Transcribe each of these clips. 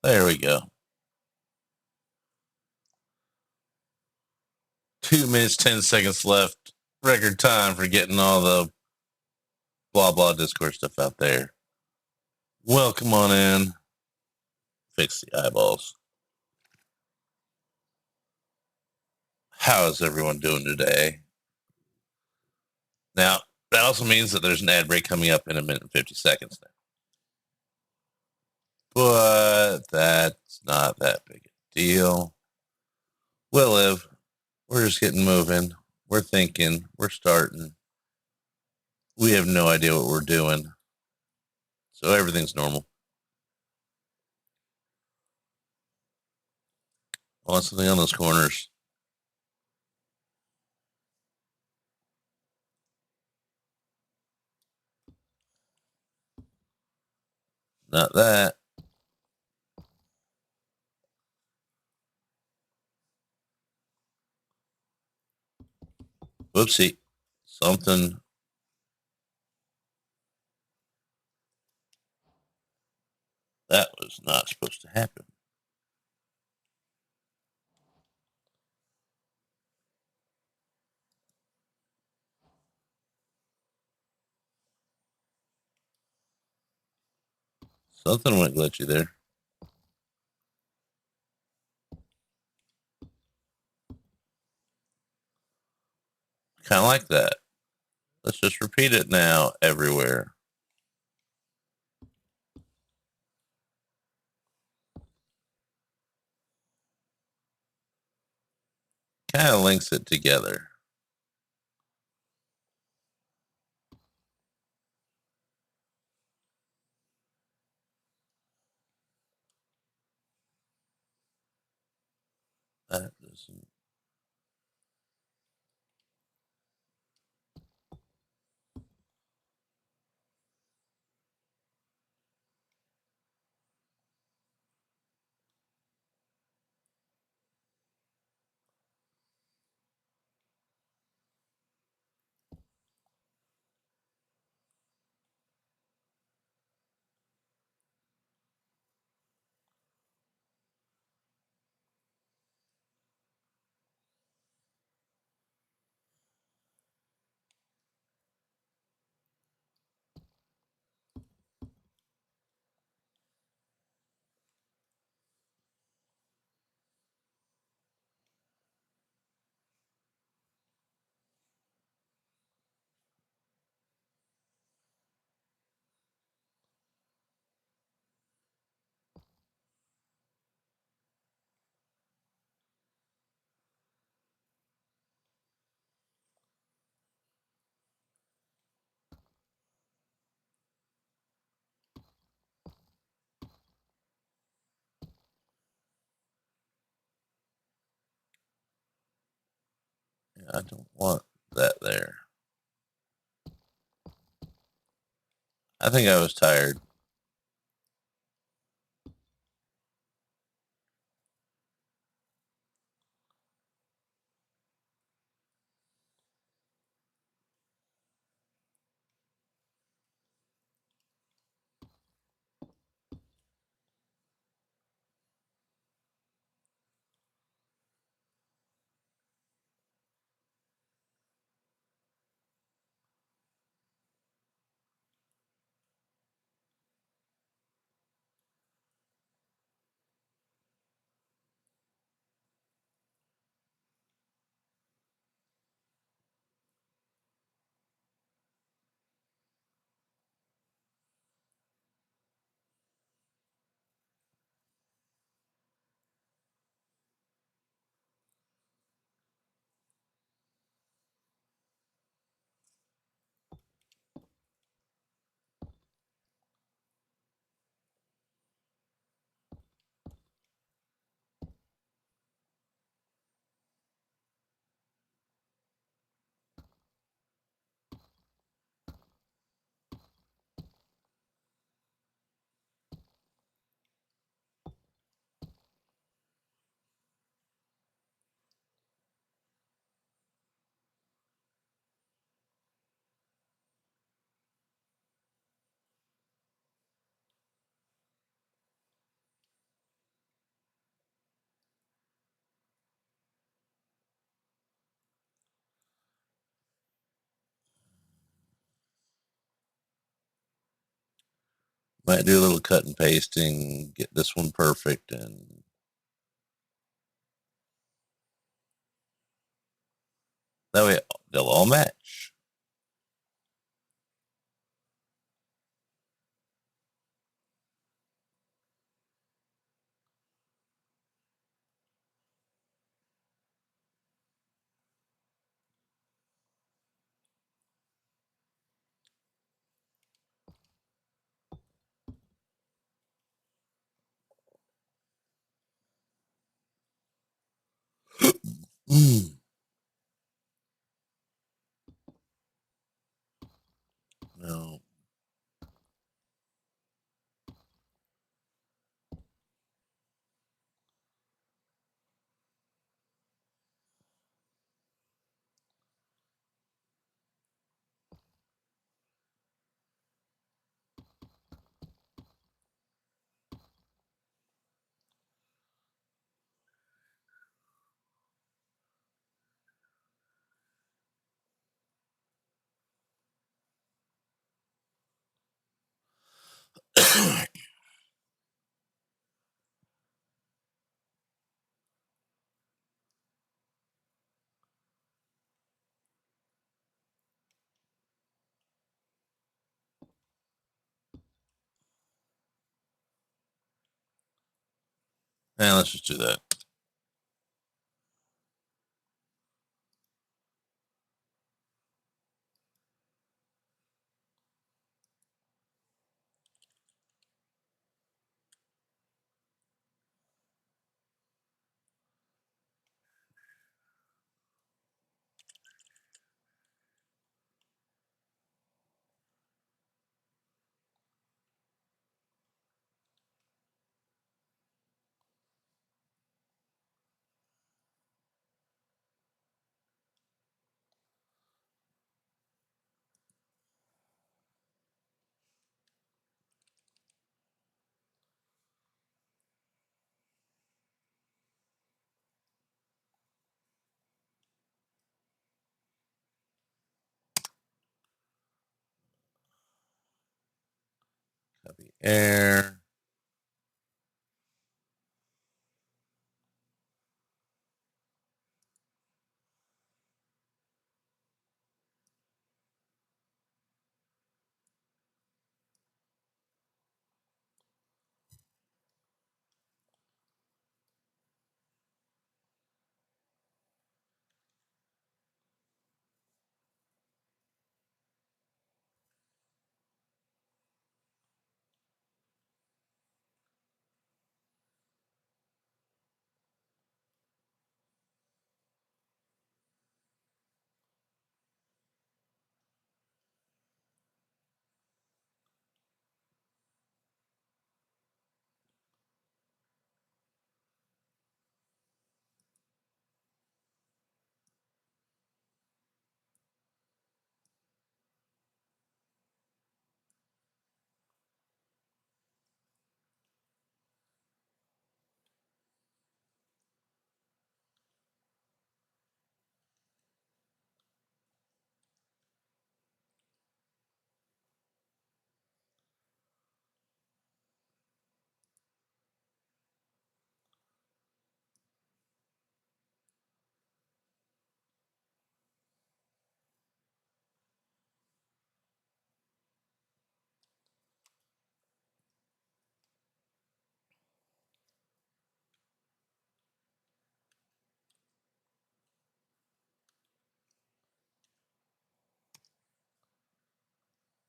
There we go. 2 minutes, 10 seconds left. Record time for getting all the blah blah Discord stuff out there. Welcome on in. Fix the eyeballs. How is everyone doing today? Now, that also means that there's an ad break coming up in 1 minute and 50 seconds now. But that's not that big a deal. We'll live. We're just getting moving. We're thinking. We're starting. We have no idea what we're doing. So everything's normal. I want something on those corners. Not that. Whoopsie. Something. That was not supposed to happen. Something went glitchy there. Kind of like that. Let's just repeat it now everywhere. Kind of links it together. That doesn't. I don't want that there. I think I was tired. Might do a little cut and pasting, get this one perfect, and that way they'll all match. Mm, no. Now let's just do that. Copy air.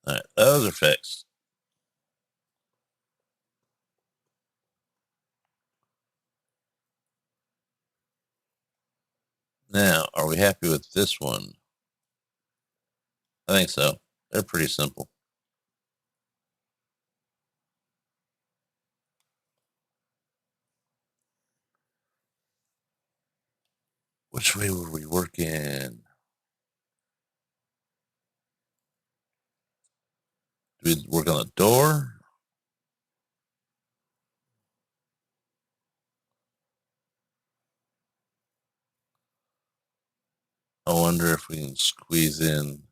All right, those are fixed. Now, are we happy with this one? I think so. They're pretty simple. Which way would we work in? Do we work on the door? I wonder if we can squeeze in.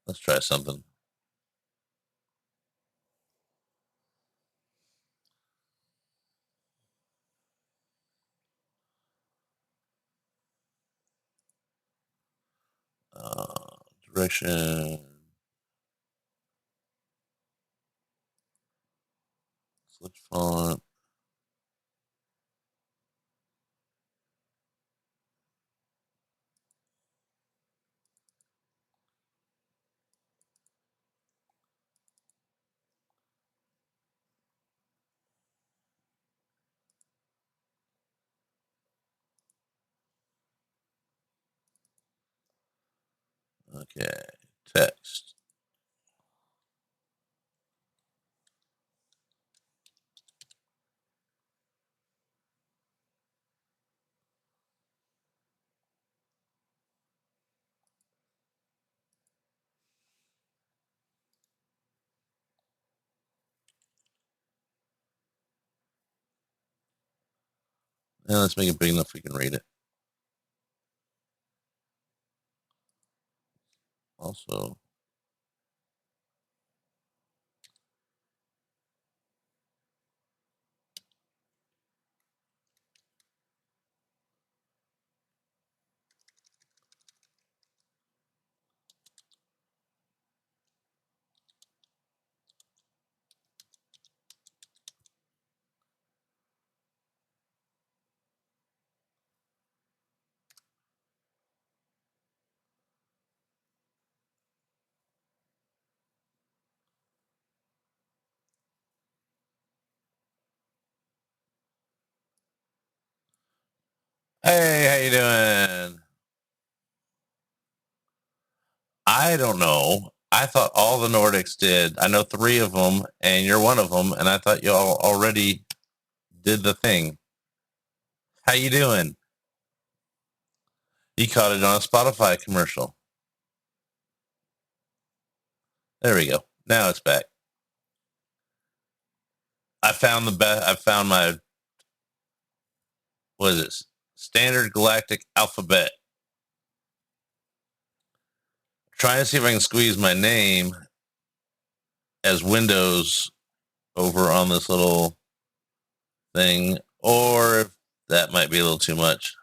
Let's try something. Direction. Switch font. Okay. Text. Now let's make it big enough we can read it. Also, hey, how you doing? I don't know. I thought all the Nordics did. I know 3 of them, and you're one of them. And I thought y'all already did the thing. How you doing? You caught it on a Spotify commercial. There we go. Now it's back. I found the best. I found my, what is it? Standard Galactic Alphabet. Trying to see if I can squeeze my name as Windows over on this little thing, or if that might be a little too much.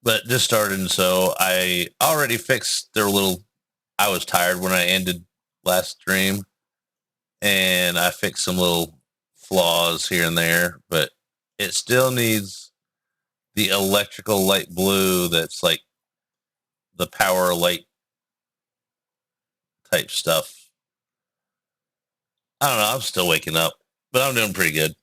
But just started, so I already fixed their little. I was tired when I ended last stream, and I fixed some little flaws here and there, but it still needs the electrical light blue that's like the power light type stuff. I don't know. I'm still waking up, but I'm doing pretty good.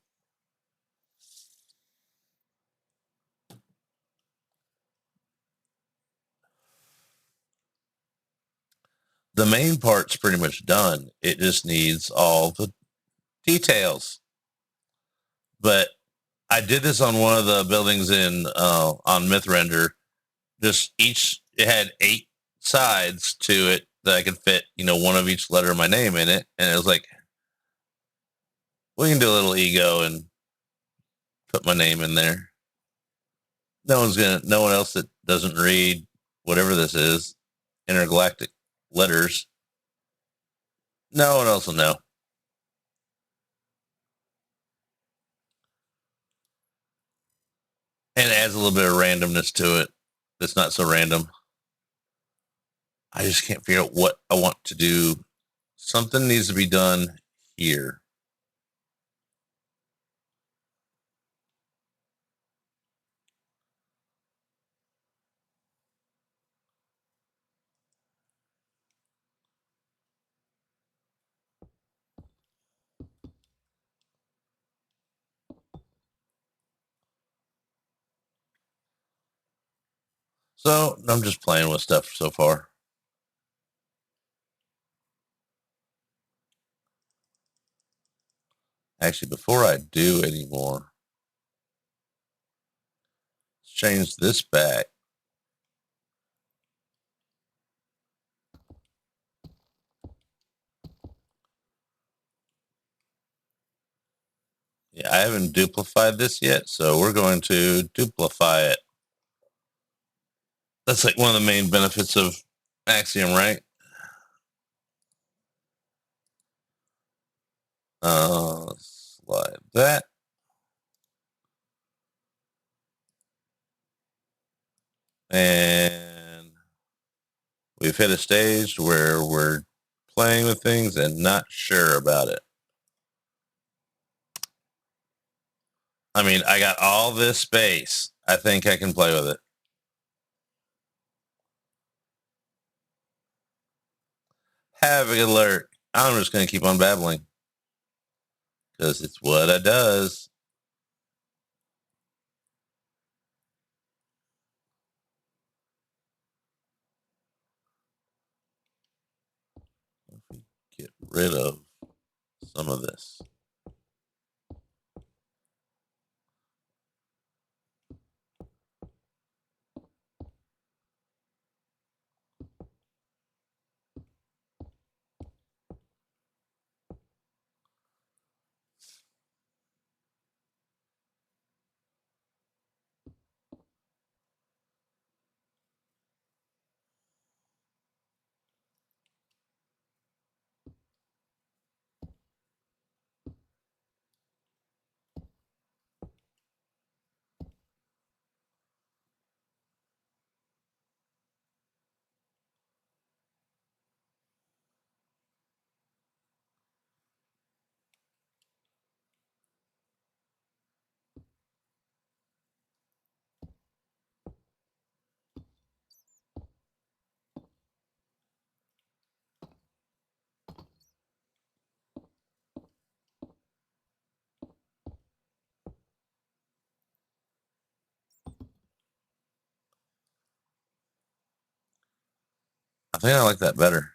The main part's pretty much done. It just needs all the details. But I did this on one of the buildings in on Mythrender. Just each it had 8 sides to it that I could fit, one of each letter of my name in it, and it was like, we can do a little ego and put my name in there. No one else that doesn't read whatever this is, intergalactic letters. No one else will know. And it adds a little bit of randomness to it. That's not so random. I just can't figure out what I want to do. Something needs to be done here. So I'm just playing with stuff so far. Actually, before I do any more, let's change this back. Yeah, I haven't duplified this yet, so we're going to duplify it. That's like one of the main benefits of Axiom, right? Slide that. And we've hit a stage where we're playing with things and not sure about it. I mean, I got all this space. I think I can play with it. Havoc alert. I'm just going to keep on babbling because it's what I does. If we get rid of some of this. I think I like that better.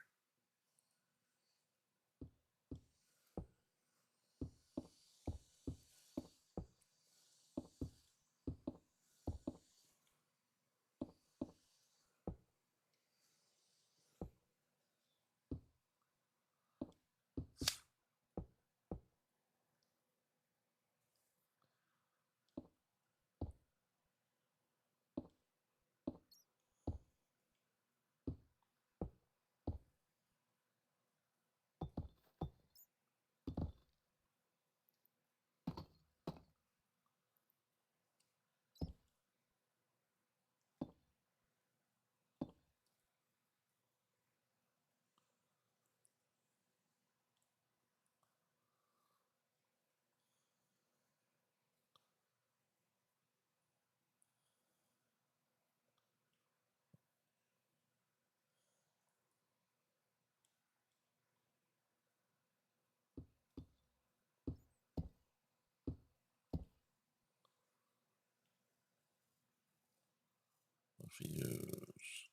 Use.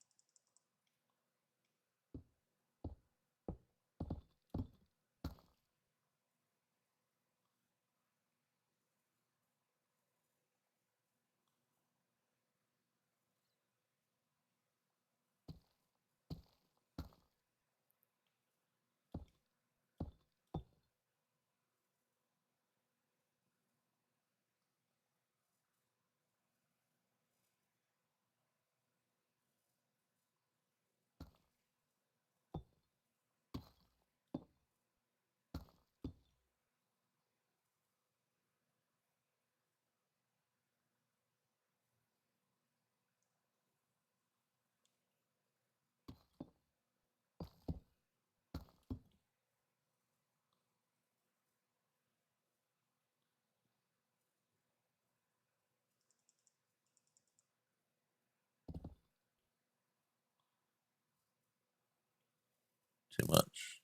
Too much.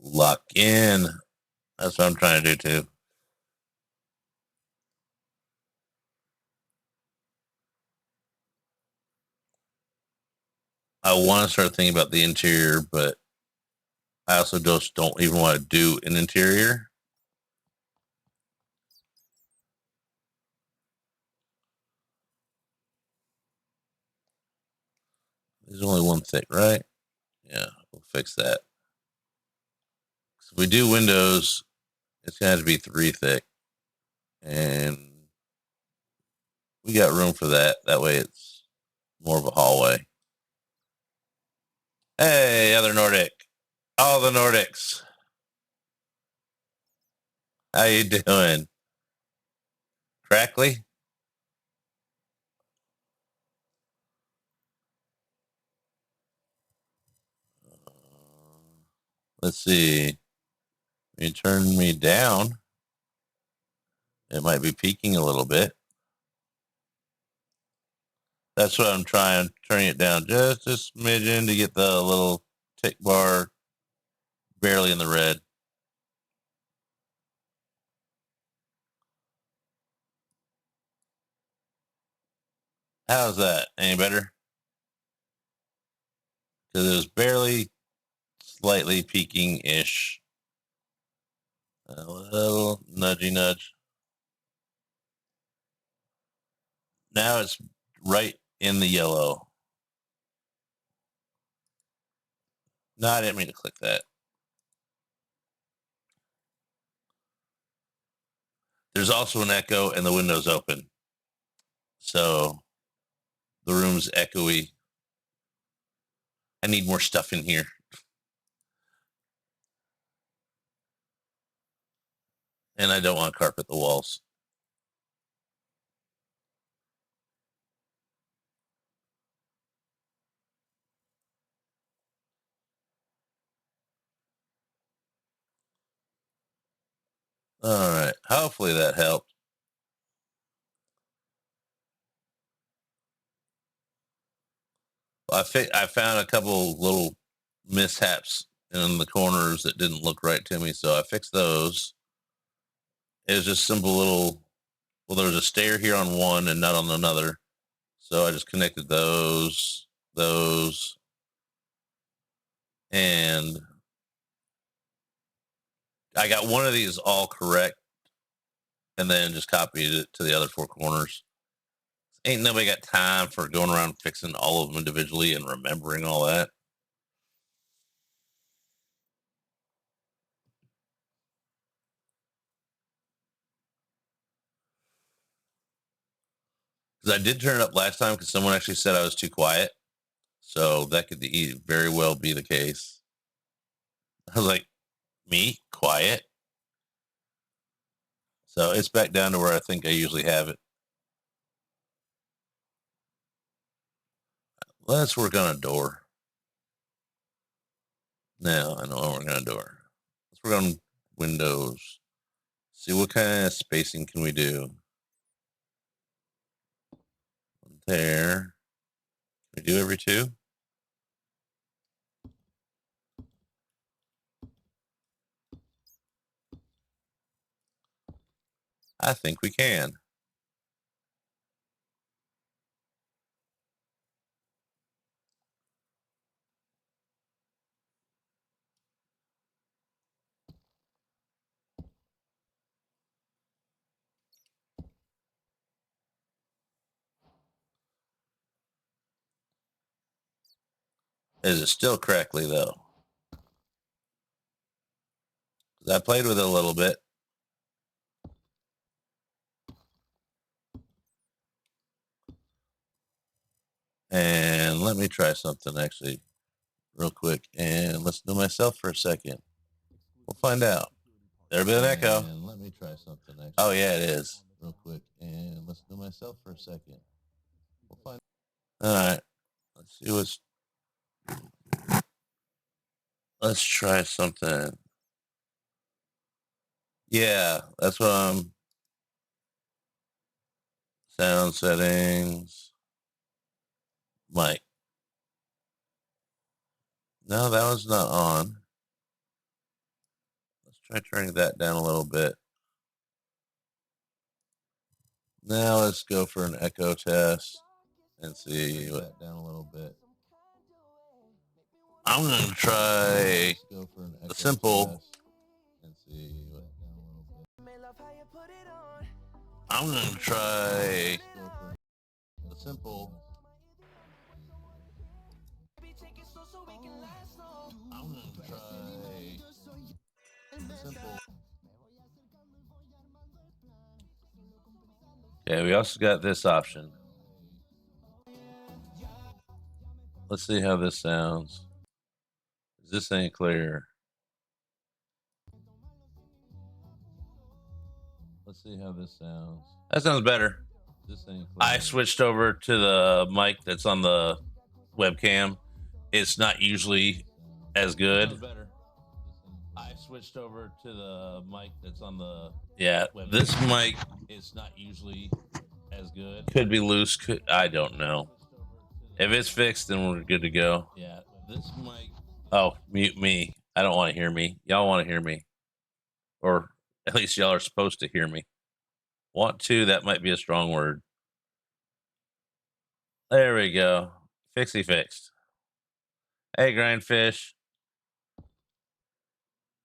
Lock in. That's what I'm trying to do too. I want to start thinking about the interior, but I also just don't even want to do an interior. There's only one thick, right? Yeah, we'll fix that. If we do windows, it's going to have to be 3 thick. And we got room for that. That way it's more of a hallway. Hey, other Nordic. All the Nordics. How you doing? Crackly? Let's see. When you turn me down, it might be peaking a little bit. That's what I'm trying, turning it down just a smidgen to get the little tick bar barely in the red. How's that? Any better? Because it was barely slightly peaking-ish. A little nudgy nudge. Now it's right in the yellow. No, I didn't mean to click that. There's also an echo and the window's open. So the room's echoey. I need more stuff in here. And I don't want to carpet the walls. All right. Hopefully that helped. I found a couple little mishaps in the corners that didn't look right to me, so I fixed those. It was just simple little. Well, there was a stair here on one and not on another, so I just connected those, and I got one of these all correct, and then just copied it to the other 4 corners. Ain't nobody got time for going around fixing all of them individually and remembering all that. Because I did turn it up last time because someone actually said I was too quiet. So that could very well be the case. I was like, me? Quiet? So it's back down to where I think I usually have it. Let's work on a door. Now I know I'm working on a door. Let's work on windows. See what kind of spacing can we do. There. Can we do every 2? I think we can. Is it still crackly though? I played with it a little bit. And let me try something actually real quick and listen to myself for a second. We'll find out. There'll be an echo. And let me try something actually. Oh yeah, it is. Real quick and listen to myself for a second. We'll find. All right. Let's see what's. Let's try something. Yeah, that's what I'm. Sound settings. Mic. No, that was not on. Let's try turning that down a little bit. Now let's go for an echo test and see what down a little bit. I'm going to try a simple. And see what down a little bit. I'm going to try a simple. I'm going to try a simple. Okay, we also got this option. Let's see how this sounds. Is this any clearer? Let's see how this sounds. That sounds better. I switched over to the mic that's on the webcam. It's not usually as good. I switched over to the mic that's on the webcam. This mic is not usually as good. Could be loose. I don't know. If it's fixed, then we're good to go. Yeah, this mic. Oh, mute me. I don't want to hear me. Y'all want to hear me, or at least y'all are supposed to hear me. Want to? That might be a strong word. There we go. Fixie fixed. Hey, Grindfish.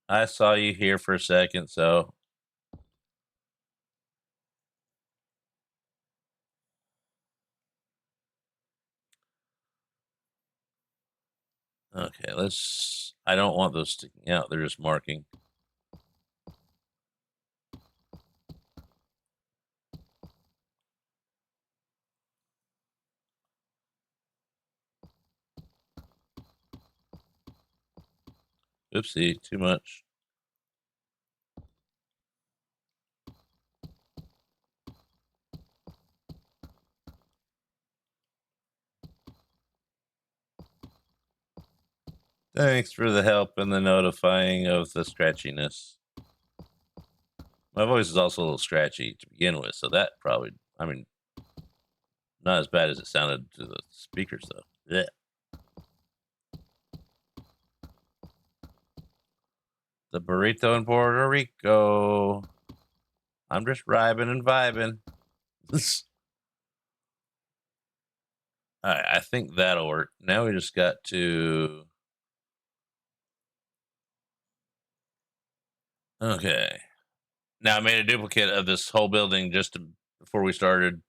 I saw you here for a second, so. Okay, let's. I don't want those sticking out. They're just marking. Oopsie, too much. Thanks for the help and the notifying of the scratchiness. My voice is also a little scratchy to begin with, so that probably, I mean, not as bad as it sounded to the speakers, though. Yeah. The burrito in Puerto Rico. I'm just vibing and vibing. All right, I think that'll work. Now we just got to. Okay. Now I made a duplicate of this whole building before we started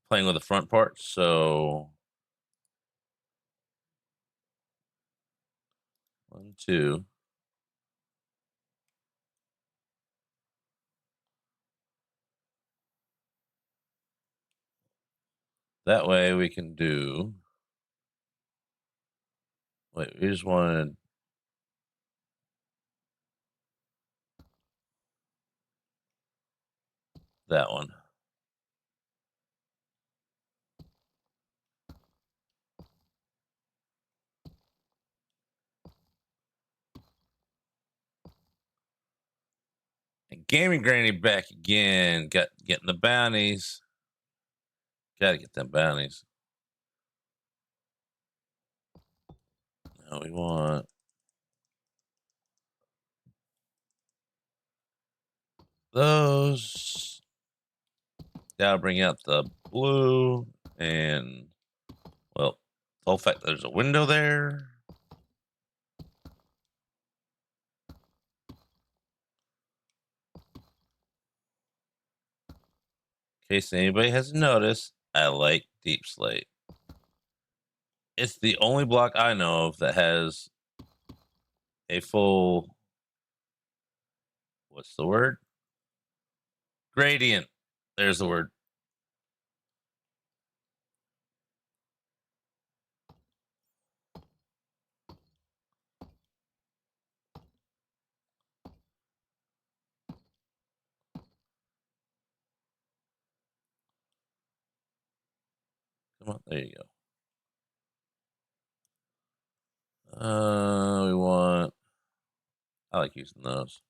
playing with the front part. So 1, 2. That way we can do. Wait, we just wanted that one. And Gaming Granny back again. Getting the bounties. Gotta get them bounties. Now we want those. Gotta bring out the blue and, well, the whole fact that there's a window there. In case anybody hasn't noticed, I like Deep Slate. It's the only block I know of that has a full, what's the word? Gradient. There's the word. Come on, there you go. I like using those.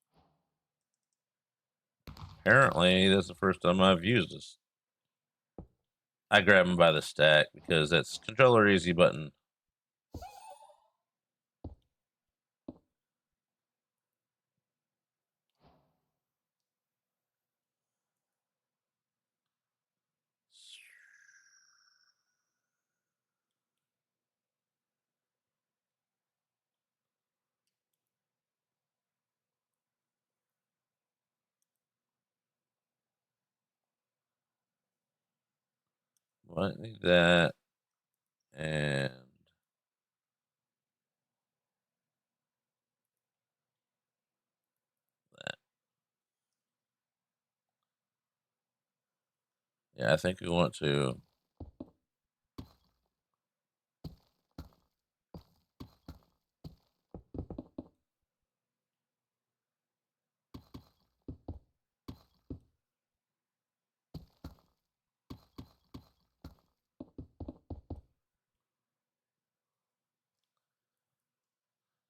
Apparently, that's the first time I've used this. I grab them by the stack because that's controller easy button. I need that and that. Yeah, I think we want to.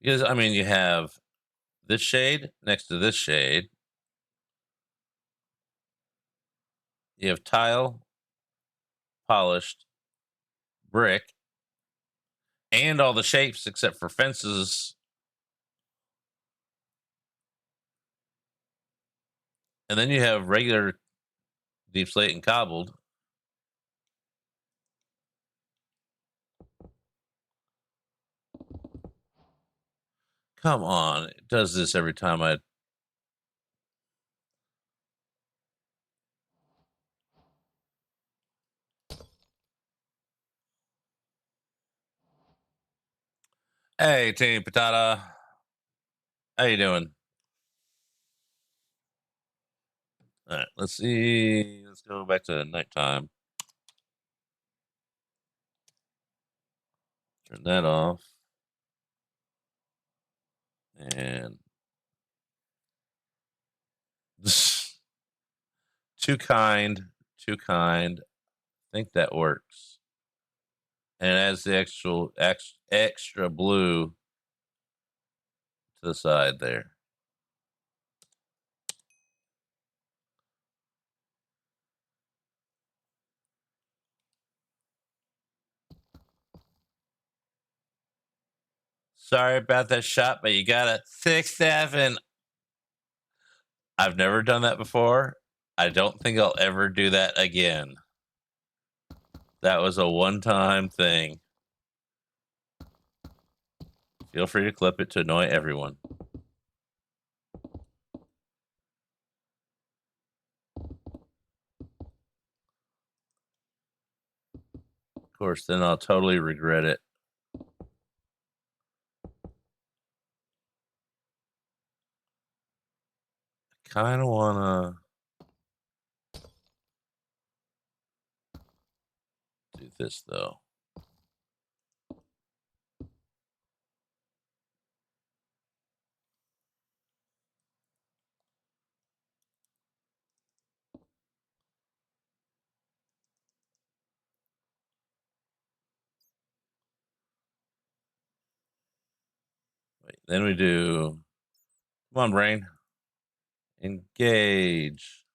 Because, I mean, you have this shade next to this shade. You have tile, polished, brick, and all the shapes except for fences. And then you have regular deep slate and cobbled. Come on. It does this every time I. Hey, Teeny Patata. How you doing? All right, let's see. Let's go back to nighttime. Turn that off. And too kind. Too kind. I think that works. And it adds the extra blue to the side there. Sorry about that shot, but you got a 6-7. I've never done that before. I don't think I'll ever do that again. That was a one-time thing. Feel free to clip it to annoy everyone. Of course, then I'll totally regret it. I kind of want to do this, though. Wait, then we do. Come on, brain. Engage.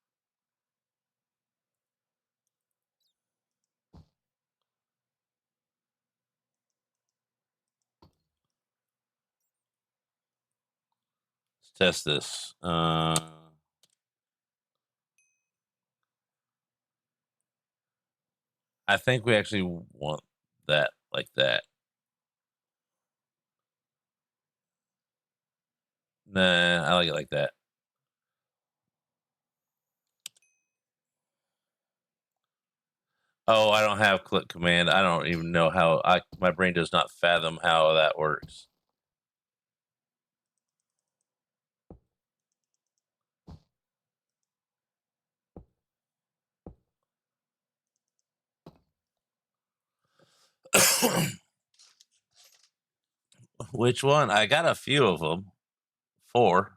Let's test this. I think we actually want that like that. Nah, I like it like that. Oh, I don't have click command. I don't even know how. My brain does not fathom how that works. Which one? I got a few of them. 4.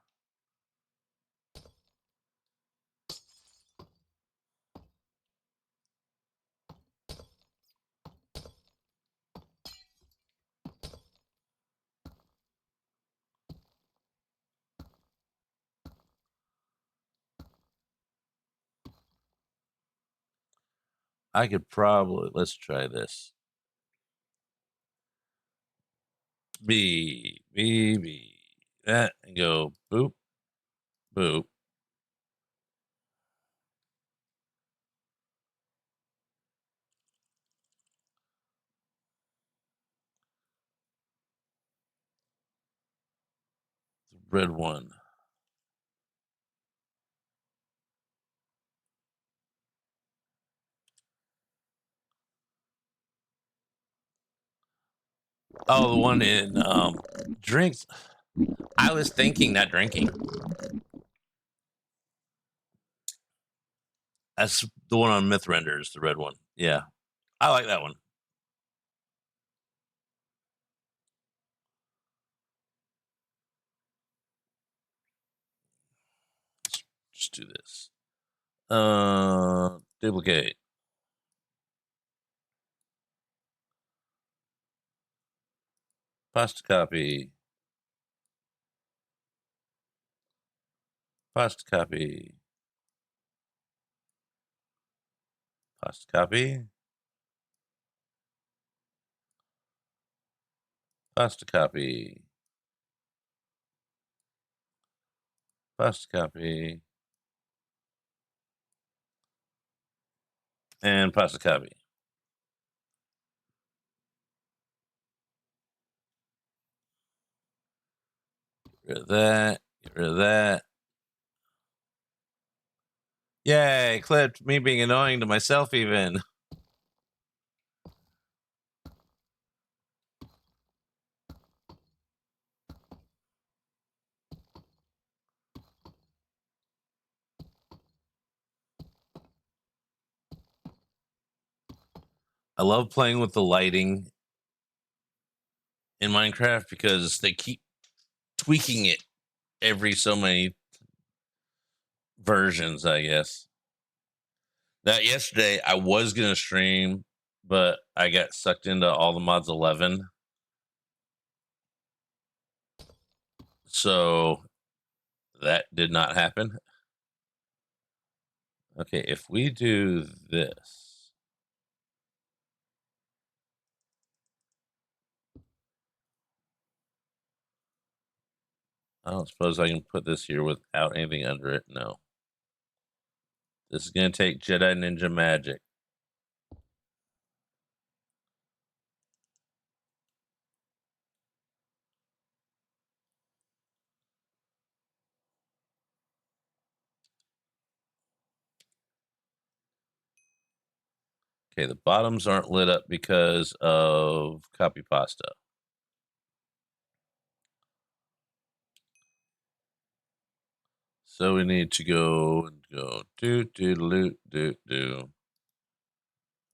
I could probably, let's try this. B. That and go boop, boop. The red one. Oh, the one in drinks. I was thinking, not drinking. That's the one on Myth Renders, the red one. Yeah. I like that one. Let's just do this. Duplicate. Pasta copy. Pasta copy. Pasta copy. Pasta copy. Pasta copy. And pasta copy. Get rid of that. Get rid of that. Yay, clipped me being annoying to myself even. I love playing with the lighting in Minecraft because they keep tweaking it every so many versions, I guess. Now, yesterday I was gonna stream, but I got sucked into all the mods 11. So that did not happen. Okay, if we do this, I don't suppose I can put this here without anything under it. No. This is going to take Jedi Ninja magic. Okay, the bottoms aren't lit up because of copy pasta. So we need to go do.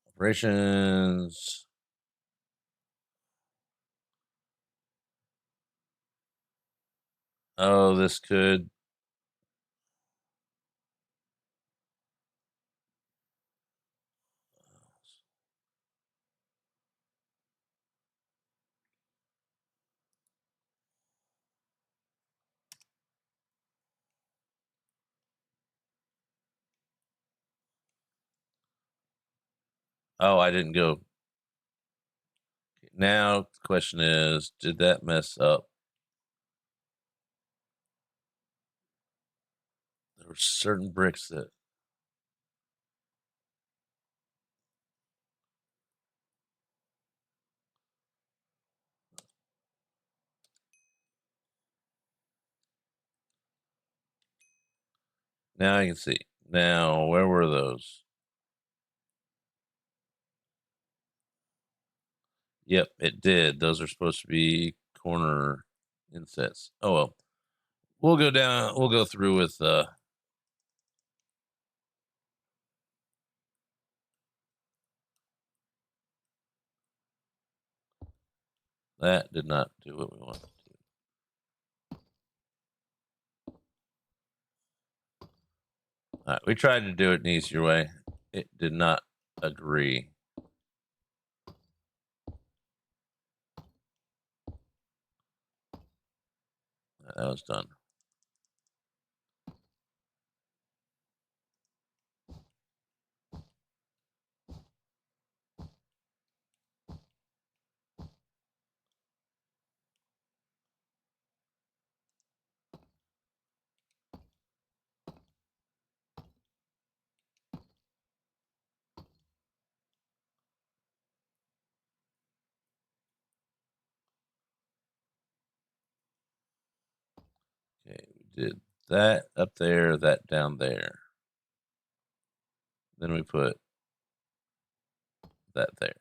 Operations. Oh, this could. Oh, I didn't go. Now the question is, did that mess up? There were certain bricks that. Now I can see. Now, where were those? Yep, it did. Those are supposed to be corner insets. Oh well. We'll go down. We'll go through with. That did not do what we wanted to. All right, we tried to do it an easier way. It did not agree. That was done. did that up there, that down there. Then we put that there.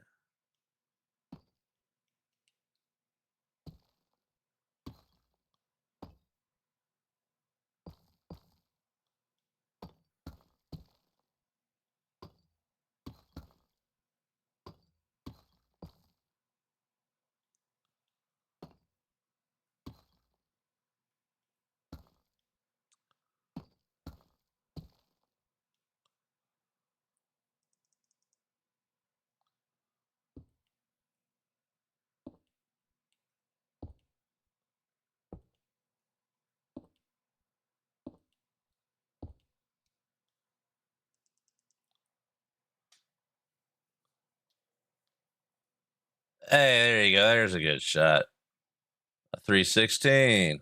Hey, there you go. There's a good shot. A 316.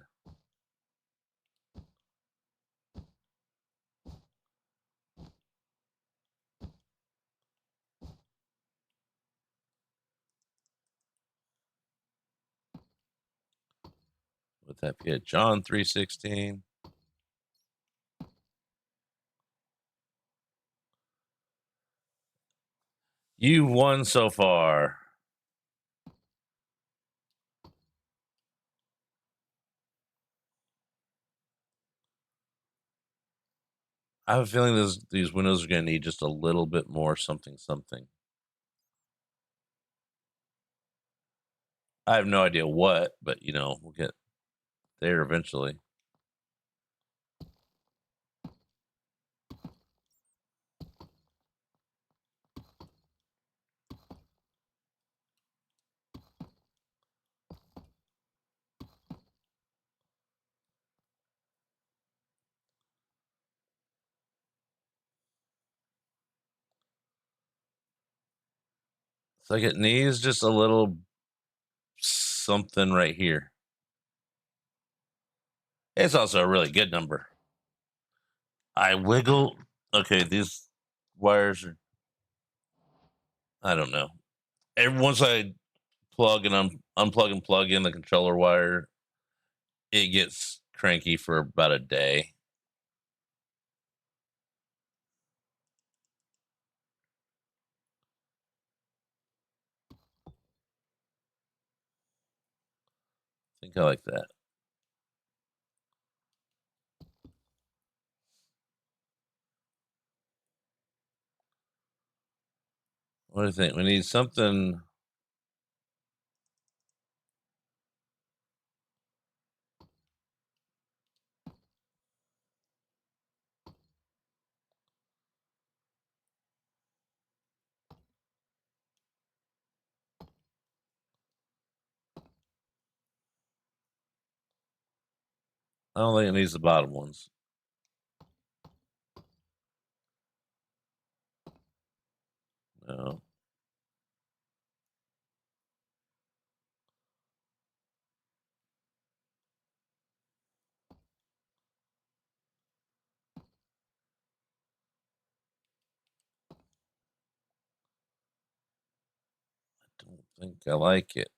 Would that be a John 316? You won so far. I have a feeling these windows are going to need just a little bit more something something. I have no idea what, but we'll get there eventually. It's like it needs just a little something right here. It's also a really good number. I wiggle. Okay, these wires are, I don't know. Once I plug and unplug and plug in the controller wire, it gets cranky for about a day. I think I like that. What do you think? We need something. I don't think it needs the bottom ones. No. I don't think I like it.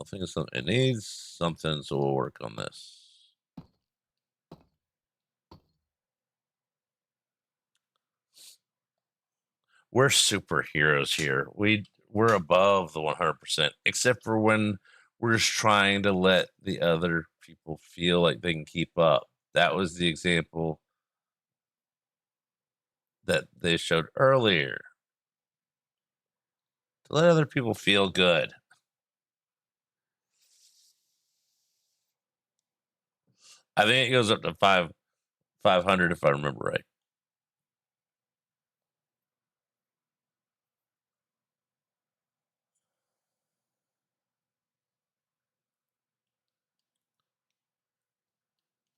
I think it's something. It needs something, so we'll work on this. We're superheroes here. We're above the 100%, except for when we're just trying to let the other people feel like they can keep up. That was the example that they showed earlier. To let other people feel good. I think it goes up to 500 if I remember right.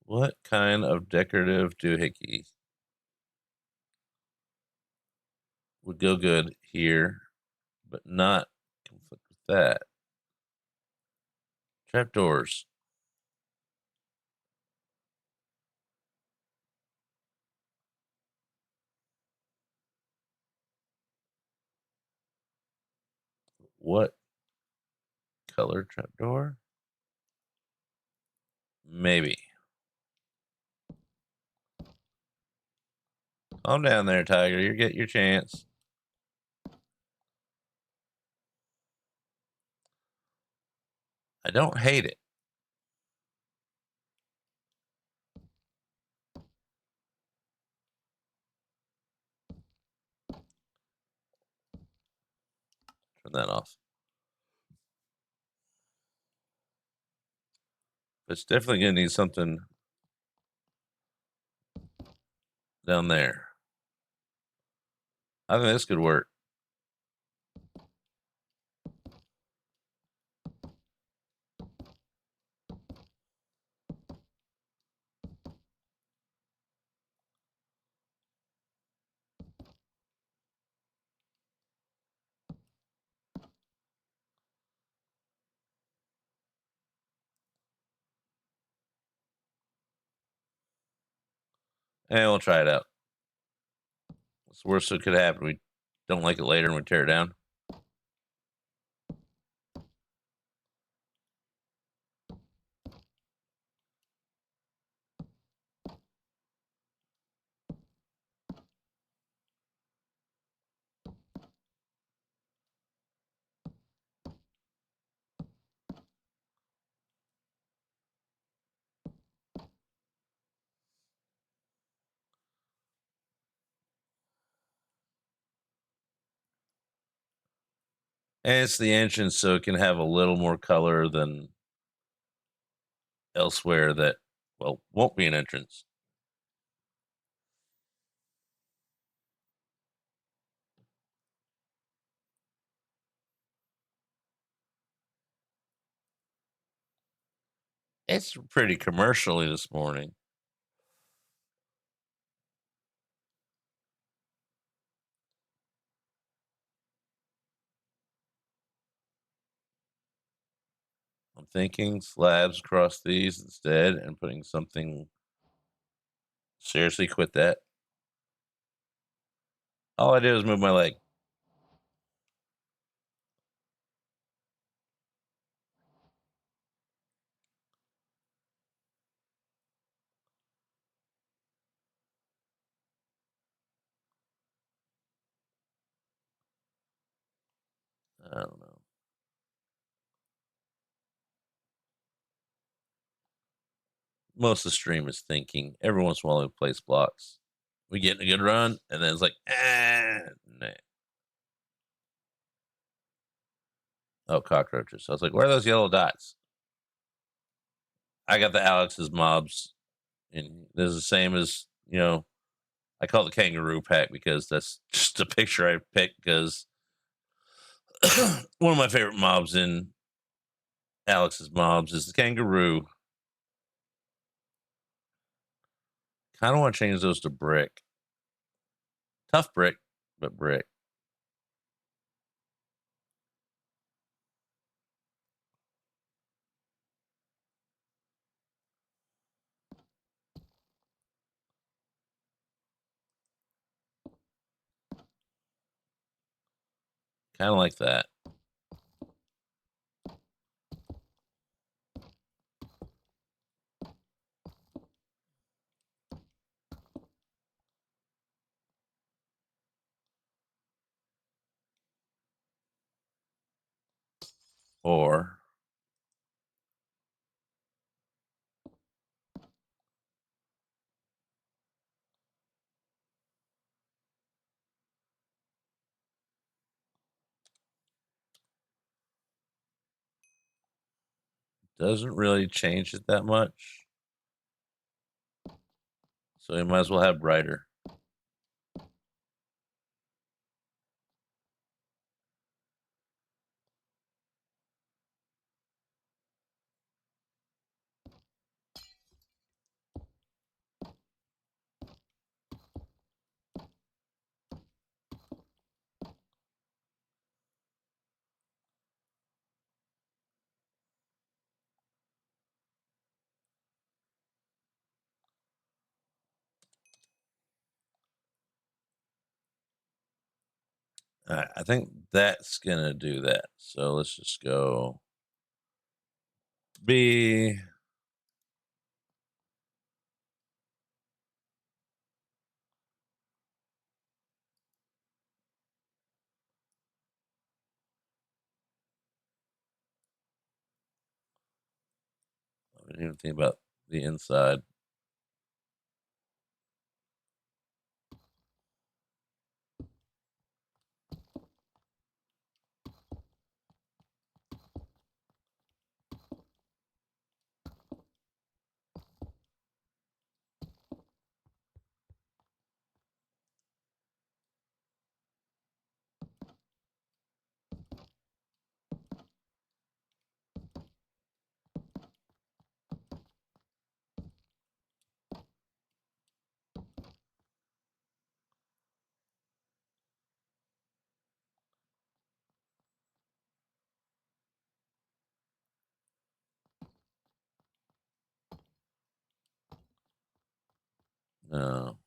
What kind of decorative doohickey would go good here, but not conflict with that? Trapdoors. What color trapdoor? Maybe. Calm down there, Tiger. You get your chance. I don't hate it. Turn that off. But it's definitely going to need something down there. I think this could work. And we'll try it out. What's the worst that could happen? We don't like it later and we tear it down. And it's the entrance, so it can have a little more color than elsewhere that, well, won't be an entrance. It's pretty commercially this morning. I'm thinking slabs across these instead and putting something. Seriously, quit that. All I did was move my leg. I don't know. Most of the stream is thinking. Every once in a while, we place blocks. We get in a good run, and then it's like, nah. Oh, cockroaches. So I was like, where are those yellow dots? I got the Alex's mobs, and this is the same as, I call it the kangaroo pack because that's just a picture I picked because one of my favorite mobs in Alex's mobs is the kangaroo. Kind of want to change those to brick. Tough brick, but brick. Kind of like that. Or doesn't really change it that much. So you might as well have brighter. All right, I think that's gonna do that. So let's just go B. I didn't even think about the inside. No.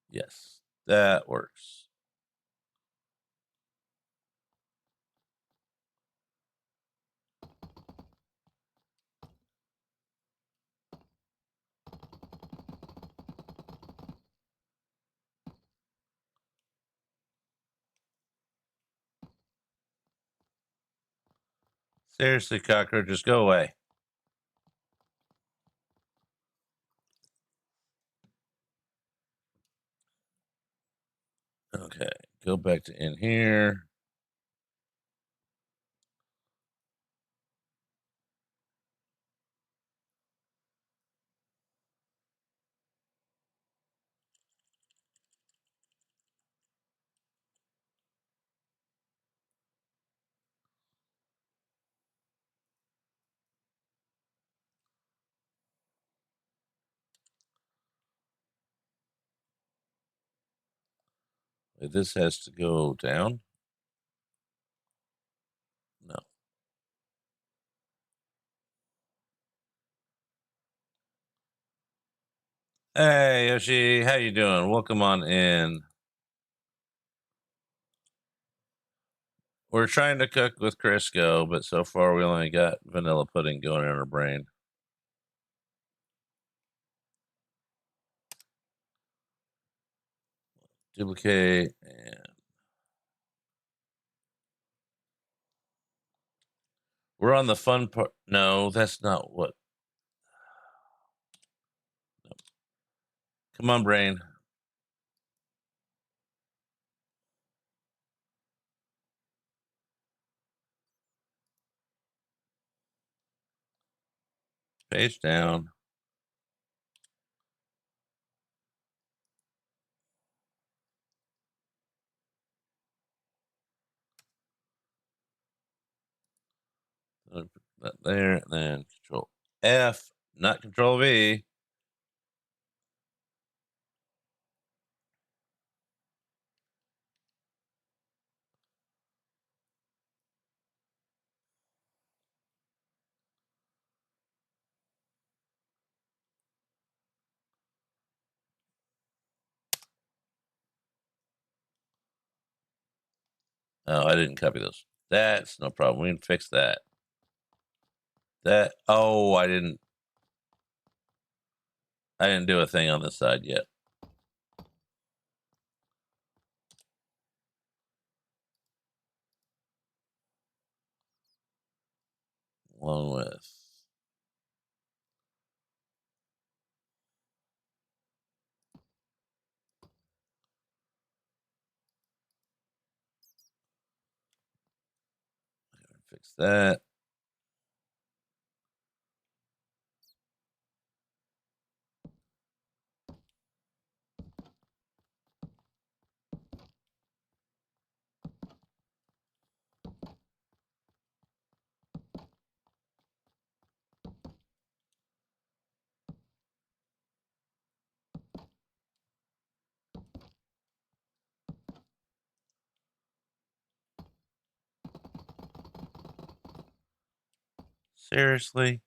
Yes, that works. Seriously, cockroaches, go away. Okay, go back to in here. Wait, this has to go down. No. Hey, Yoshi, how you doing? Welcome on in. We're trying to cook with Crisco, but so far we only got vanilla pudding going in our brain. Duplicate and we're on the fun part. No, that's not what. No. Come on, brain. Page down. Put that there, and then Control F, not Control V. Oh, I didn't copy those. That's no problem. We can fix that. I didn't do a thing on this side yet. Along with fix that. Seriously?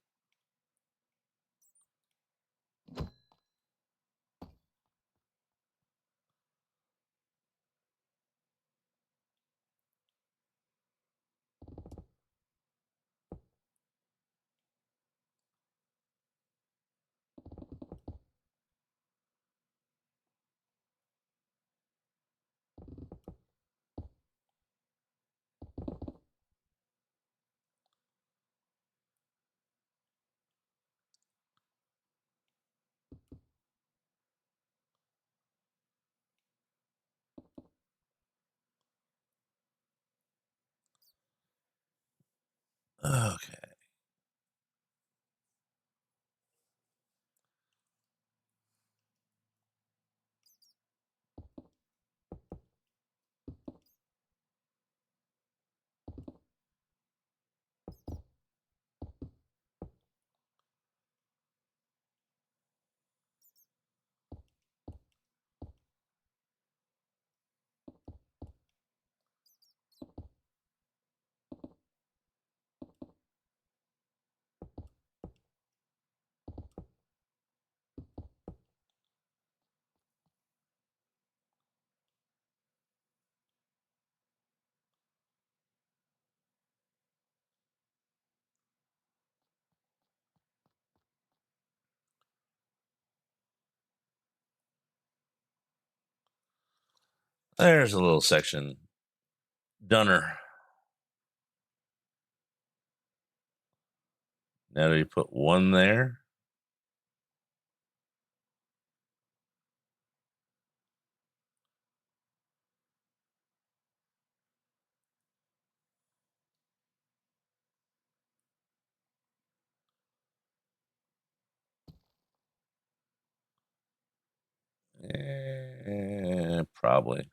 Okay. There's a little section. Dunner. Now do you put one there? Probably.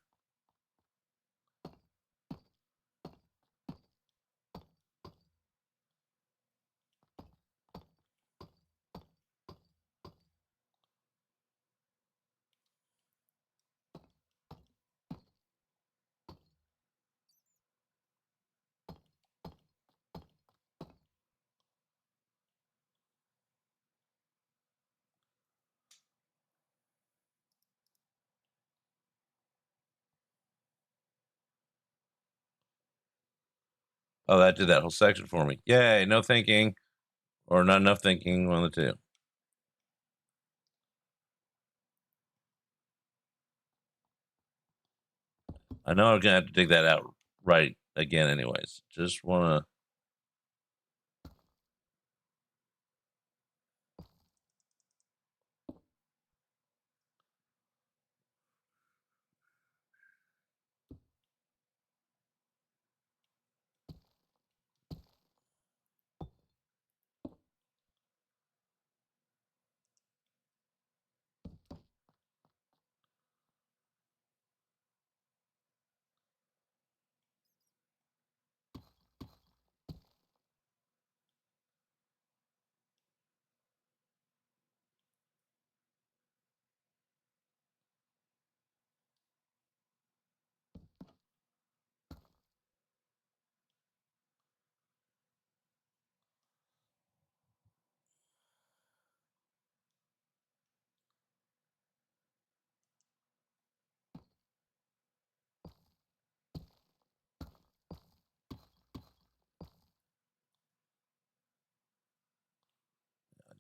Oh, that did that whole section for me. Yay, no thinking. Or not enough thinking, one of the two. I know I'm gonna have to dig that out right again anyways. Just wanna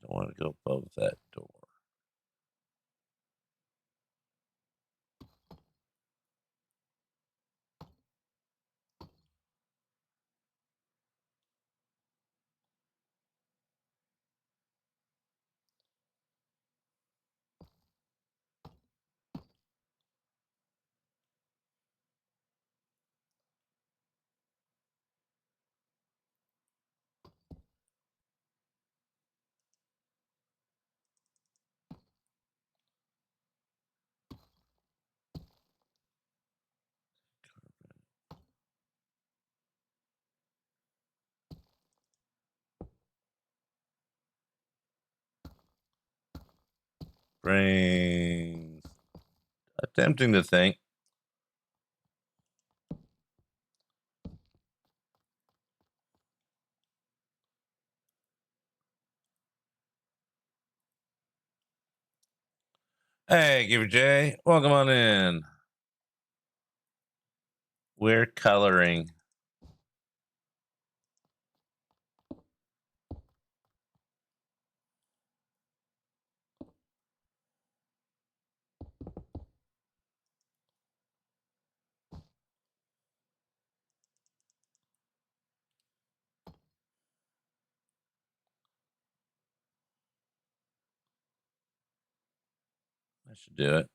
I don't want to go above that door. Brains. Attempting to think. Hey, Giver J, welcome on in. We're coloring. I should do it.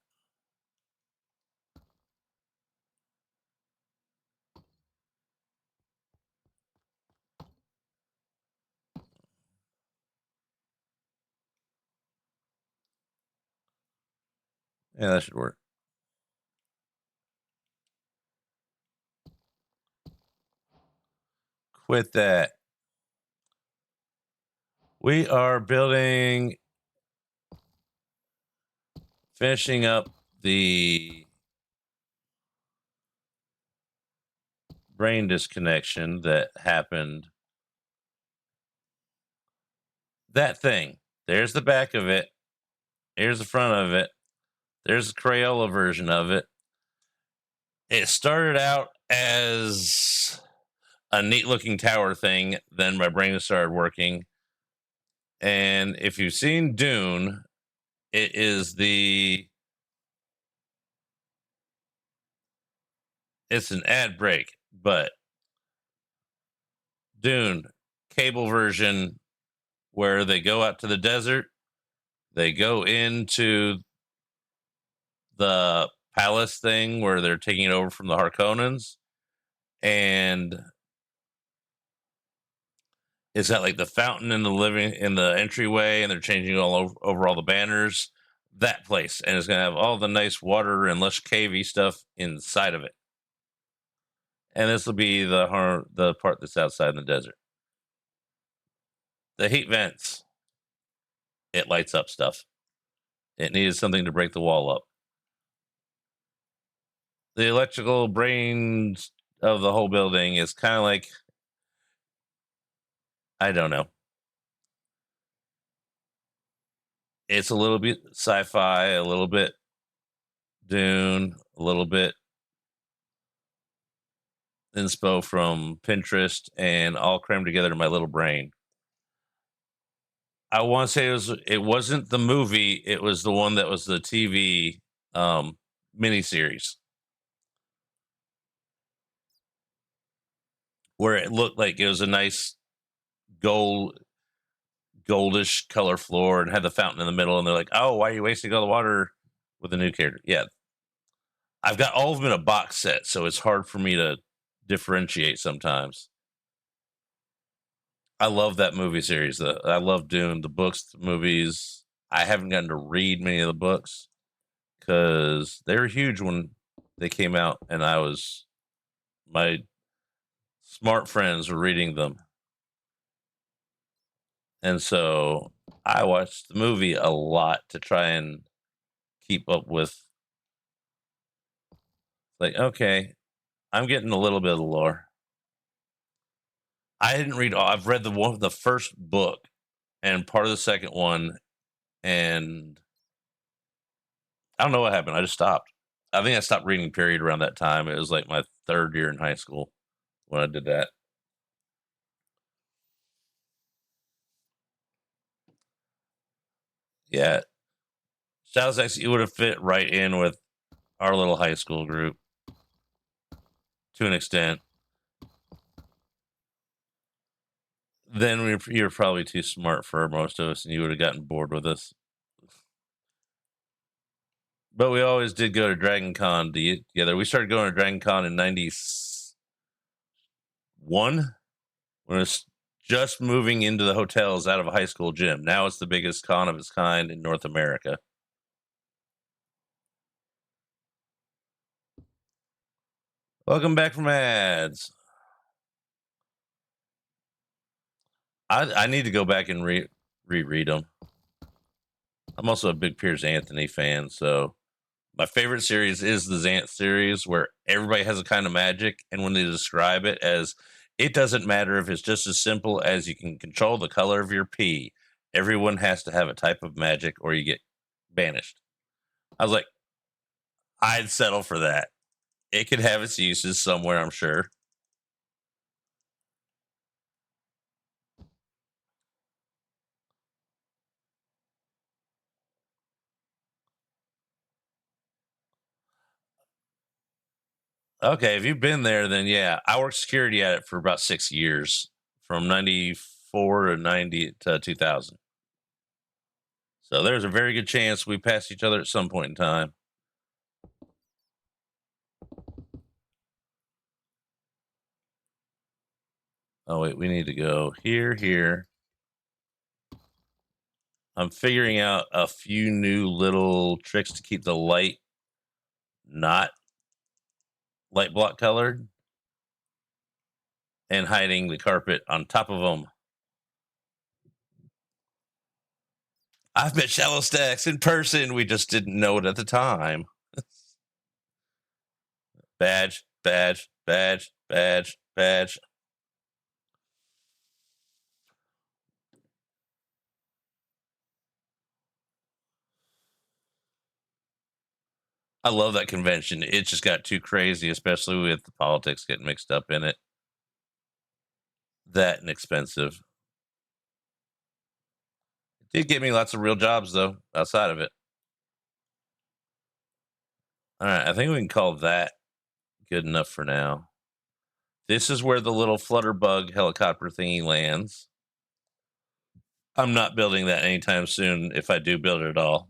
Yeah, that should work. Quit that. We are finishing up the brain disconnection that happened. That thing. There's the back of it. Here's the front of it. There's the Crayola version of it. It started out as a neat looking tower thing. Then my brain started working. And if you've seen Dune, it is it's an ad break, but Dune cable version where they go out to the desert, they go into the palace thing where they're taking it over from the Harkonnens, and it's got like the fountain in the entryway, and they're changing over all the banners. That place, and it's gonna have all the nice water and lush cavey stuff inside of it. And this will be the part that's outside in the desert. The heat vents, it lights up stuff. It needed something to break the wall up. The electrical brains of the whole building is kind of like, I don't know. It's a little bit sci-fi, a little bit Dune, a little bit inspo from Pinterest, and all crammed together in my little brain. I want to say it wasn't the movie, it was the one that was the TV miniseries where it looked like it was a nice goldish color floor and had the fountain in the middle, and they're like, "Oh, why are you wasting all the water with a new character?" Yeah, I've got all of them in a box set, so it's hard for me to differentiate sometimes. I love that movie series. I love Dune, the books, the movies. I haven't gotten to read many of the books because they were huge when they came out, and my smart friends were reading them, and so I watched the movie a lot to try and keep up with. Like, okay, I'm getting a little bit of the lore. I didn't read all. I've read the first book and part of the second one, and I don't know what happened. I just stopped. I think I stopped reading period around that time. It was like my third year in high school when I did that. Yeah, that was actually, it would have fit right in with our little high school group to an extent. Then you were probably too smart for most of us, and you would have gotten bored with us. But we always did go to Dragon Con together. We started going to Dragon Con in '91 when it's just moving into the hotels out of a high school gym. Now it's the biggest con of its kind in North America. Welcome back from ads. I need to go back and reread them. I'm also a big Piers Anthony fan, so my favorite series is the Zant series, where everybody has a kind of magic, and when they describe it as, it doesn't matter if it's just as simple as you can control the color of your pee. Everyone has to have a type of magic, or you get banished. I was like, I'd settle for that. It could have its uses somewhere, I'm sure. Okay, if you've been there, then yeah, I worked security at it for about 6 years, from 94 to 90 to 2000. So there's a very good chance we passed each other at some point in time. Oh wait, we need to go here, here. I'm figuring out a few new little tricks to keep the light not light block colored and hiding the carpet on top of them. I've met Shallow Stacks in person. We just didn't know it at the time. Badge, badge, badge, badge, badge. I love that convention. It just got too crazy, especially with the politics getting mixed up in it. That and expensive. It did get me lots of real jobs though, outside of it. All right, I think we can call that good enough for now. This is where the little flutterbug helicopter thingy lands. I'm not building that anytime soon if I do build it at all.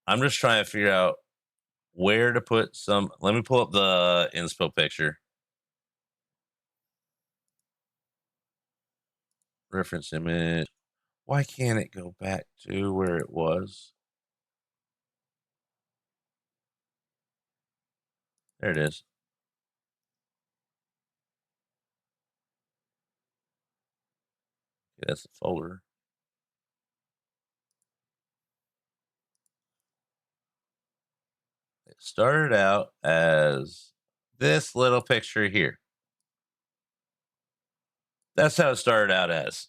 I'm just trying to figure out where to put some. Let me pull up the inspo picture. Reference image. Why can't it go back to where it was? There it is. Okay, that's the folder. It started out as this little picture here. That's how it started out as.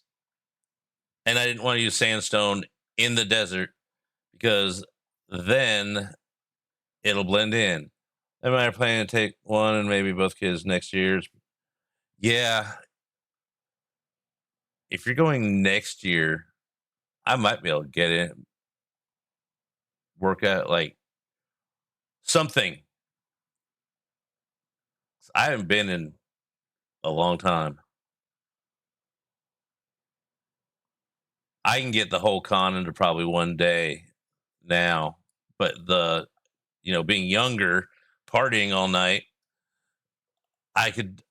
And I didn't want to use sandstone in the desert because then it'll blend in. Am I planning to take one and maybe both kids next year? Yeah. If you're going next year, I might be able to get it, work out like something. I haven't been in a long time. I can get the whole con into probably one day now, but being younger, partying all night, I could,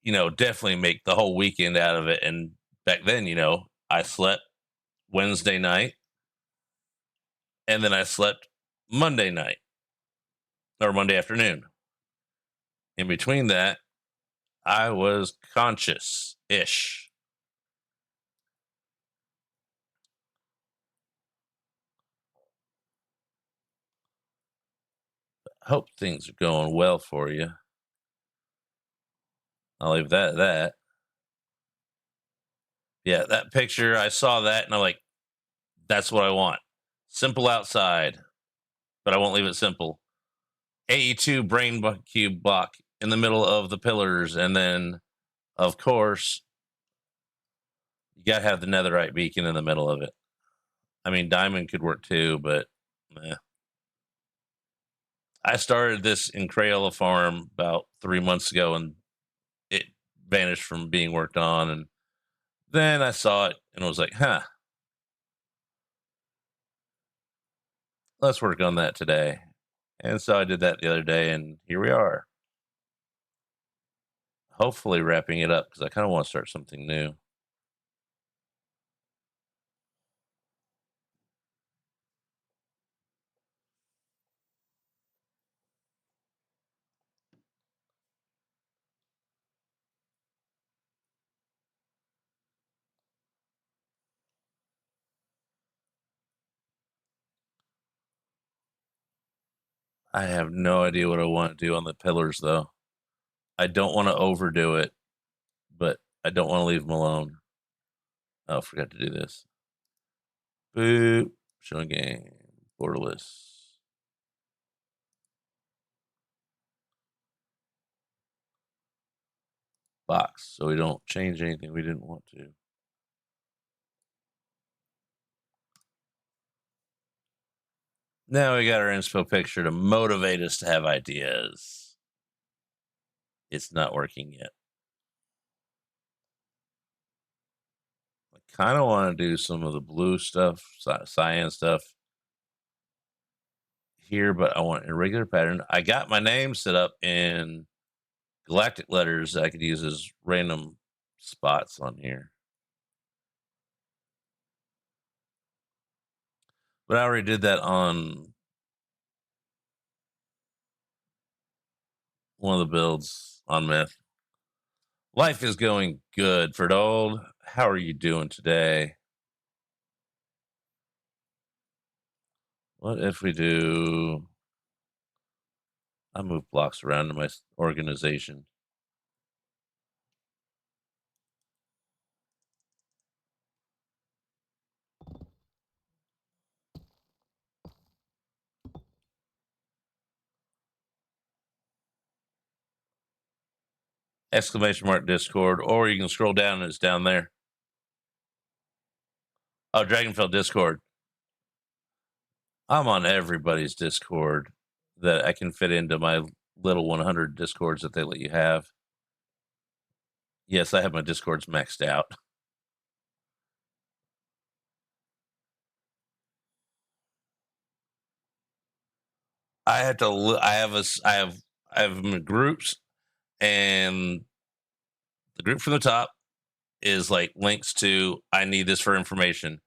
definitely make the whole weekend out of it. And back then, I slept Wednesday night and then I slept Monday night or Monday afternoon. In between that, I was conscious ish. Hope things are going well for you. I'll leave that at that. Yeah, that picture, I saw that and I'm like, that's what I want. Simple outside, but I won't leave it simple. AE2 cube block in the middle of the pillars. And then, of course, you got to have the netherite beacon in the middle of it. I mean, diamond could work too, but I started this in Crayola Farm about 3 months ago and it vanished from being worked on. And then I saw it and was like, let's work on that today. And so I did that the other day and here we are. Hopefully wrapping it up because I kind of want to start something new. I have no idea what I want to do on the pillars though. I don't want to overdo it, but I don't want to leave them alone. Oh, forgot to do this. Boop. Showing game. Borderless. Box. So we don't change anything we didn't want to. Now we got our inspo picture to motivate us to have ideas. It's not working yet. I kind of want to do some of the blue stuff, cyan stuff here, but I want irregular pattern. I got my name set up in galactic letters that I could use as random spots on here. But I already did that on one of the builds on Myth. Life is going good, Ferdold. How are you doing today? What if we do... I move blocks around in my organization. Exclamation mark Discord, or you can scroll down and it's down there. Oh, Dragonfell Discord. I'm on everybody's Discord that I can fit into my little 100 Discords that they let you have. Yes, I have my Discords maxed out. I have to. I have them in groups, and the group from the top is like links to. I need this for information.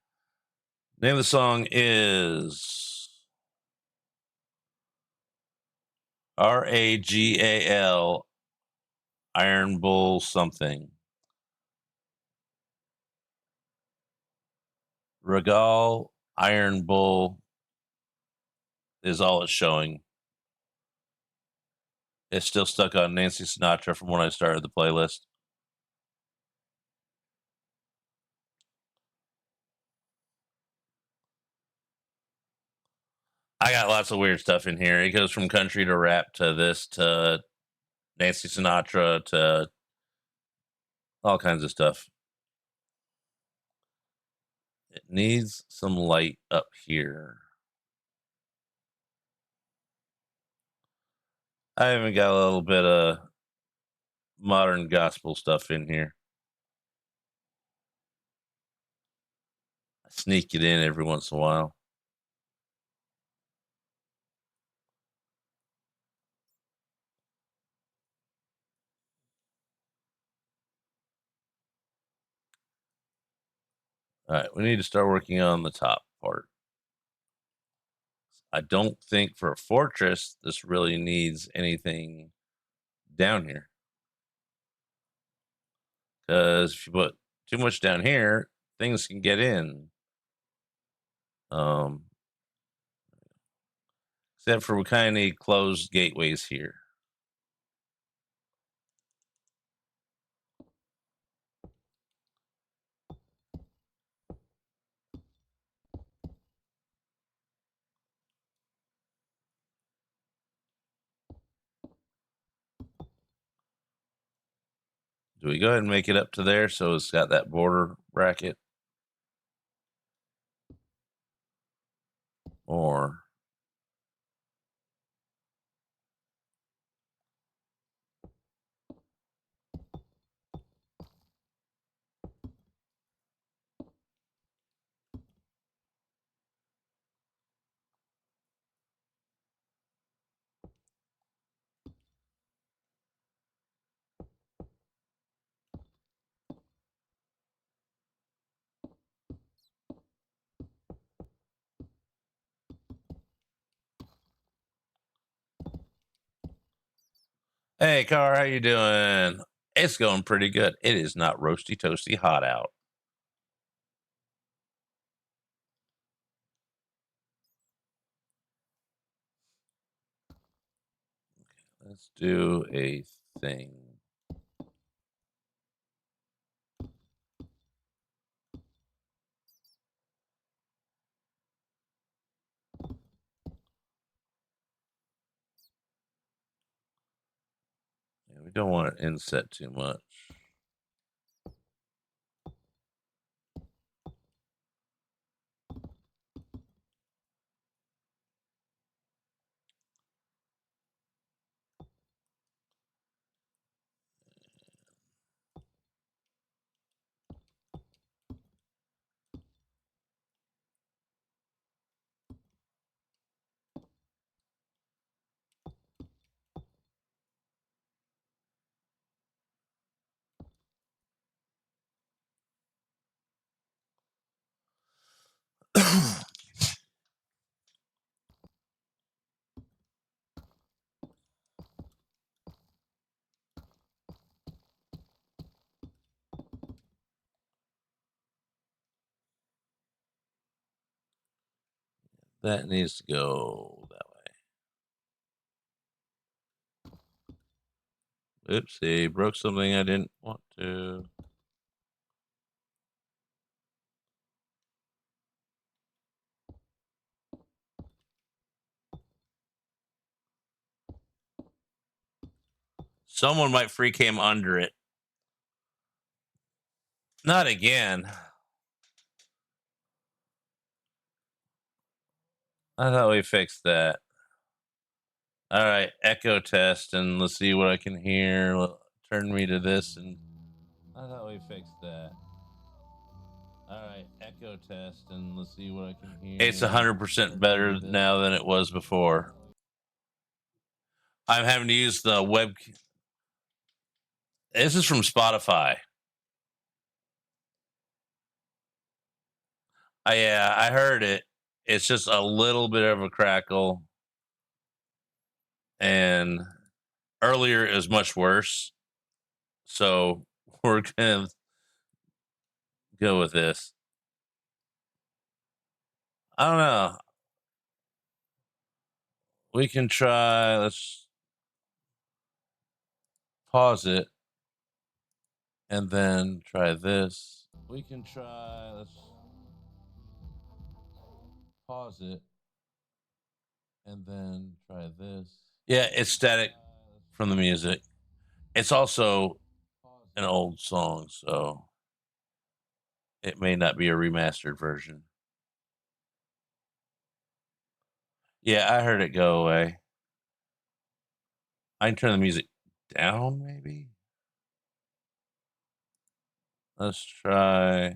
Name of the song is Ragal Iron Bull something. Regal Iron Bull is all it's showing. It's still stuck on Nancy Sinatra from when I started the playlist. I got lots of weird stuff in here. It goes from country to rap to this to Nancy Sinatra to all kinds of stuff. It needs some light up here. I even got a little bit of modern gospel stuff in here. I sneak it in every once in a while. All right, we need to start working on the top part. I don't think for a fortress this really needs anything down here. Because if you put too much down here, things can get in. Except for we kind of need closed gateways here. Do we go ahead and make it up to there so it's got that border bracket? Or hey, Car, how you doing? It's going pretty good. It is not roasty toasty hot out. Let's do a thing. We don't want to inset too much. That needs to go that way. Oopsie, broke something I didn't want to. Someone might free cam under it. Not again. I thought we fixed that. All right, echo test, and let's see what I can hear. Turn me to this, and I thought we fixed that. All right, echo test, and let's see what I can hear. It's 100% better now than it was before. I'm having to use the web. This is from Spotify. Yeah, I heard it. It's just a little bit of a crackle. And earlier it was much worse. So we're going to go with this. I don't know. We can try. Let's pause it and then try this. We can try. Let's pause it and then try this. Yeah, it's static from the music. It's also an old song, so it may not be a remastered version. Yeah, I heard it go away. I can turn the music down, maybe. Let's try.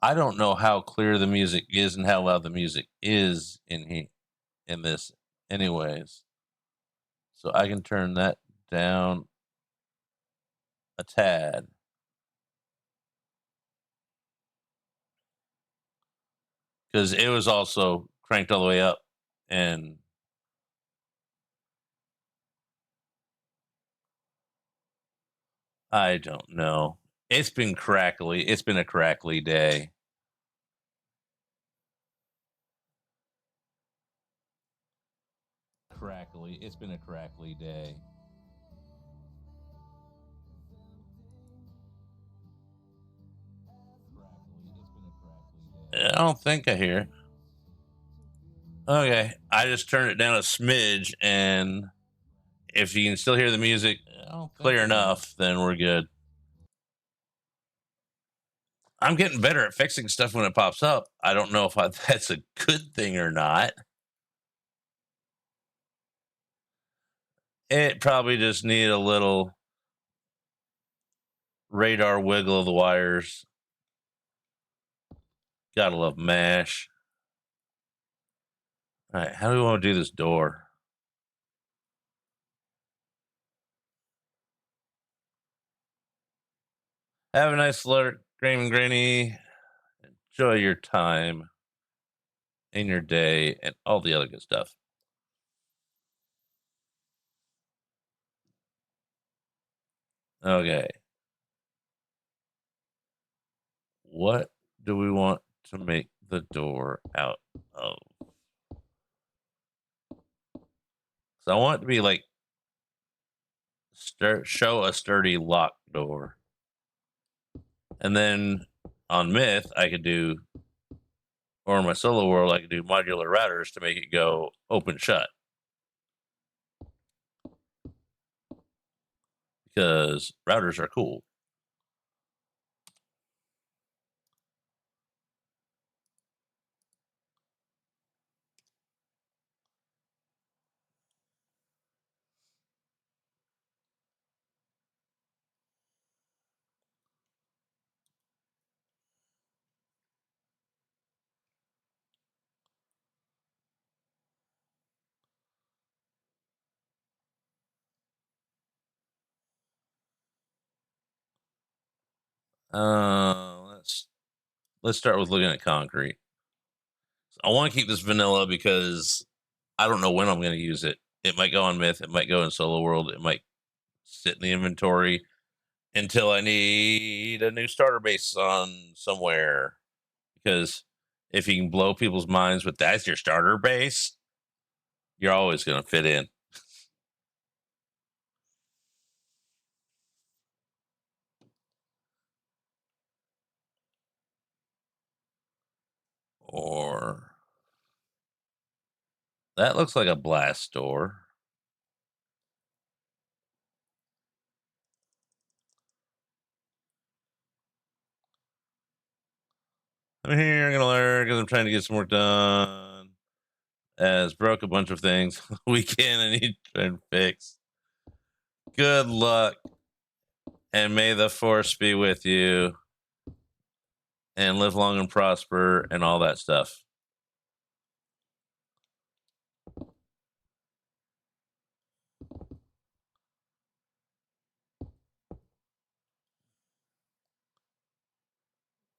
I don't know how clear the music is and how loud the music is in this, anyways. So I can turn that down a tad. Because it was also cranked all the way up, and I don't know. It's been crackly. It's been a crackly day. Crackly. It's been a crackly day. I don't think I hear it. Okay, I just turned it down a smidge, and if you can still hear the music clear enough, then we're good. I'm getting better at fixing stuff when it pops up. I don't know if that's a good thing or not. It probably just need a little radar wiggle of the wires. Gotta love MASH. All right, how do we want to do this door? Have a nice alert, Graham and Granny. Enjoy your time in your day and all the other good stuff. Okay. What do we want to make the door out of? So I want it to be like show a sturdy lock door. And then on Myth, I could do, or in my solo world, I could do modular routers to make it go open shut. because routers are cool. Let's start with looking at concrete. I want to keep this vanilla because I don't know when I'm going to use it. It might go on Myth. It might go in Solo World. It might sit in the inventory until I need a new starter base on somewhere. Because if you can blow people's minds with that's your starter base, you're always going to fit in. Or that looks like a blast door. I'm here. I'm going to learn because I'm trying to get some work done. As broke a bunch of things we can and need to try and fix. Good luck, and may the force be with you, and live long and prosper, and all that stuff.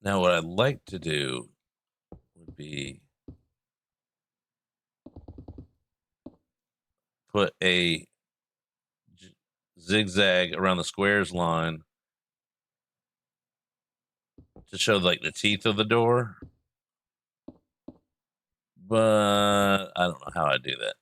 Now, what I'd like to do would be put a zigzag around the squares line to show like the teeth of the door, but I don't know how I do that.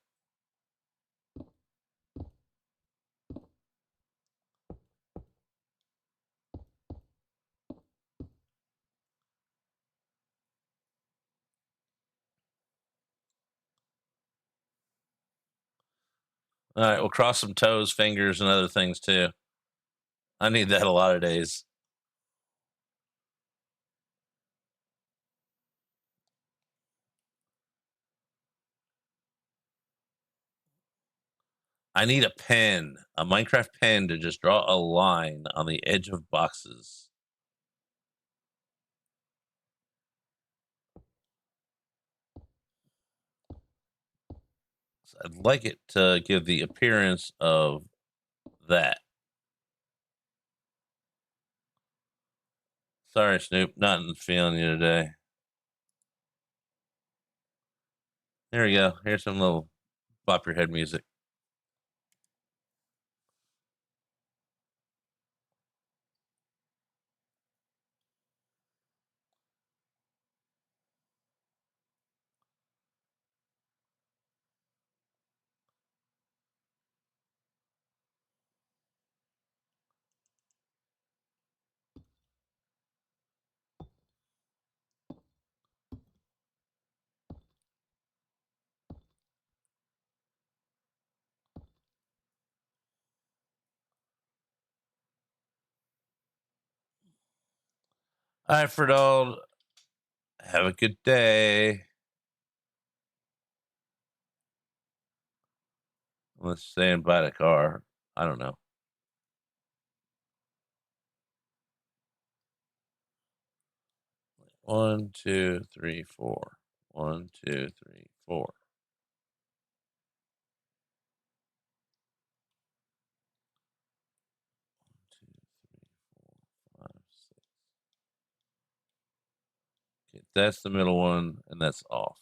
All right, we'll cross some toes, fingers, and other things too. I need that a lot of days. I need a pen, a Minecraft pen to just draw a line on the edge of boxes. So I'd like it to give the appearance of that. Sorry, Snoop, not feeling you today. There we go. Here's some little bop your head music. All right, Ferdald, have a good day. Let's say and buy the car. I don't know. One, two, three, four. One, two, three, four. Two, three, four, five, six. Okay, that's the middle one, and that's off.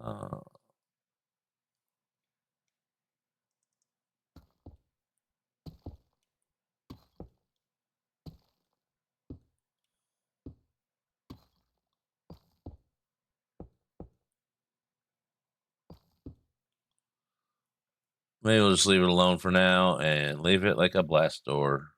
Uh, Maybe we'll just leave it alone for now and leave it like a blast door.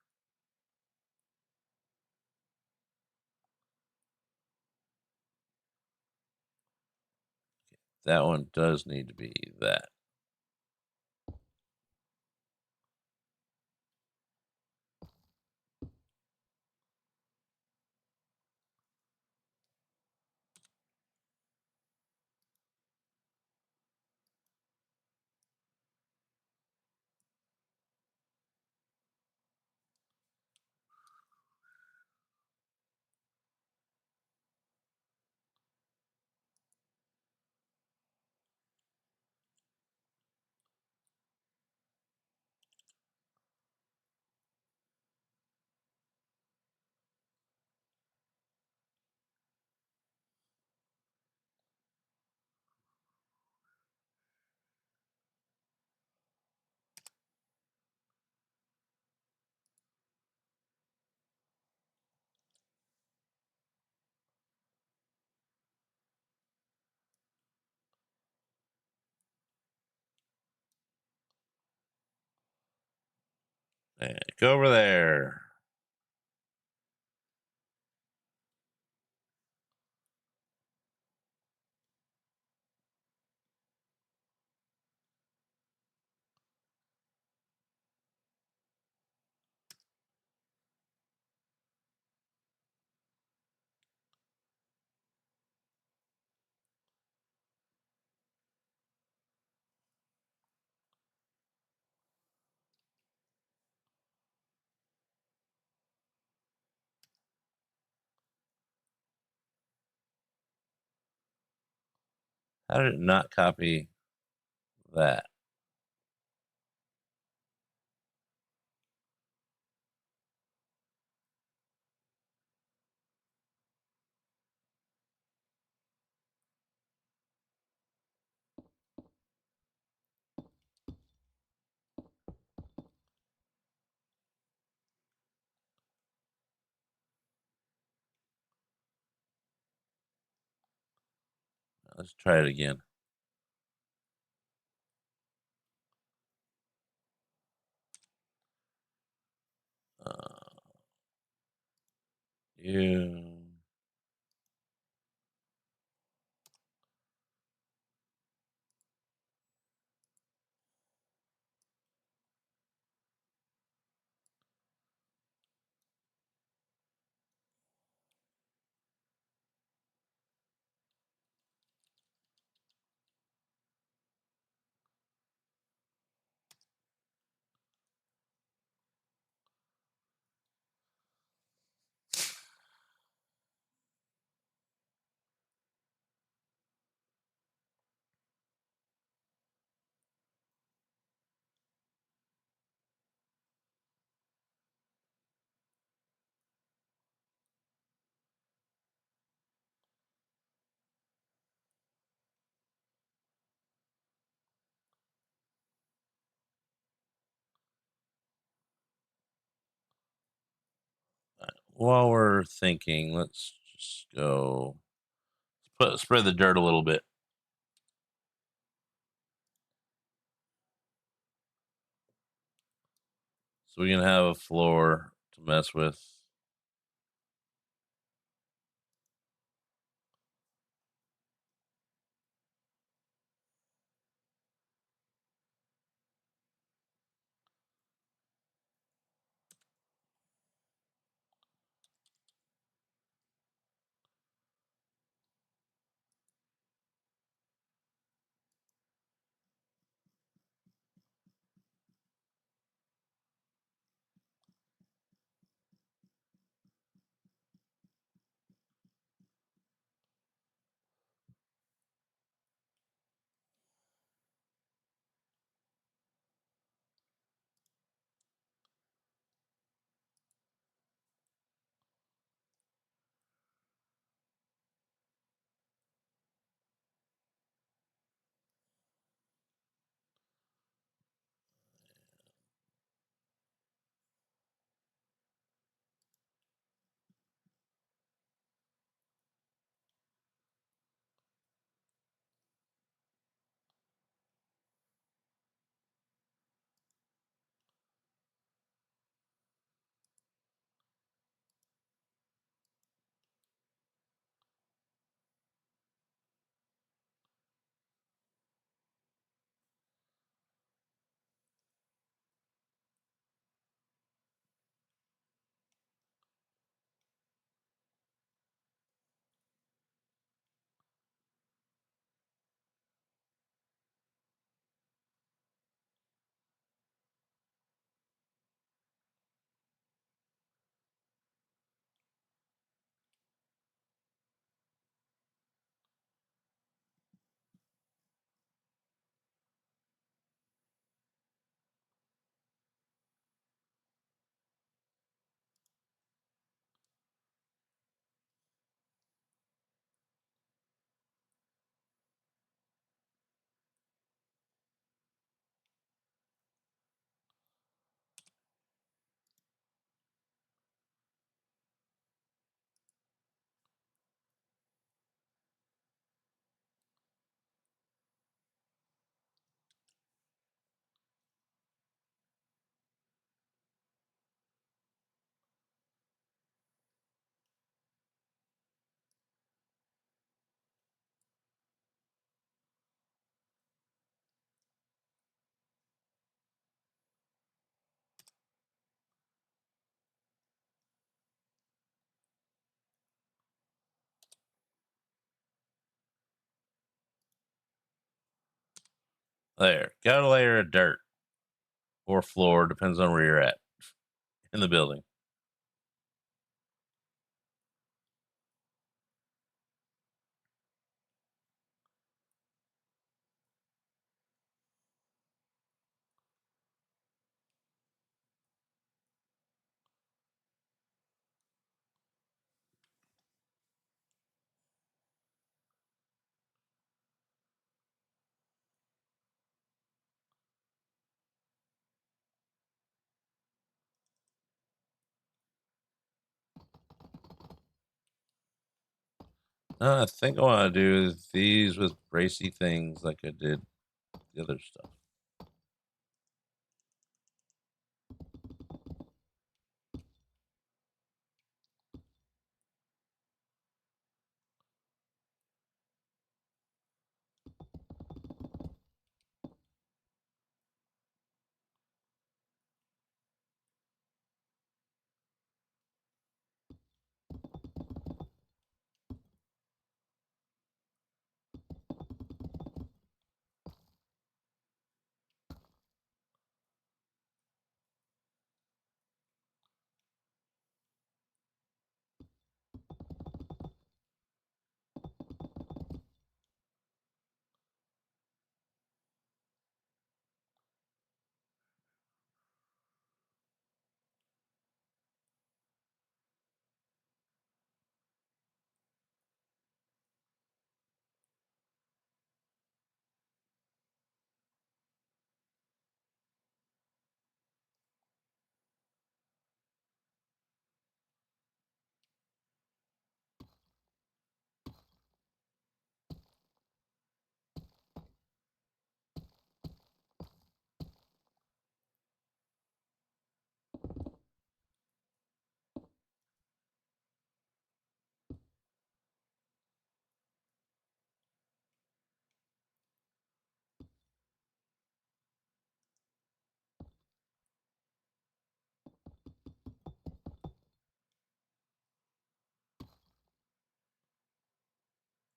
That one does need to be that. And go over there. How did it not copy that? Let's try it again. Uh, you. While we're thinking, let's just go spread the dirt a little bit. So we can have a floor to mess with. There. Got a layer of dirt or floor, depends on where you're at in the building. I think I want to do these with bracy things like I did the other stuff.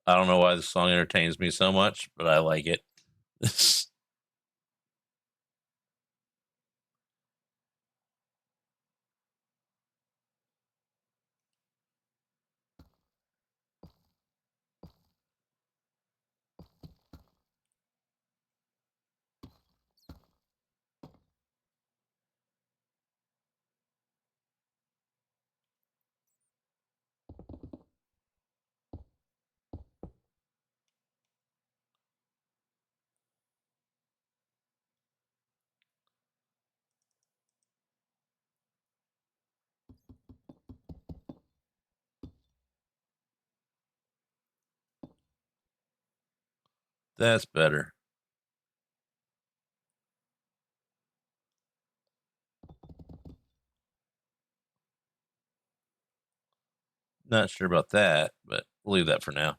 I don't know why this song entertains me so much, but I like it. That's better. Not sure about that, but we'll leave that for now.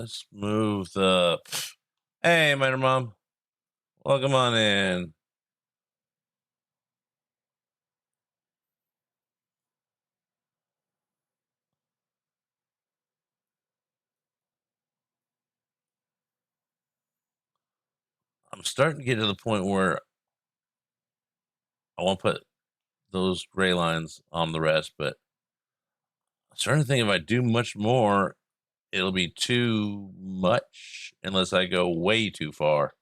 Let's move the. Hey, minor mom, welcome on in. I'm starting to get to the point where I want to put those gray lines on the rest, but I'm starting to think if I do much more, it'll be too much unless I go way too far.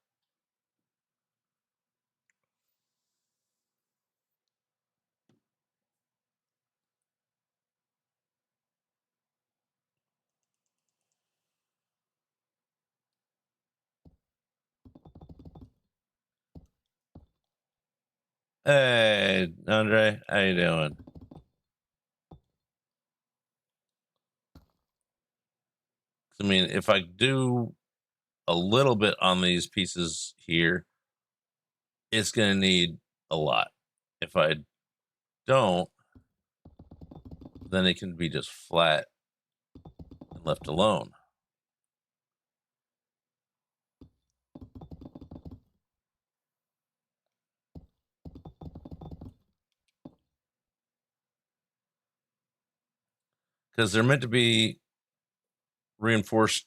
Hey, Andre, how you doing? I mean, if I do a little bit on these pieces here, it's going to need a lot. If I don't, then it can be just flat and left alone. Because they're meant to be reinforced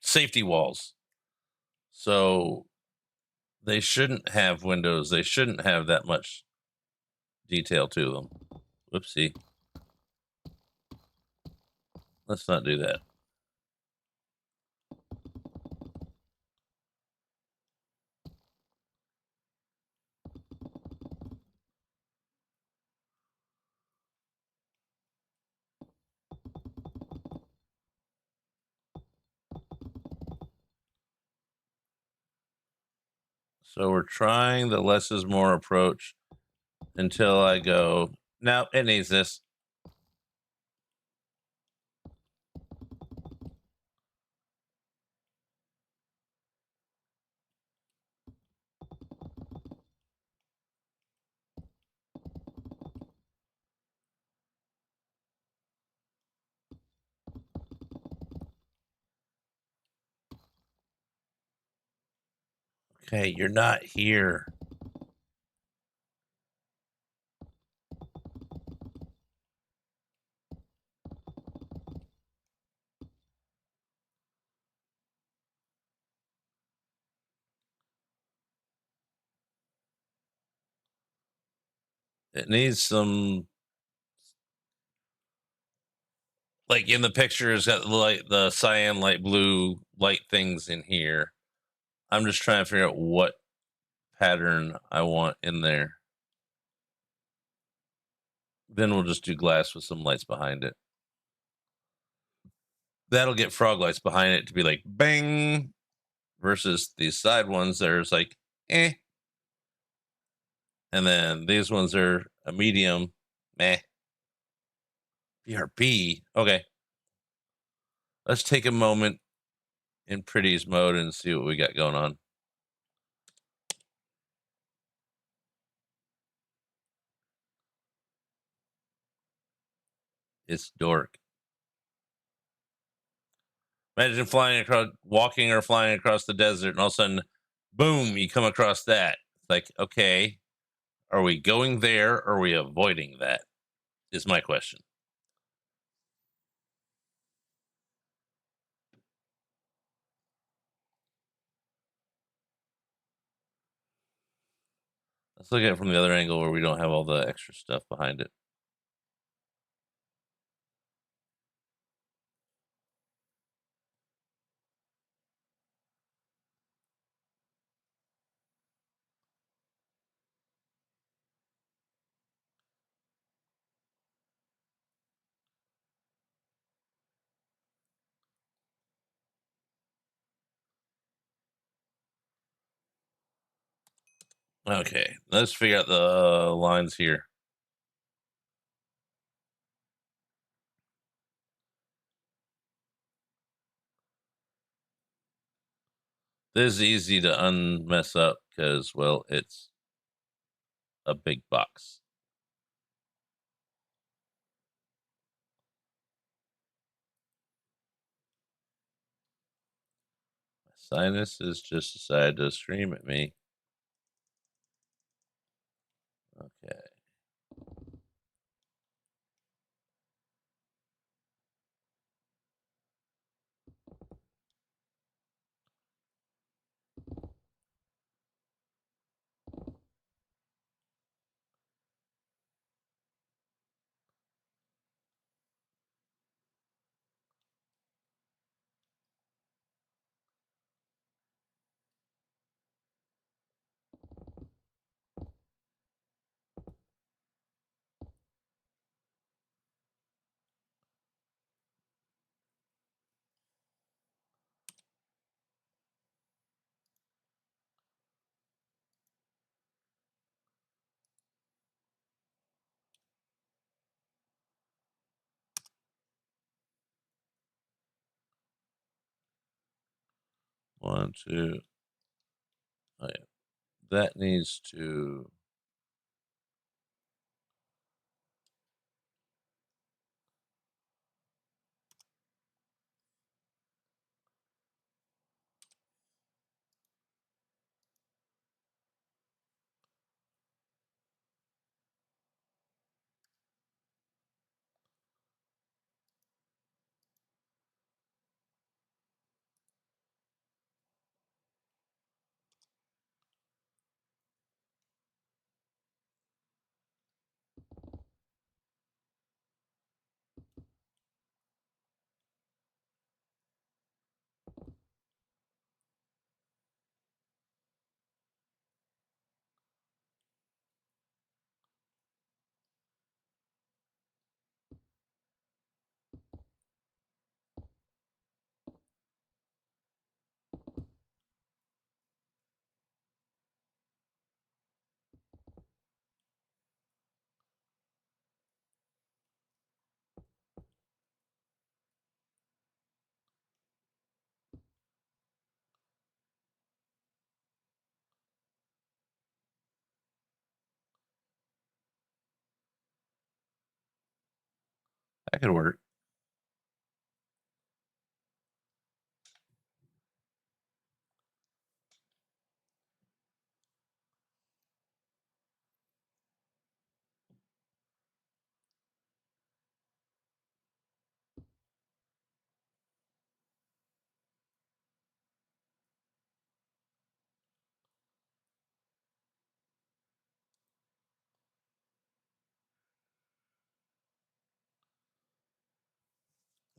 safety walls. So they shouldn't have windows. They shouldn't have that much detail to them. Whoopsie. Let's not do that. So we're trying the less is more approach until I go, no, it needs this. Okay, you're not here. It needs some, like in the picture, it's got the cyan, light blue, light things in here. I'm just trying to figure out what pattern I want in there. Then we'll just do glass with some lights behind it. That'll get frog lights behind it to be like bang, versus these side ones. There's like eh, and then these ones are a medium, meh. BRB. Okay, let's take a moment in pretties mode and see what we got going on. It's dork. Imagine flying across, walking or flying across the desert, and all of a sudden, boom, you come across that. It's like, okay, are we going there or are we avoiding that? Is my question. Let's look at it from the other angle where we don't have all the extra stuff behind it. Okay, let's figure out the lines here. This is easy to unmess up because, well, it's a big box. Sinuses just decided to scream at me. Okay. One, two. Oh, yeah. That needs to. That could work.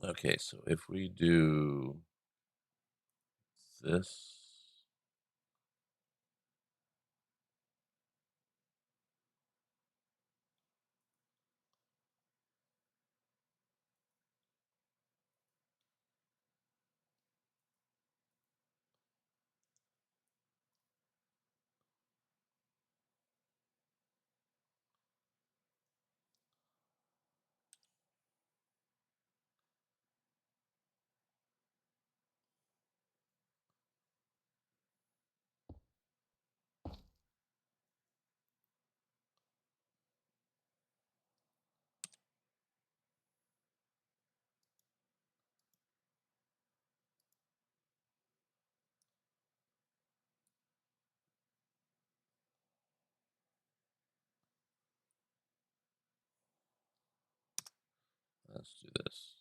Okay, so if we do this. Let's do this.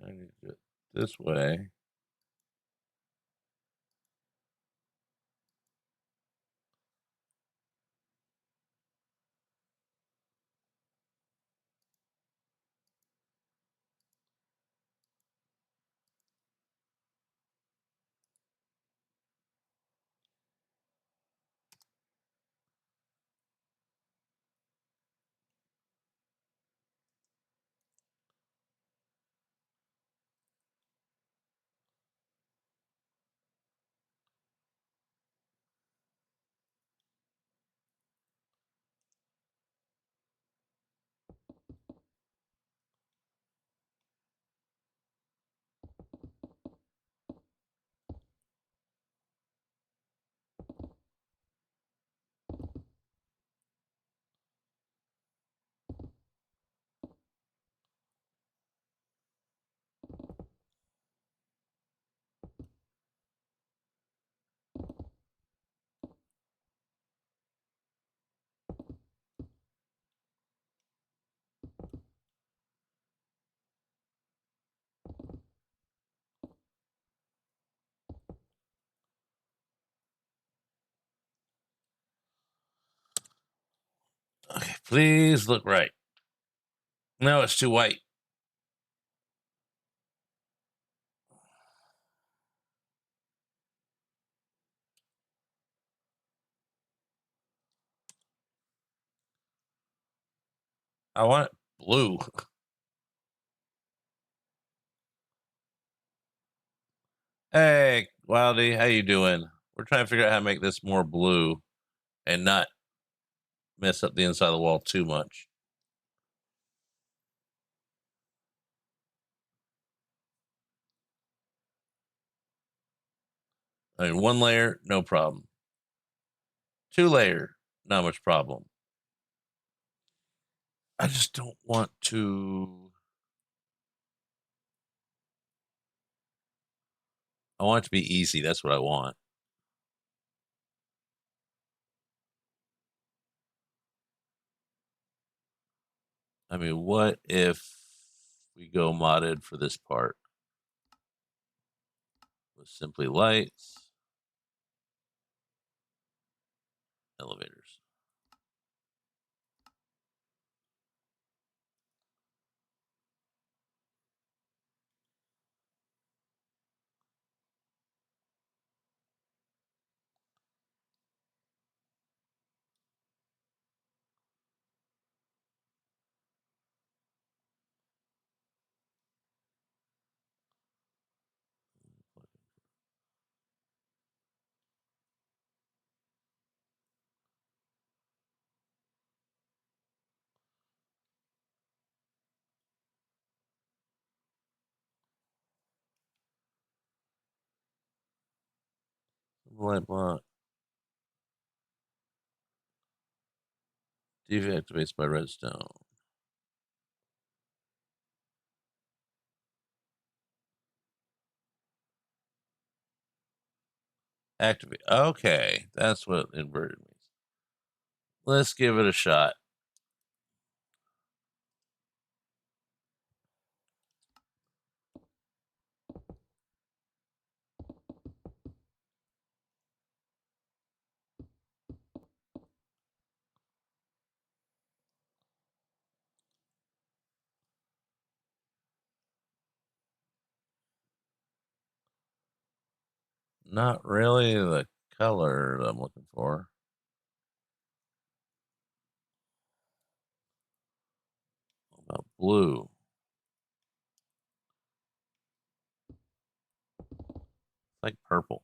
I need to do it this way. Okay, please look right. No, it's too white. I want it blue. Hey, Wildy, how you doing? We're trying to figure out how to make this more blue and not mess up the inside of the wall too much. I mean, one layer, no problem. Two layer, not much problem. I just don't want to. I want it to be easy. That's what I want. I mean, what if we go modded for this part with simply lights, elevators? Light block deactivates by redstone. Activate. Okay, that's what inverted means. Let's give it a shot. Not really the color that I'm looking for. What about blue? Like purple.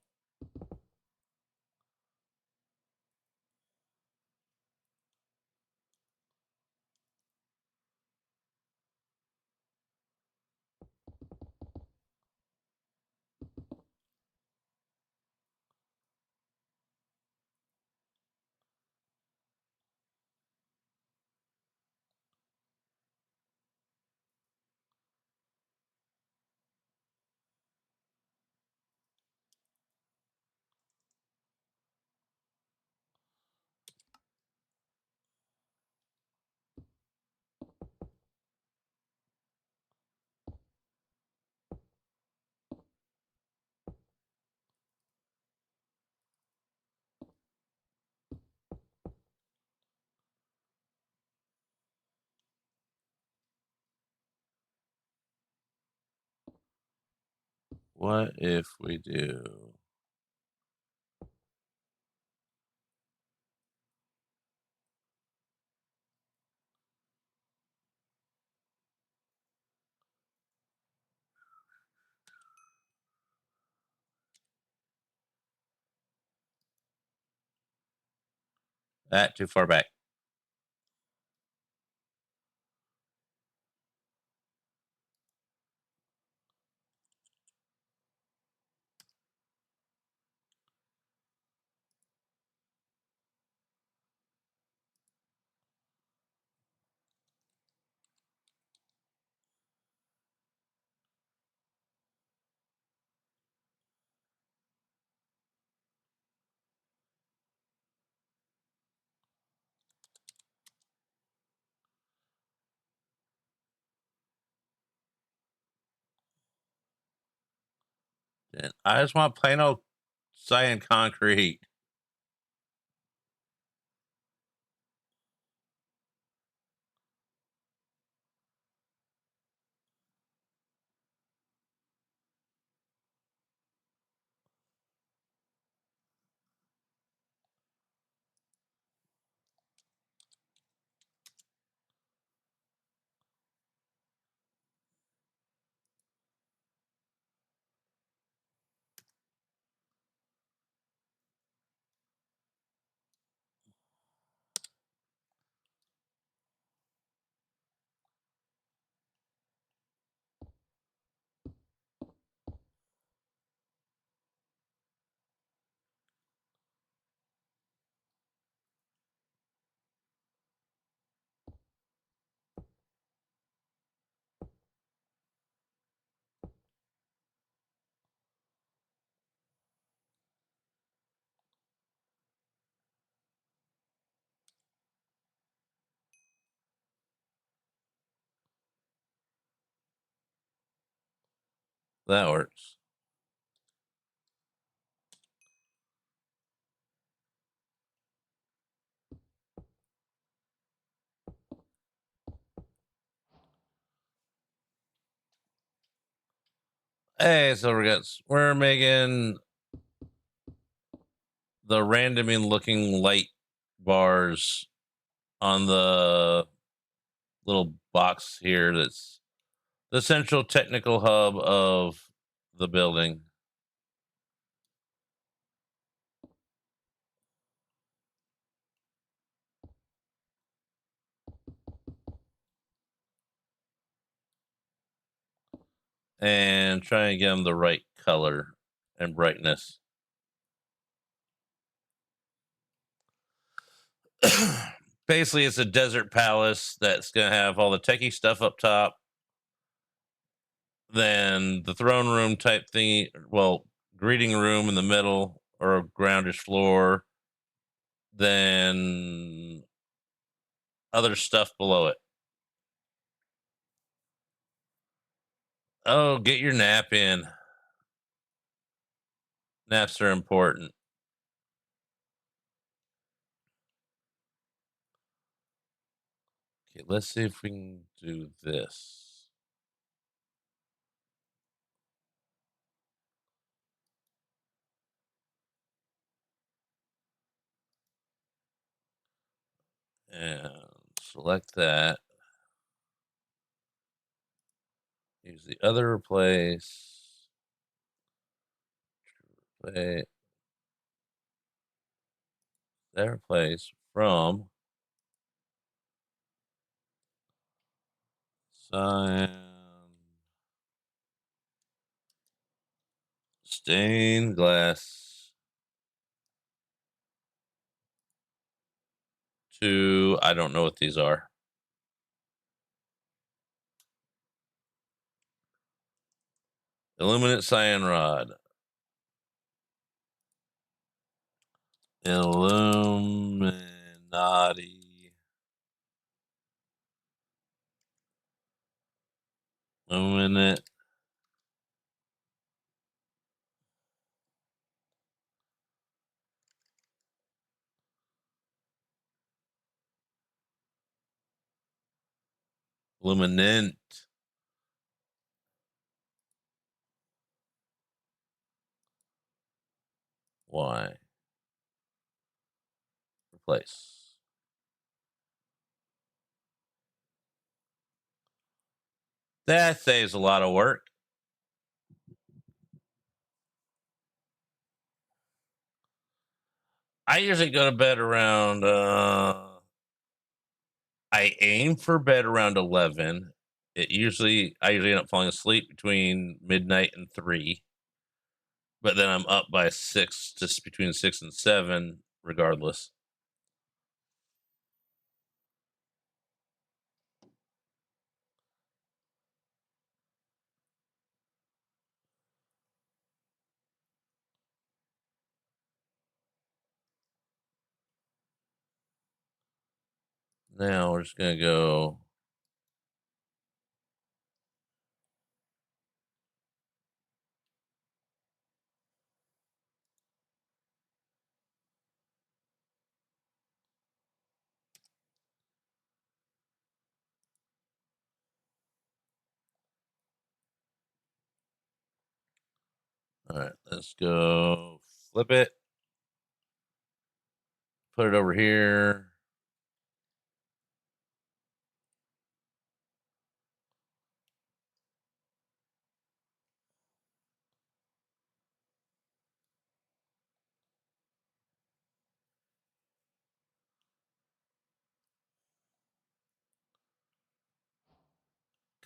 What if we do that too far back? Then I just want plain old cyan concrete. That works. Hey, so we're making the randoming looking light bars on the little box here that's the central technical hub of the building. And try and get them the right color and brightness. Basically, it's a desert palace that's going to have all the techie stuff up top, then the throne room type thingy, well, greeting room in the middle or a groundish floor, then other stuff below it. Oh, get your nap in. Naps are important. Okay, let's see if we can do this. And select that. Use the other replace. Play that replace from cyan stained glass to I don't know what these are. Illuminate cyan rod. Illuminati. Luminate. Luminant. Y. Replace. That saves a lot of work. I usually go to bed around I aim for bed around 11. I usually end up falling asleep between midnight and 3, but then I'm up by 6, just between 6 and 7 regardless. Now we're just going to go. All right, let's go flip it. Put it over here.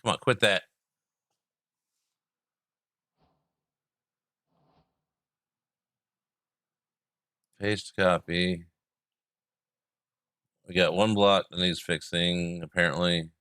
Come on, quit that. Paste copy. We got one block that needs fixing, apparently.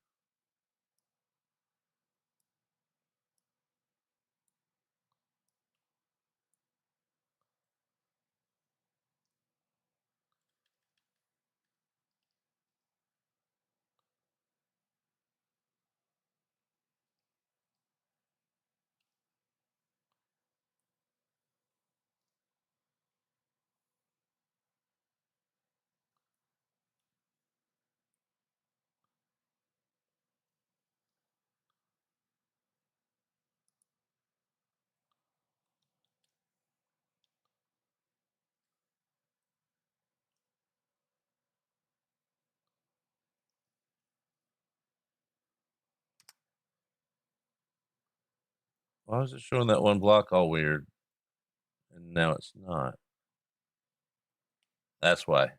Why was it showing that one block all weird? And now it's not. That's why.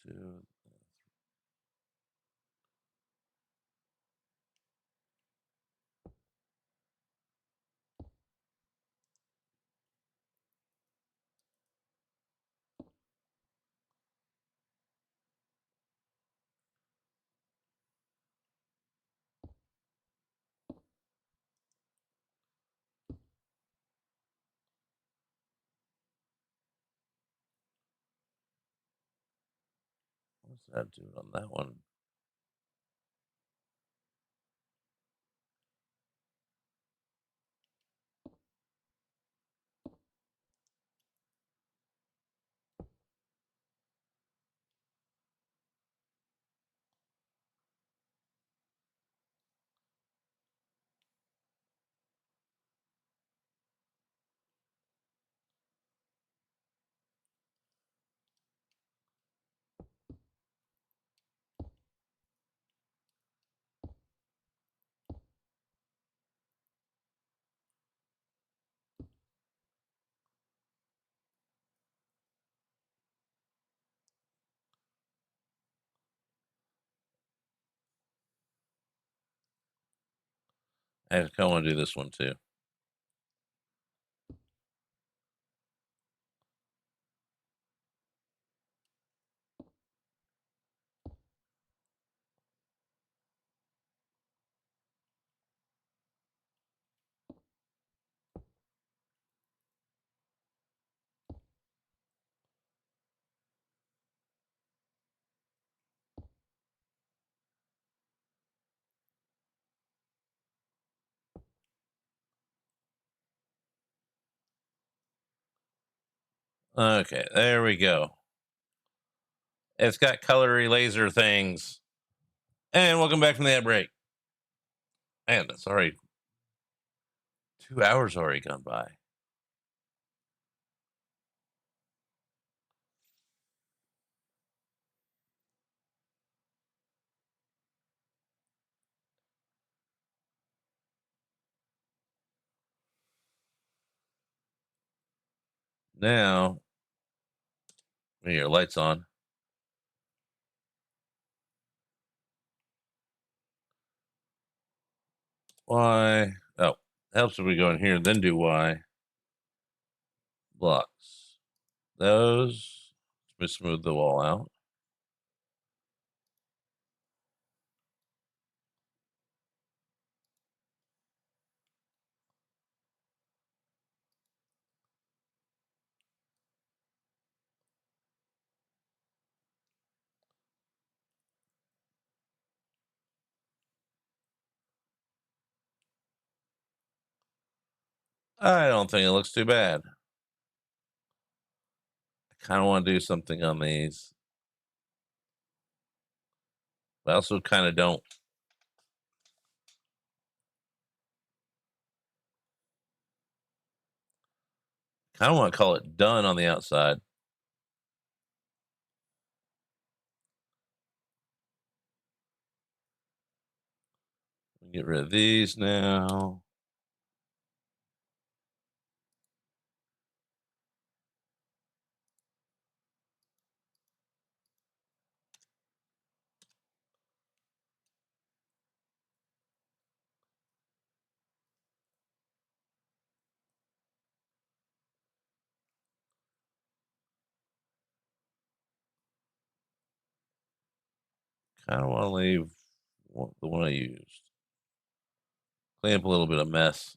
Two. What's that doing on that one? I kind of want to do this one too. Okay, there we go. It's got colory laser things. And welcome back from the ad break. Man, that's already 2 hours already gone by. Now, your lights on. Y. Oh, helps if we go in here, then do Y. Blocks. Those. Let me smooth the wall out. I don't think it looks too bad. I kind of want to do something on these. But I also kind of don't. Kind of want to call it done on the outside. Get rid of these now. Kind of want to leave the one I used. Clean up a little bit of mess.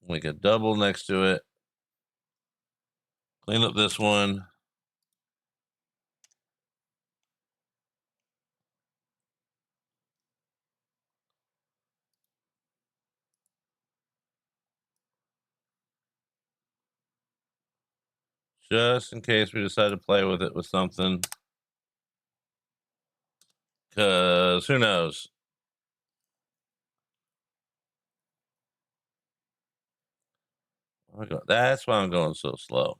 Make a double next to it. Clean up this one. Just in case we decide to play with it with something. Because who knows? That's why I'm going so slow.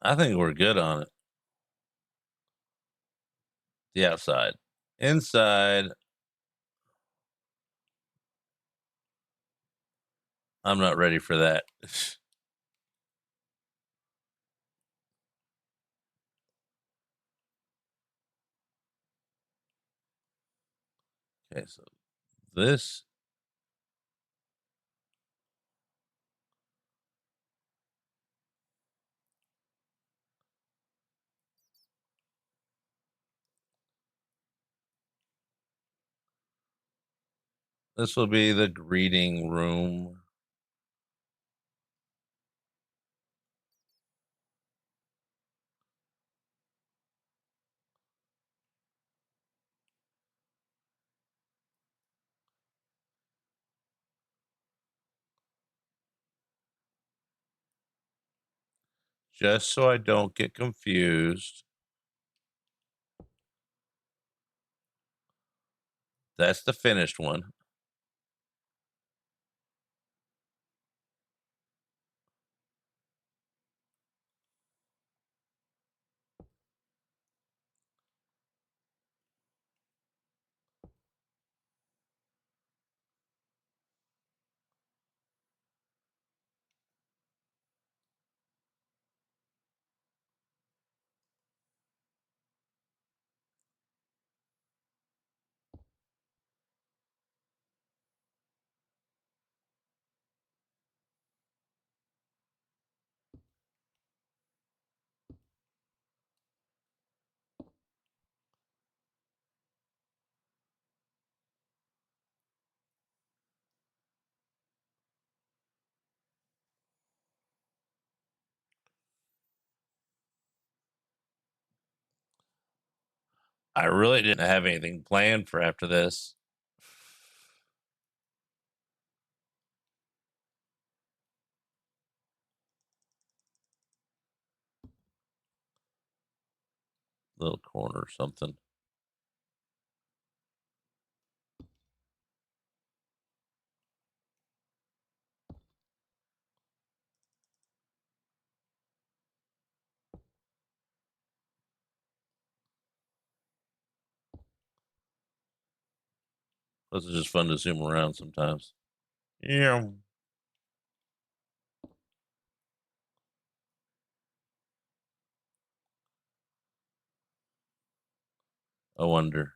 I think we're good on it. The outside. Inside, I'm not ready for that. Okay, so this will be the greeting room. Just so I don't get confused. That's the finished one. I really didn't have anything planned for after this. Little corner or something. This is just fun to zoom around sometimes. Yeah. I wonder.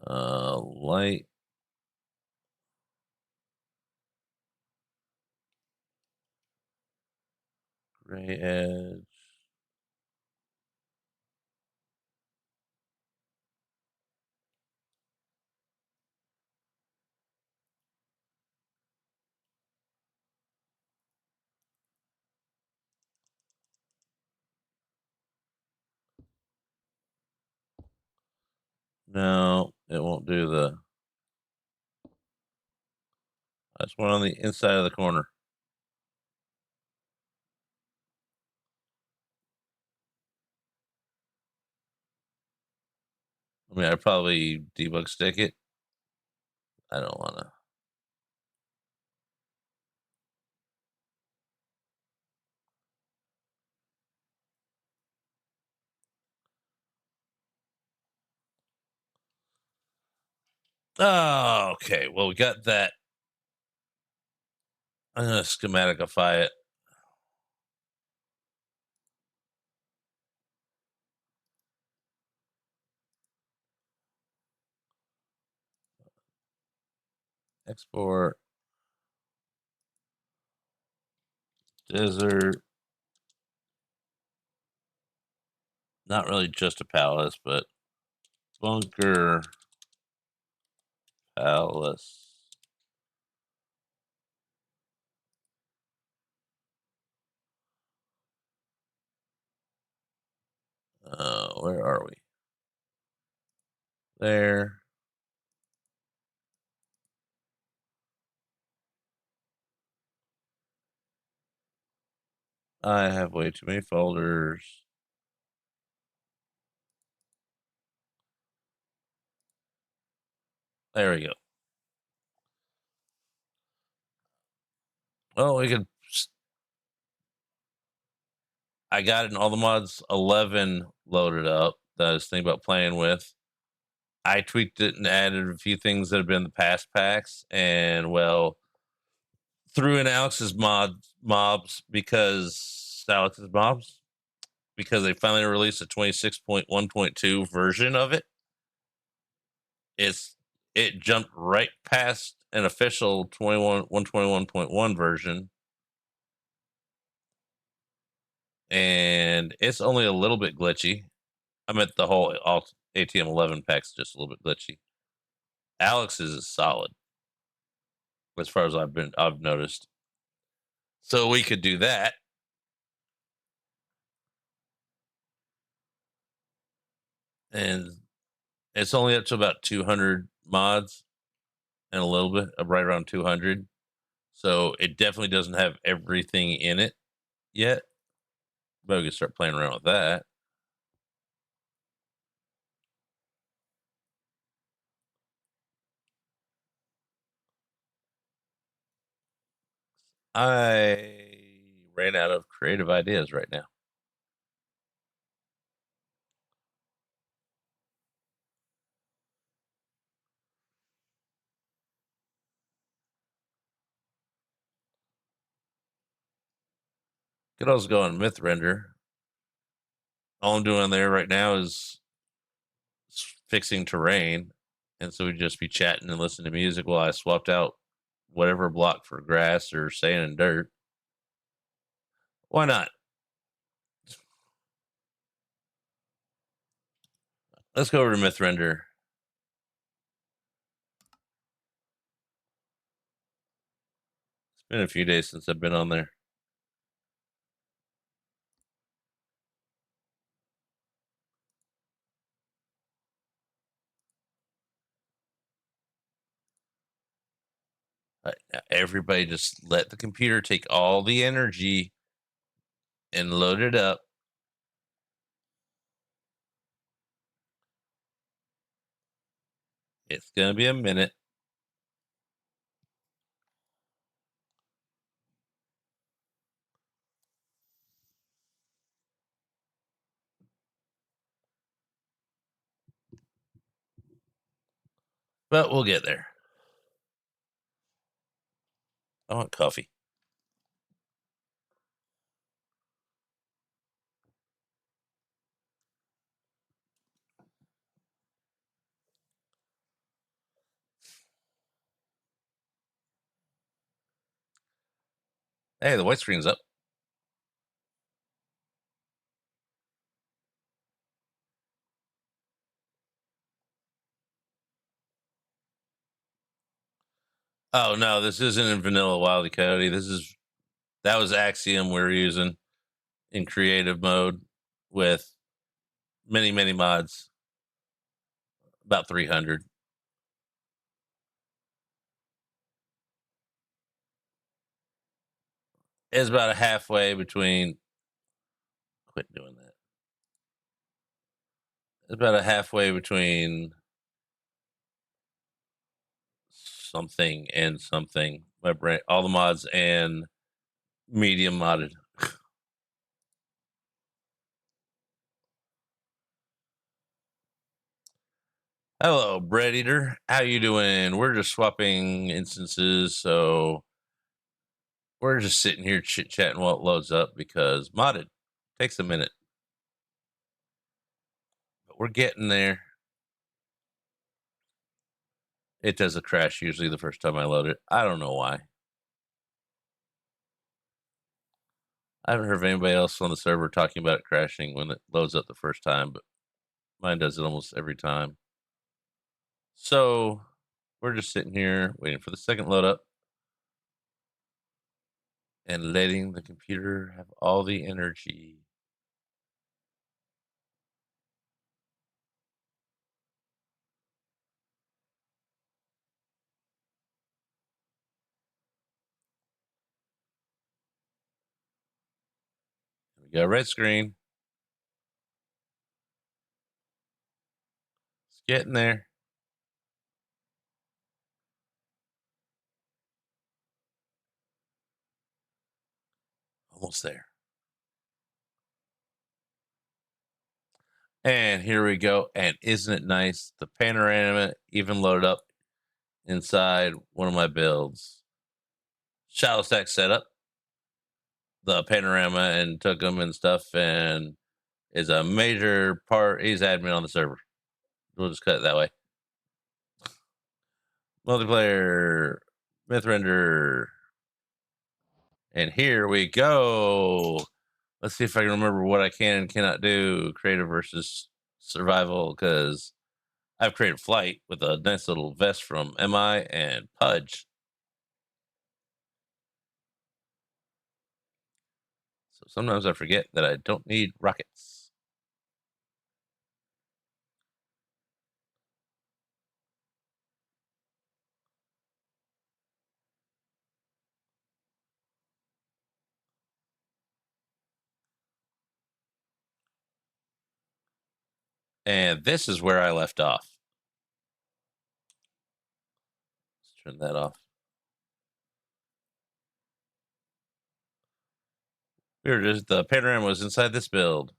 Light gray edge. No, it won't do the. I just went on the inside of the corner. I mean, I'd probably debug stick it. I don't want to. Oh, okay. Well, we got that. I'm going to schematicify it. Export. Desert. Not really just a palace, but bunker palace. Where are we? There. I have way too many folders. There we go. Well, we could. I got in all the mods 11 loaded up that I was thinking about playing with. I tweaked it and added a few things that have been in the past packs, and well, threw in mobs because they finally released a 26.1.2 version of it. It jumped right past an official 121.1 version, and it's only a little bit glitchy. I meant the whole ATM 11 pack's just a little bit glitchy. Alex's is solid as far as I've noticed. So we could do that. And it's only up to about 200 mods and a little bit, right around 200. So it definitely doesn't have everything in it yet. But we can start playing around with that. I ran out of creative ideas right now. Could also go on Myth Render. All I'm doing there right now is fixing terrain. And so we'd just be chatting and listening to music while I swapped out whatever block for grass or sand and dirt. Why not? Let's go over to Myth Render. It's been a few days since I've been on there. everybody just let the computer take all the energy and load it up. It's going to be a minute. But we'll get there. I want coffee. Hey, the white screen's up. Oh no, this isn't in vanilla Wile E. Coyote. That was Axiom we were using in creative mode with many mods. About 300. It's about a halfway between. Quit doing that. It's about a halfway between something and something. My brain, all the mods and medium modded. Hello, Bread Eater. How you doing? We're just swapping instances, so we're just sitting here chit chatting while it loads up because modded takes a minute, but we're getting there. It does a crash usually the first time I load it. I don't know why. I haven't heard of anybody else on the server talking about it crashing when it loads up the first time, but mine does it almost every time. So we're just sitting here waiting for the second load up and letting the computer have all the energy. We got a red screen. It's getting there. Almost there. And here we go. And isn't it nice? The panorama even loaded up inside one of my builds. Shallow stack setup. The panorama and took them and stuff, and is a major part. He's admin on the server. We'll just cut it that way. Multiplayer, myth render, and here we go. Let's see if I can remember what I can and cannot do. Creative versus survival, because I've created flight with a nice little vest from MI and Pudge. So sometimes I forget that I don't need rockets. And this is where I left off. Let's turn that off. We were just, the panorama was inside this build.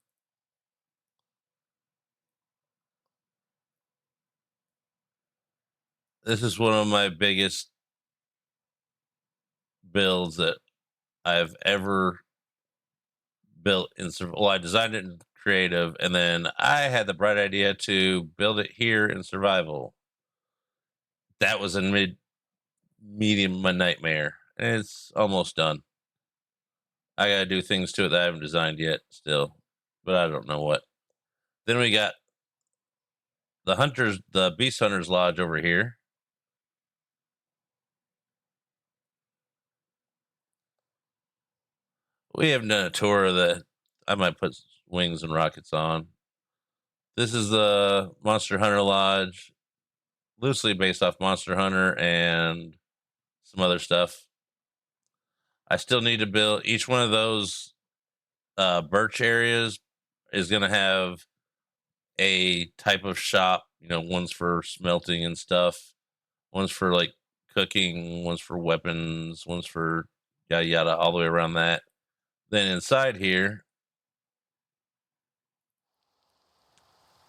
This is one of my biggest builds that I've ever built in. Well, I designed it in creative, and then I had the bright idea to build it here in survival. That was in medium my nightmare. And it's almost done. I gotta do things to it that I haven't designed yet still, but I don't know what. Then we got the Beast Hunters Lodge over here. We haven't done a tour of that. I might put wings and rockets on. This is the Monster Hunter Lodge, loosely based off Monster Hunter and some other stuff. I still need to build each one of those birch areas is going to have a type of shop. One's for smelting and stuff, one's for like cooking, one's for weapons, one's for yada yada, all the way around that. Then inside here,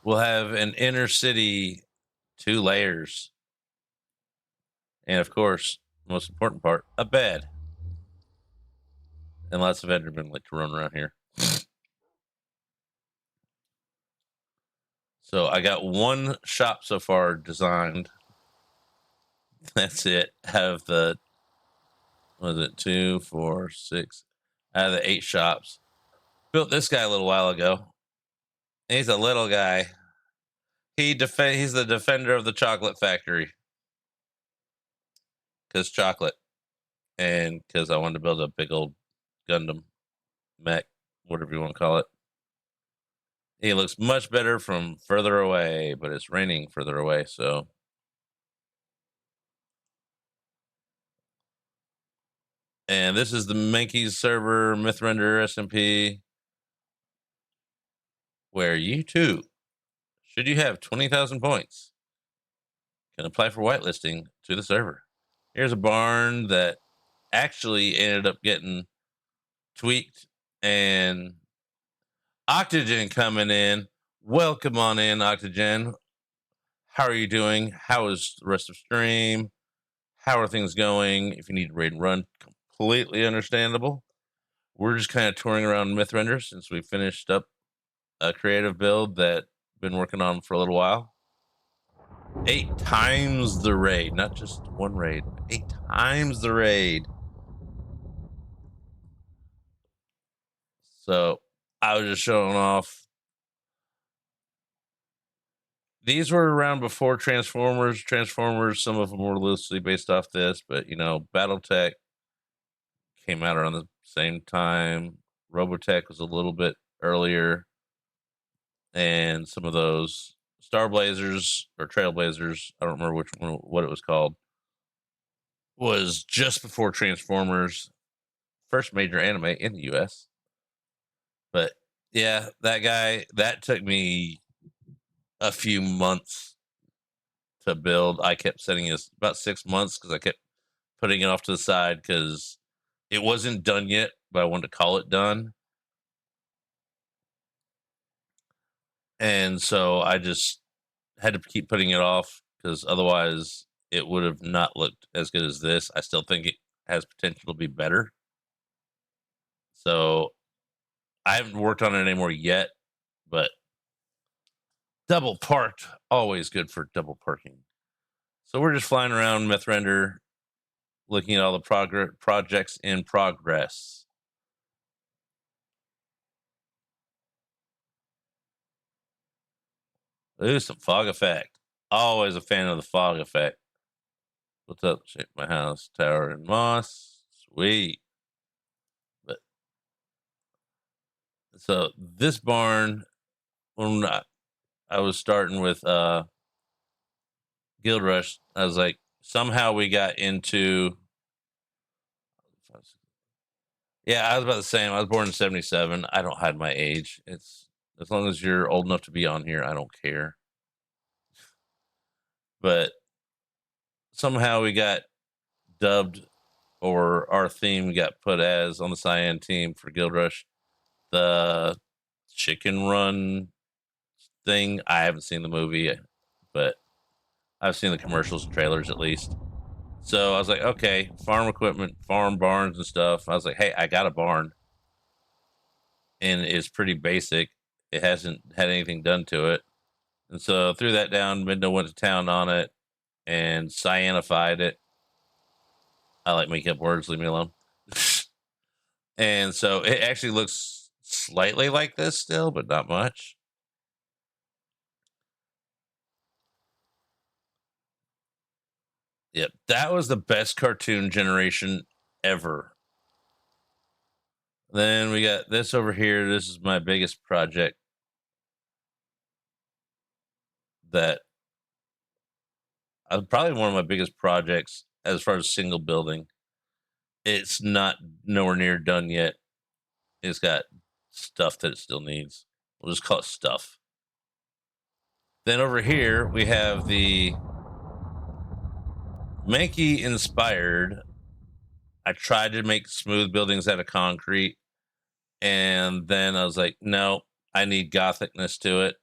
we'll have an inner city, 2 layers, and of course, most important part, a bed. And lots of Endermen like to run around here. So I got one shop so far designed. That's it. Out of the, what is it, 2, 4, 6, out of the 8 shops. Built this guy a little while ago. He's a little guy. He's the defender of the chocolate factory. Because chocolate. And because I wanted to build a big old Gundam mech, whatever you want to call it. He looks much better from further away, but it's raining further away, so. And this is the Mankey's server, Mythrender SMP, where you too, should you have 20,000 points, can apply for whitelisting to the server. Here's a barn that actually ended up getting tweaked, and Octogen coming in. Welcome on in, Octogen. How are you doing? How is the rest of stream? How are things going? If you need to raid and run, completely understandable. We're just kind of touring around Mythrender since we finished up a creative build that been working on for a little while. 8 times the raid, not just one raid, 8 times the raid. So I was just showing off. These were around before Transformers. Some of them were loosely based off this, but Battletech came out around the same time. Robotech was a little bit earlier. And some of those Star Blazers or Trailblazers, I don't remember which one, what it was called, was just before Transformers, first major anime in the US. But yeah, that guy, that took me a few months to build. I kept setting it about 6 months because I kept putting it off to the side because it wasn't done yet, but I wanted to call it done. And so I just had to keep putting it off because otherwise it would have not looked as good as this. I still think it has potential to be better. So I haven't worked on it anymore yet, but double parked, always good for double parking. So we're just flying around Mythrender, looking at all the projects in progress. Ooh, some fog effect. Always a fan of the fog effect. What's up? Shape my house, tower and moss. Sweet. But so this barn, when I was starting with Guild Rush, I was like, somehow we got into. Yeah, I was about the same. I was born in 77. I don't hide my age. It's as long as you're old enough to be on here, I don't care. But somehow we got dubbed, or our theme got put as on the Cyan team for Guild Rush, the Chicken Run thing. I haven't seen the movie, but I've seen the commercials and trailers at least. So I was like, okay, farm equipment, farm barns and stuff. I was like, hey, I got a barn, and it's pretty basic. It hasn't had anything done to it. And so threw that down. Midno went to town on it and cyanified it. I like making up words. Leave me alone. And so it actually looks slightly like this still, but not much. Yep, that was the best cartoon generation ever. Then we got this over here. This is my biggest project that probably one of my biggest projects as far as single building. It's not nowhere near done yet. It's got stuff that it still needs. We'll just call it stuff. Then over here we have the Mankey inspired. I tried to make smooth buildings out of concrete, and then I was like, no, I need gothicness to it.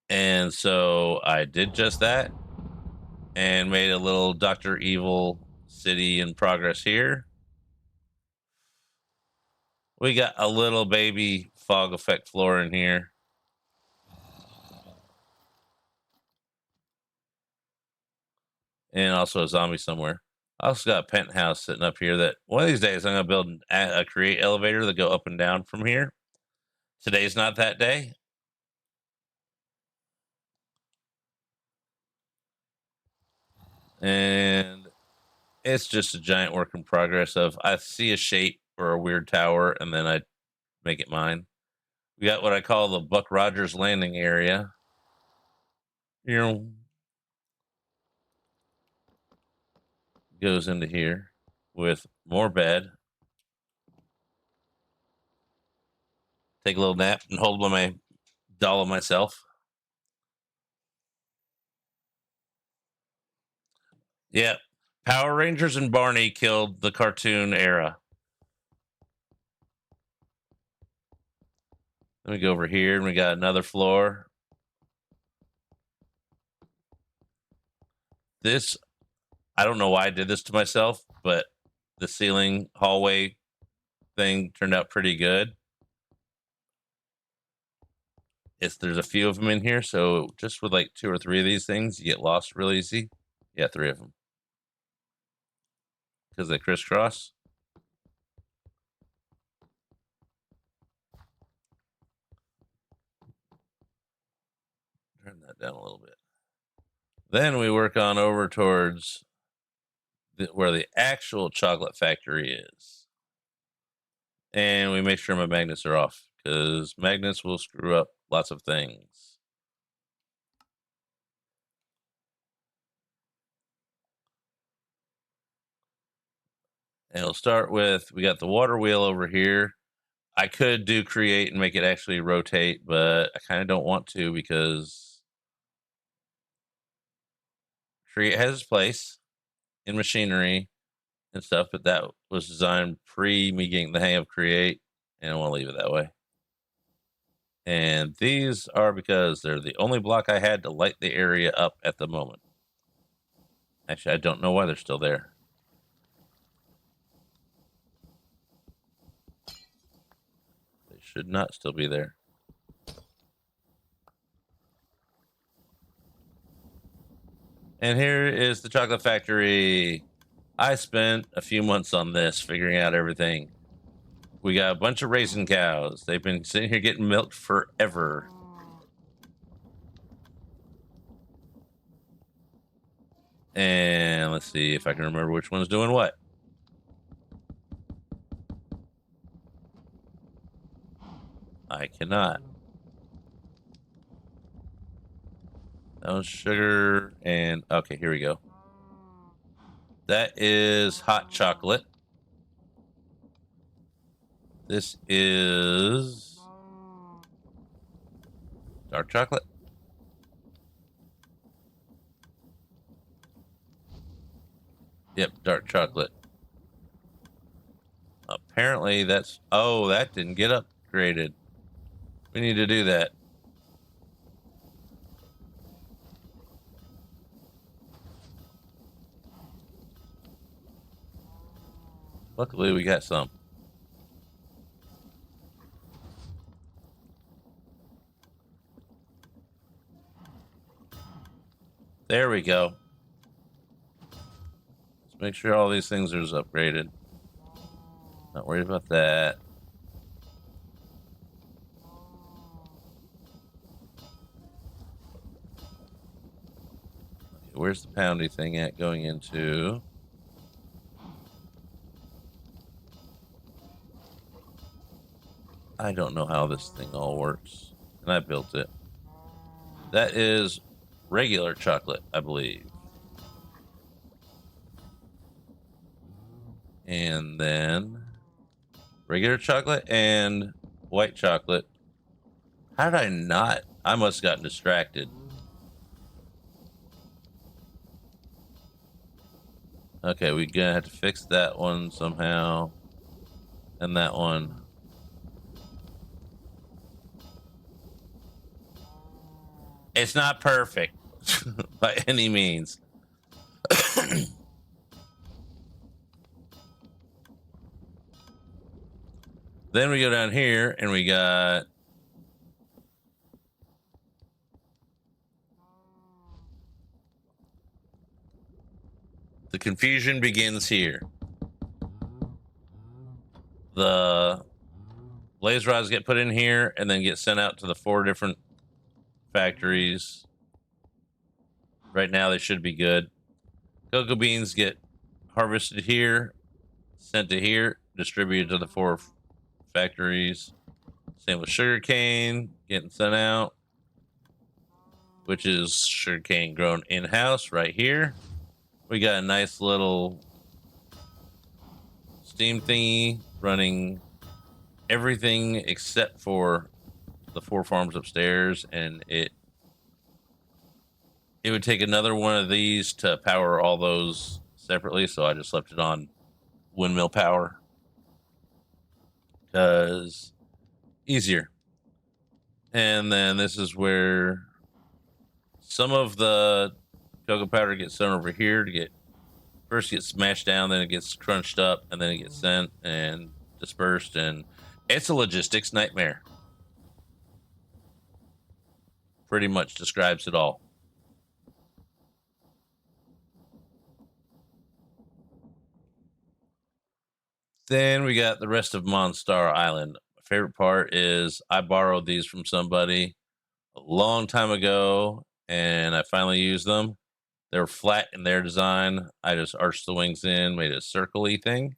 And so I did just that and made a little Dr. Evil city in progress here. We got a little baby fog effect floor in here. And also a zombie somewhere. I also got a penthouse sitting up here that one of these days I'm going to build a create elevator that go up and down from here. Today's not that day. And it's just a giant work in progress of I see a shape or a weird tower and then I make it mine. We got what I call the Buck Rogers landing area. You know, goes into here with more bed. Take a little nap and hold my doll of myself. Yeah. Power Rangers and Barney killed the cartoon era. Let me go over here and we got another floor. This, I don't know why I did this to myself, but the ceiling hallway thing turned out pretty good. There's a few of them in here, so just with like 2 or 3 of these things, you get lost real easy. Yeah, 3 of them because they crisscross. Turn that down a little bit. Then we work on over towards where the actual chocolate factory is, and we make sure my magnets are off because magnets will screw up lots of things. And we'll start with, we got the water wheel over here. I could do create and make it actually rotate, but I kind of don't want to because create has its place in machinery and stuff, but that was designed pre me getting the hang of create, and I want to leave it that way. And these are because they're the only block I had to light the area up at the moment. Actually, I don't know why they're still there. They should not still be there. And here is the chocolate factory. I spent a few months on this, figuring out everything. We got a bunch of raisin cows. They've been sitting here getting milked forever. And let's see if I can remember which one's doing what. I cannot. That was sugar and okay, here we go. That is hot chocolate. This is dark chocolate. Yep, dark chocolate. Apparently that's, oh, that didn't get upgraded. We need to do that. Luckily we got some. There we go. Let's make sure all these things are upgraded. Not worried about that. Okay, where's the poundy thing at going into? I don't know how this thing all works. And I built it. That is regular chocolate, I believe. And then regular chocolate and white chocolate. How did I not? I must have gotten distracted. Okay, we're gonna have to fix that one somehow. And that one. It's not perfect by any means. Then we go down here and we got the confusion begins here. The blaze rods get put in here and then get sent out to the 4 different factories. Right now they should be good. Cocoa beans get harvested here, sent to here, distributed to the 4 factories. Same with sugarcane getting sent out, which is sugarcane grown in-house right here. We got a nice little steam thingy running everything except for the 4 farms upstairs, and it would take another one of these to power all those separately, so I just left it on windmill power because easier. And then this is where some of the cocoa powder gets sent over here to first get smashed down, then it gets crunched up, and then it gets sent and dispersed, and it's a logistics nightmare. Pretty much describes it all. Then we got the rest of Monstar Island. My favorite part is I borrowed these from somebody a long time ago, and I finally used them. They're flat in their design. I just arched the wings in, made a circle-y thing,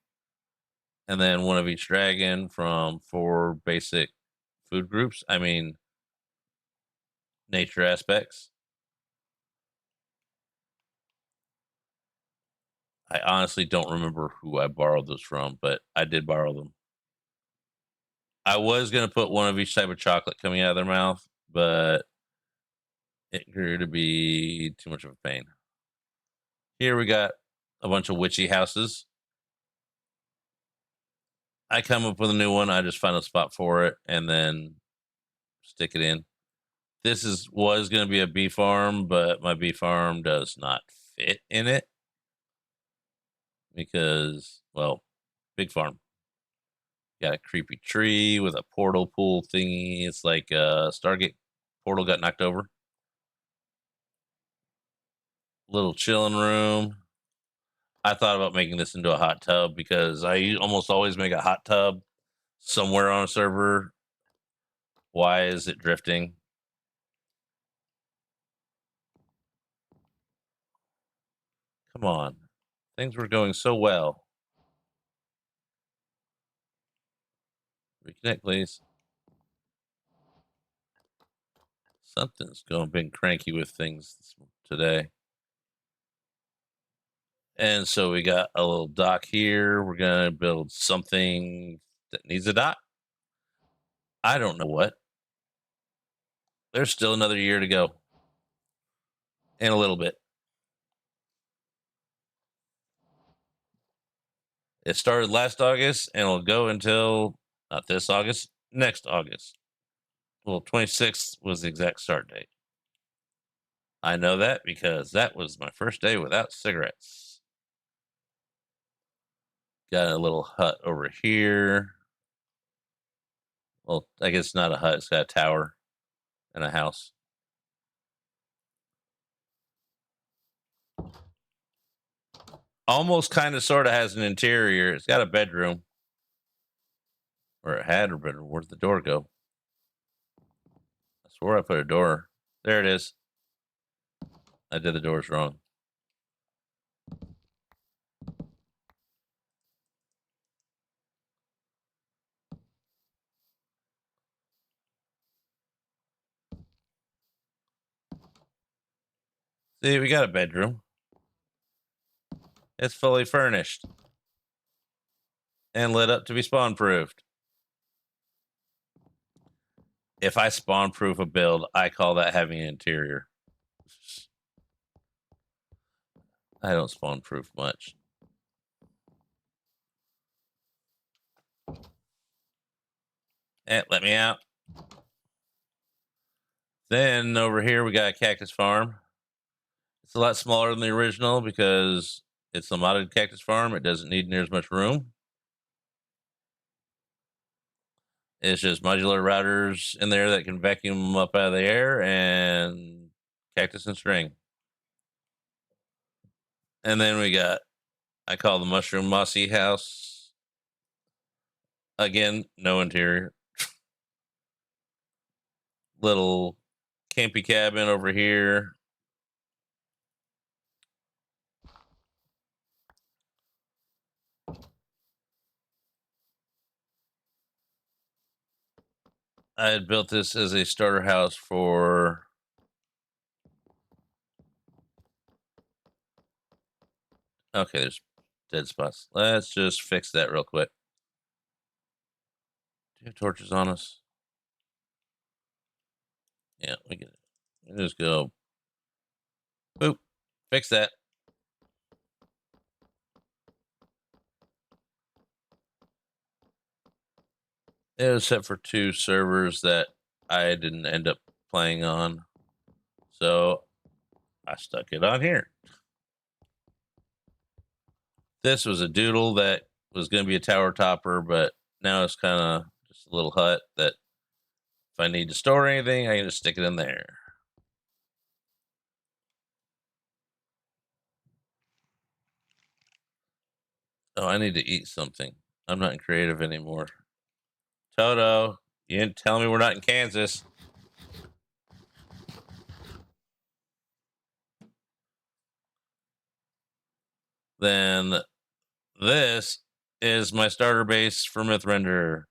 and then one of each dragon from 4 basic food groups. I mean, nature aspects. I honestly don't remember who I borrowed those from, but I did borrow them. I was going to put one of each type of chocolate coming out of their mouth, but it grew to be too much of a pain. Here we got a bunch of witchy houses. I come up with a new one. I just find a spot for it and then stick it in. This was going to be a bee farm, but my bee farm does not fit in it because, well, big farm. Got a creepy tree with a portal pool thingy. It's like a Stargate portal got knocked over. Little chilling room. I thought about making this into a hot tub because I almost always make a hot tub somewhere on a server. Why is it drifting? Come on. Things were going so well. Reconnect, please. Something's been cranky with things today. And so we got a little dock here. We're going to build something that needs a dock. I don't know what. There's still another year to go. And a little bit. It started last August and it'll go until not this August, next August. Well, 26th was the exact start date. I know that because that was my first day without cigarettes. Got a little hut over here. Well, I guess it's not a hut, it's got a tower and a house. Almost kind of sort of has an interior. It's got a bedroom. Or it had a bedroom. Where'd the door go? I swore I put a door. There it is. I did the doors wrong. See, we got a bedroom. It's fully furnished. and lit up to be spawn proofed. If I spawn proof a build, I call that having an interior. I don't spawn proof much. Let me out. Then over here we got a cactus farm. It's a lot smaller than the original because it's a modded cactus farm. It doesn't need near as much room. It's just modular routers in there that can vacuum them up out of the air and cactus and string. And then we got, I call the mushroom mossy house. Again, no interior. Little campy cabin over here. I had built this as a starter house for okay, there's dead spots. Let's just fix that real quick. Do you have torches on us? Yeah, we can just go boop. Fix that. It was set for 2 servers that I didn't end up playing on. So I stuck it on here. This was a doodle that was going to be a tower topper, but now it's kind of just a little hut that if I need to store anything, I can just stick it in there. Oh, I need to eat something. I'm not in creative anymore. Toto, you didn't tell me we're not in Kansas. Then this is my starter base for Mythrender.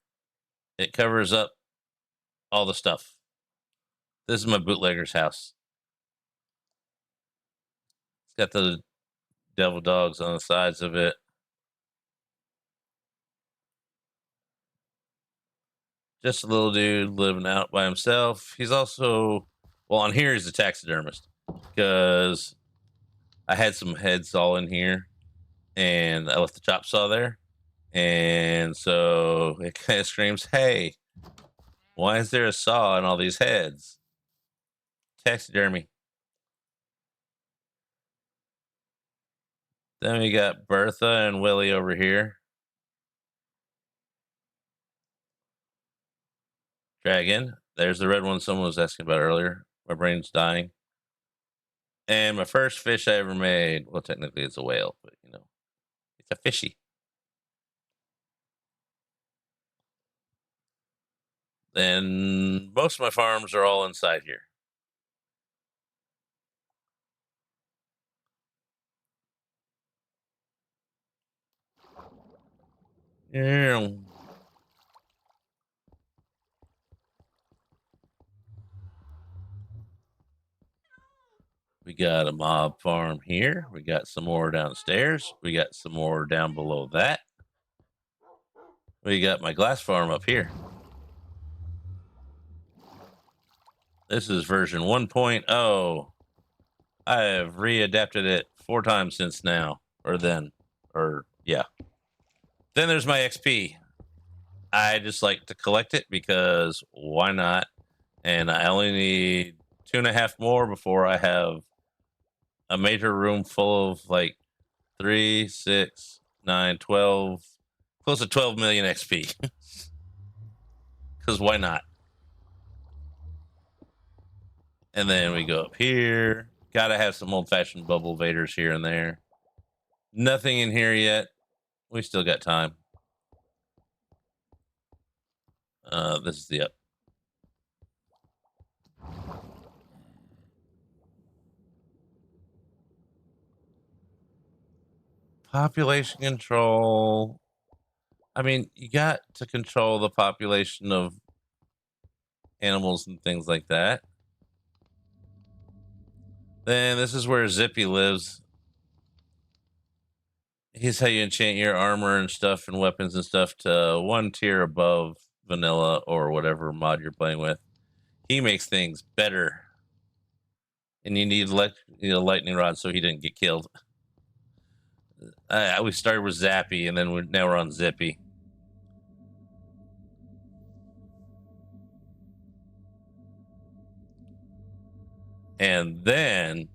It covers up all the stuff. This is my bootlegger's house. It's got the devil dogs on the sides of it. Just a little dude living out by himself. He's also, well, on here he's a taxidermist because I had some heads all in here and I left the chop saw there. And so it kind of screams, hey, why is there a saw in all these heads? Taxidermy. Then we got Bertha and Willie over here. Dragon. There's the red one someone was asking about earlier. My brain's dying. And my first fish I ever made, well, technically it's a whale, but you know, it's a fishy. Then most of my farms are all inside here. Yeah. We got a mob farm here. We got some more downstairs. We got some more down below that. We got my glass farm up here. This is version 1.0. I have readapted it 4 times since now, or then, or yeah. Then there's my XP. I just like to collect it because why not? And I only need 2.5 more before I have a major room full of like 3, 6, 9, 12, close to 12 million XP. Because why not? And then we go up here. Gotta have some old fashioned bubble vaders here and there. Nothing in here yet. We still got time. This is the up. Population control. I mean, you got to control the population of animals and things like that. Then this is where Zippy lives. Here's how you enchant your armor and stuff and weapons and stuff to one tier above vanilla or whatever mod you're playing with. He makes things better. And you need lightning rod so he didn't get killed. We started with Zappy, and then now we're on Zippy. And then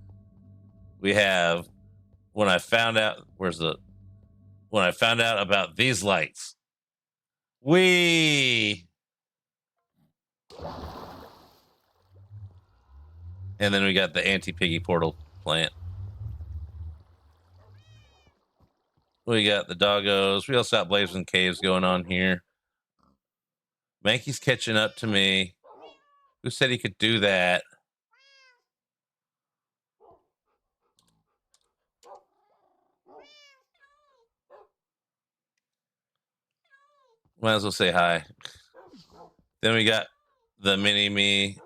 we have when I found out about these lights. And then we got the anti-piggy portal plant. We got the doggos. We also got blazing caves going on here. Mankey's catching up to me. Who said he could do that? Might as well say hi. Then we got the mini me,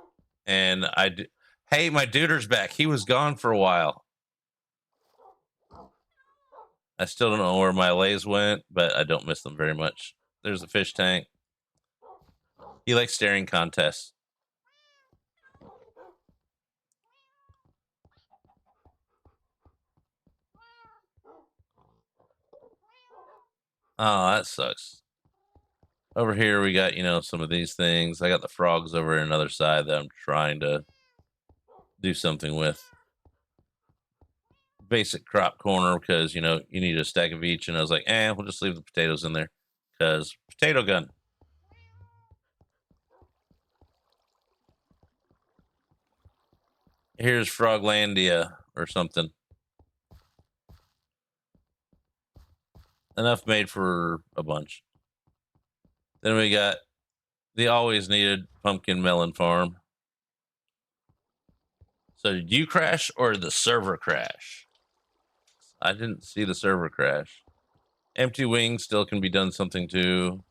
and hey, my duder's back. He was gone for a while. I still don't know where my lays went, but I don't miss them very much. There's a fish tank. He likes staring contests. Oh, that sucks. Over here we got, some of these things. I got the frogs over on another side that I'm trying to do something with. Basic crop corner because, you need a stack of each. And I was like, we'll just leave the potatoes in there because potato gun. Here's Froglandia or something. Enough made for a bunch. Then we got the always needed pumpkin melon farm. So did you crash or the server crash? I didn't see the server crash. Empty wings still can be done something to.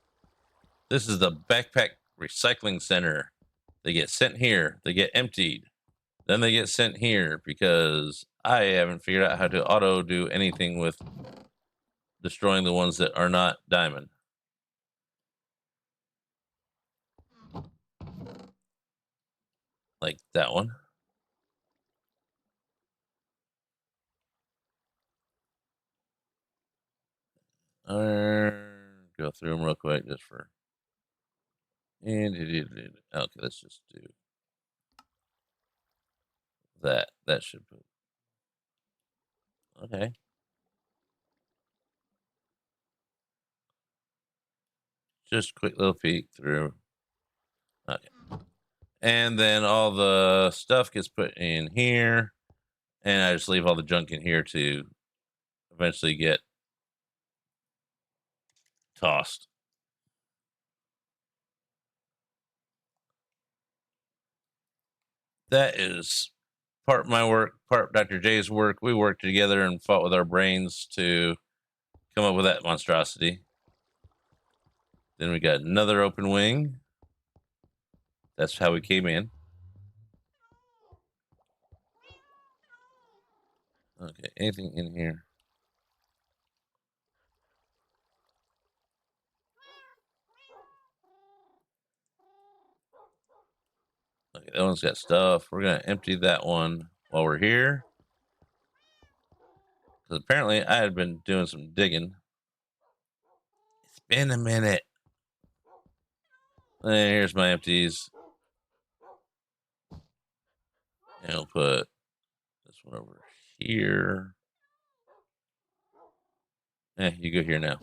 This is the backpack recycling center. They get sent here. They get emptied. Then they get sent here because I haven't figured out how to auto do anything with destroying the ones that are not diamond. Like that one. Go through them real quick just for. Okay, let's just do that. That should be. Okay. Just quick little peek through. Okay. And then all the stuff gets put in here. And I just leave all the junk in here to eventually get tossed. That is part my work, part Dr. J's work. We worked together and fought with our brains to come up with that monstrosity. Then we got another open wing. That's how we came in. Okay, anything in here? Okay, that one's got stuff. We're gonna empty that one while we're here. Because apparently I had been doing some digging. It's been a minute. And here's my empties. And we'll put this one over here. You go here now.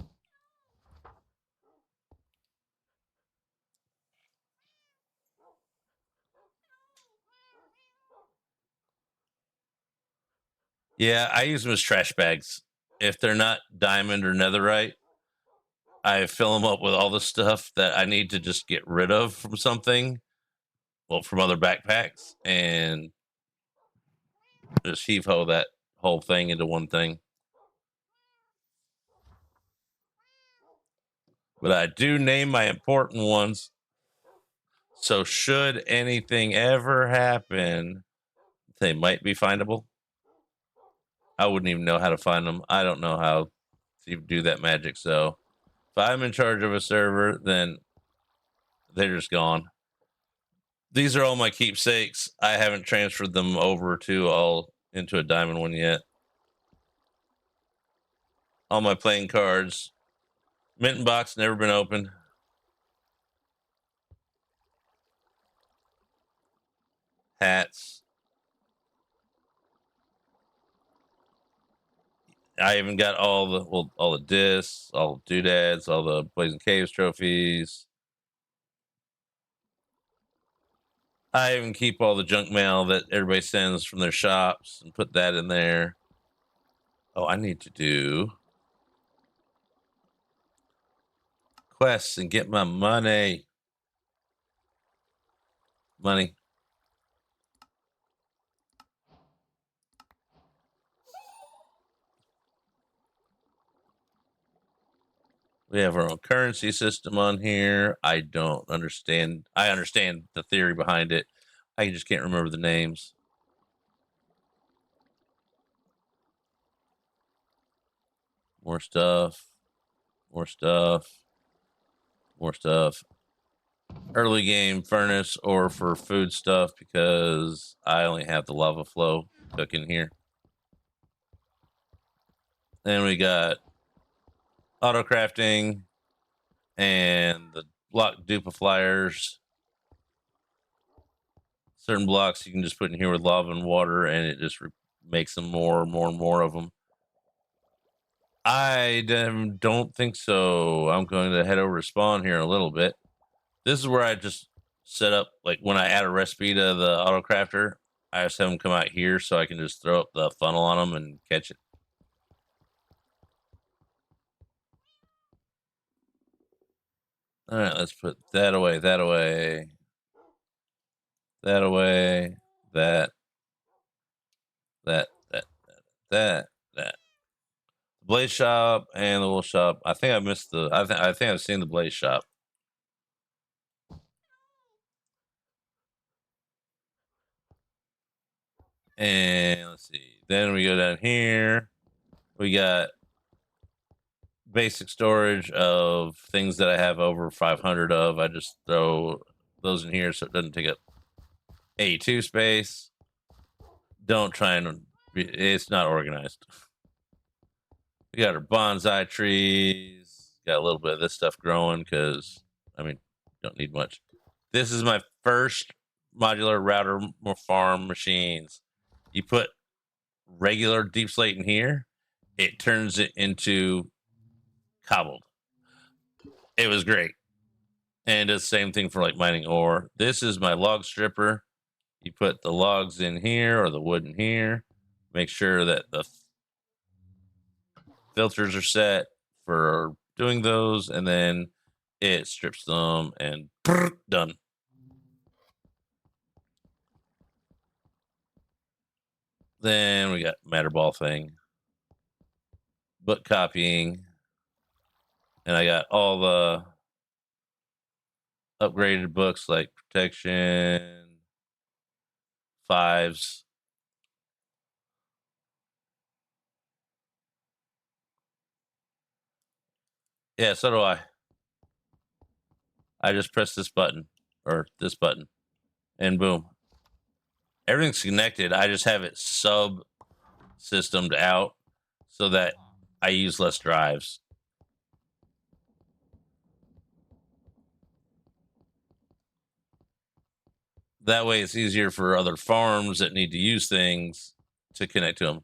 Yeah, I use them as trash bags. If they're not diamond or netherite, I fill them up with all the stuff that I need to just get rid of from something. Well, from other backpacks, and just heave ho that whole thing into one thing. But I do name my important ones. So should anything ever happen, they might be findable. I wouldn't even know how to find them. I don't know how to do that magic. So if I'm in charge of a server, then they're just gone. These are all my keepsakes. I haven't transferred them over to all into a diamond one yet. All my playing cards. Mint box never been opened. Hats. I even got all the discs, all the doodads, all the Blazing Caves trophies. I even keep all the junk mail that everybody sends from their shops and put that in there. Oh, I need to do quests and get my money. Money. We have our own currency system on here. I don't understand. I understand the theory behind it. I just can't remember the names. More stuff. More stuff. More stuff. Early game furnace or for food stuff because I only have the lava flow cooking here. Then we got auto crafting and the block duplifiers. Certain blocks you can just put in here with lava and water, and it just makes them more and more of them. I don't think so. I'm going to head over to spawn here in a little bit. This is where I just set up, like when I add a recipe to the auto crafter, I just have them come out here so I can just throw up the funnel on them and catch it. All right, let's put that away, that away, that away, that. The Blaze shop and the wool shop. I think I missed the. I think I've seen the Blaze shop. And let's see. Then we go down here. We got basic storage of things that I have over 500 of. I just throw those in here so it doesn't take up A2 space. Don't try and it's not organized. We got our bonsai trees. Got a little bit of this stuff growing because I mean, don't need much. This is my first modular router farm machines. You put regular deep slate in here, it turns it into cobbled. It was great. And it's the same thing for like mining ore. This is my log stripper. You put the logs in here or the wood in here. Make sure that the filters are set for doing those, and then it strips them and done. Then we got matter ball thing, book copying, and I got all the upgraded books like protection 5s. Yeah, so do I. I just press this button or this button and boom. Everything's connected. I just have it sub systemed out so that I use less drives. That way it's easier for other farms that need to use things to connect to them.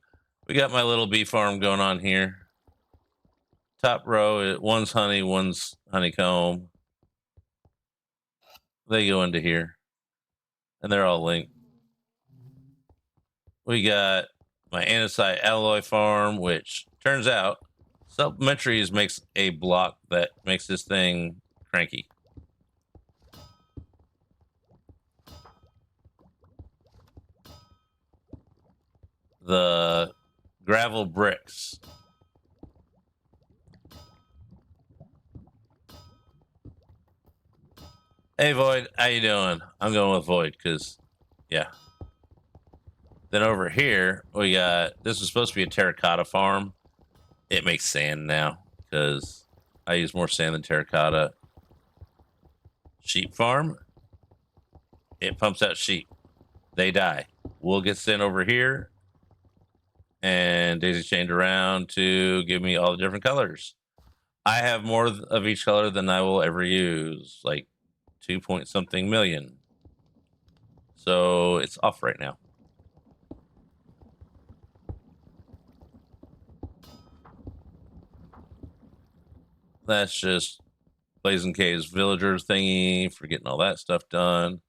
We got my little bee farm going on here. Top row, one's honey, one's honeycomb. They go into here and they're all linked. We got my andesite alloy farm, which turns out supplementaries makes a block that makes this thing cranky. The gravel bricks. Hey Void, how you doing? I'm going with Void because, yeah. Then over here we got, this is supposed to be a terracotta farm. It makes sand now because I use more sand than terracotta. Sheep farm. It pumps out sheep. They die. We'll get sent over here and daisy chained around to give me all the different colors. I have more of each color than I will ever use, like 2 point something million. So it's off right now. That's just Blazing Caves villagers thingy for getting all that stuff done.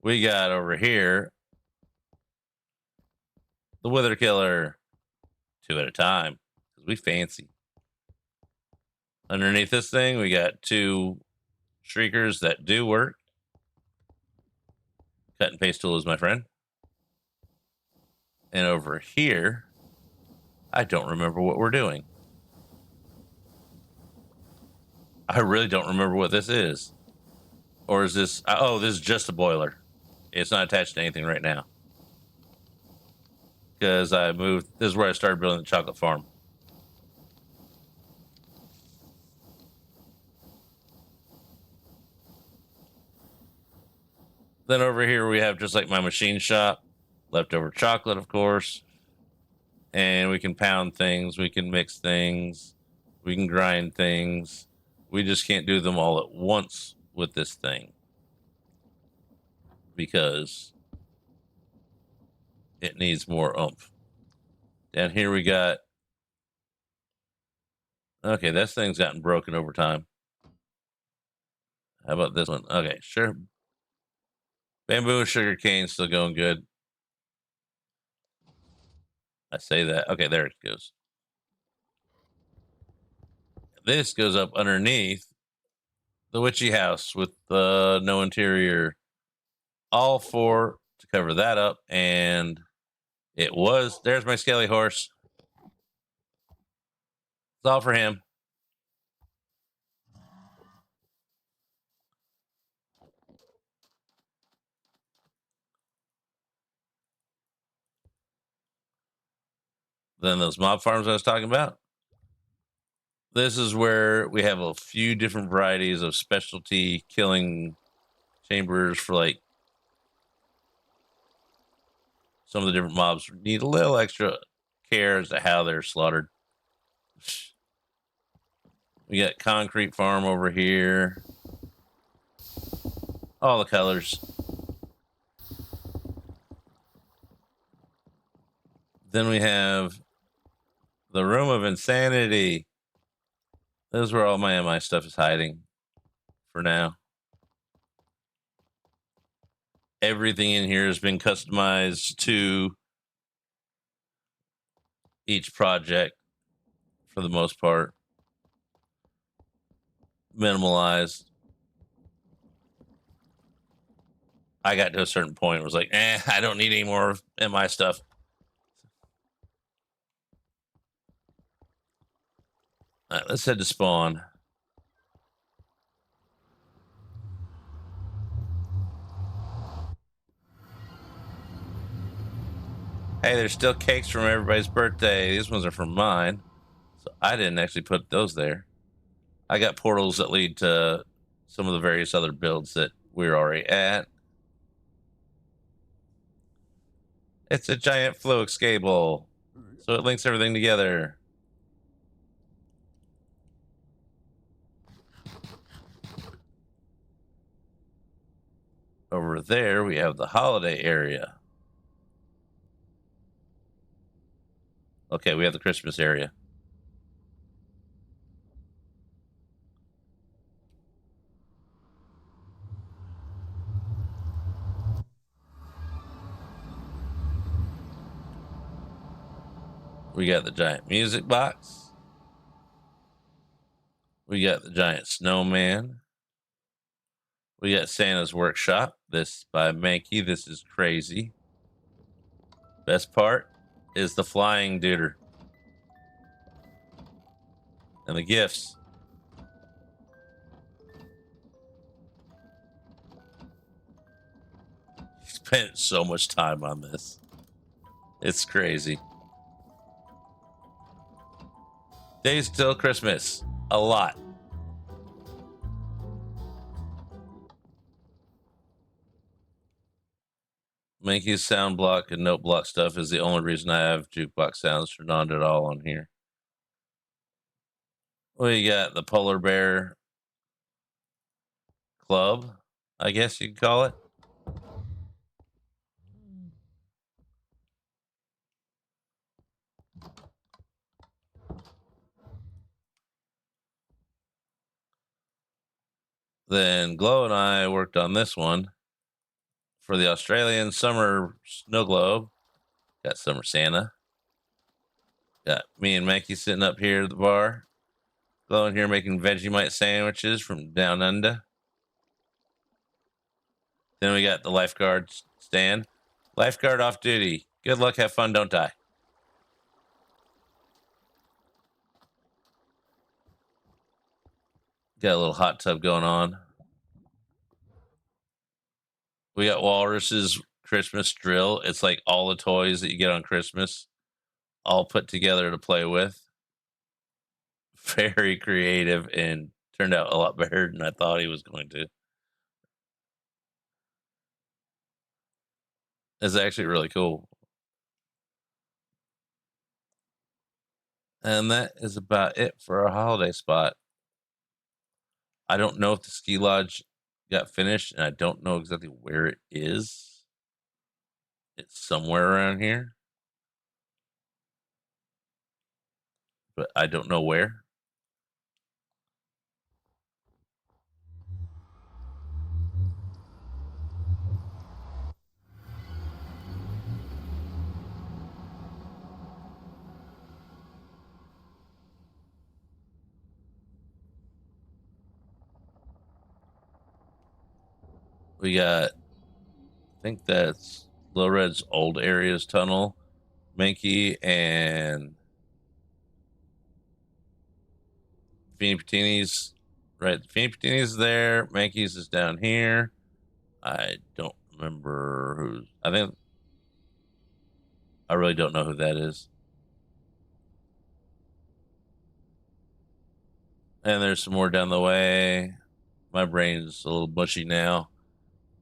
We got over here the Wither Killer, 2 at a time because we fancy. Underneath this thing, we got 2 Shriekers that do work. Cut and paste tool is my friend. And over here, I don't remember what we're doing. I really don't remember what this is. Or is this... Oh, this is just a boiler. It's not attached to anything right now. Because I moved... This is where I started building the chocolate farm. Then over here we have just like my machine shop. Leftover chocolate, of course. And we can pound things. We can mix things. We can grind things. We just can't do them all at once with this thing. Because it needs more oomph. Down here we got... Okay, this thing's gotten broken over time. How about this one? Okay, sure. Bamboo and sugar cane still going good. I say that. Okay, there it goes. This goes up underneath the witchy house with no interior. All 4 to cover that up. And it was... There's my scaly horse. It's all for him. Then those mob farms I was talking about. This is where we have a few different varieties of specialty killing chambers for like some of the different mobs need a little extra care as to how they're slaughtered. We got concrete farm over here. All the colors. Then we have the room of insanity. This is where all my MI stuff is hiding for now. Everything in here has been customized to each project for the most part. Minimalized. I got to a certain point. It was like, I don't need any more MI stuff. All right, let's head to spawn. Hey, there's still cakes from everybody's birthday. These ones are from mine. So I didn't actually put those there. I got portals that lead to some of the various other builds that we're already at. It's a giant Floix cable. So it links everything together. Over there, we have the holiday area. Okay, we have the Christmas area. We got the giant music box. We got the giant snowman. We got Santa's workshop. This by Mankey. This is crazy. Best part is the flying duder. And the gifts. He spent so much time on this. It's crazy. Days till Christmas. A lot. Mankey's sound block and note block stuff is the only reason I have jukebox sounds turned on at all on here. We got the Polar Bear Club, I guess you could call it. Then Glow and I worked on this one for the Australian Summer Snow Globe. Got Summer Santa. Got me and Mankey sitting up here at the bar. Glow in here making Vegemite sandwiches from down under. Then we got the lifeguard stand. Lifeguard off duty. Good luck, have fun, don't die. Got a little hot tub going on. We got Walrus's Christmas drill. It's like all the toys that you get on Christmas, all put together to play with. Very creative and turned out a lot better than I thought he was going to. It's actually really cool. And that is about it for our holiday spot. I don't know if the ski lodge got finished, and I don't know exactly where it is. It's somewhere around here, but I don't know where. We got, I think that's Low Red's old areas tunnel, Mankey and Fini Patini's right. Fini Patini's there. Mankey's is down here. I don't remember who's. I really don't know who that is. And there's some more down the way. My brain's a little mushy now.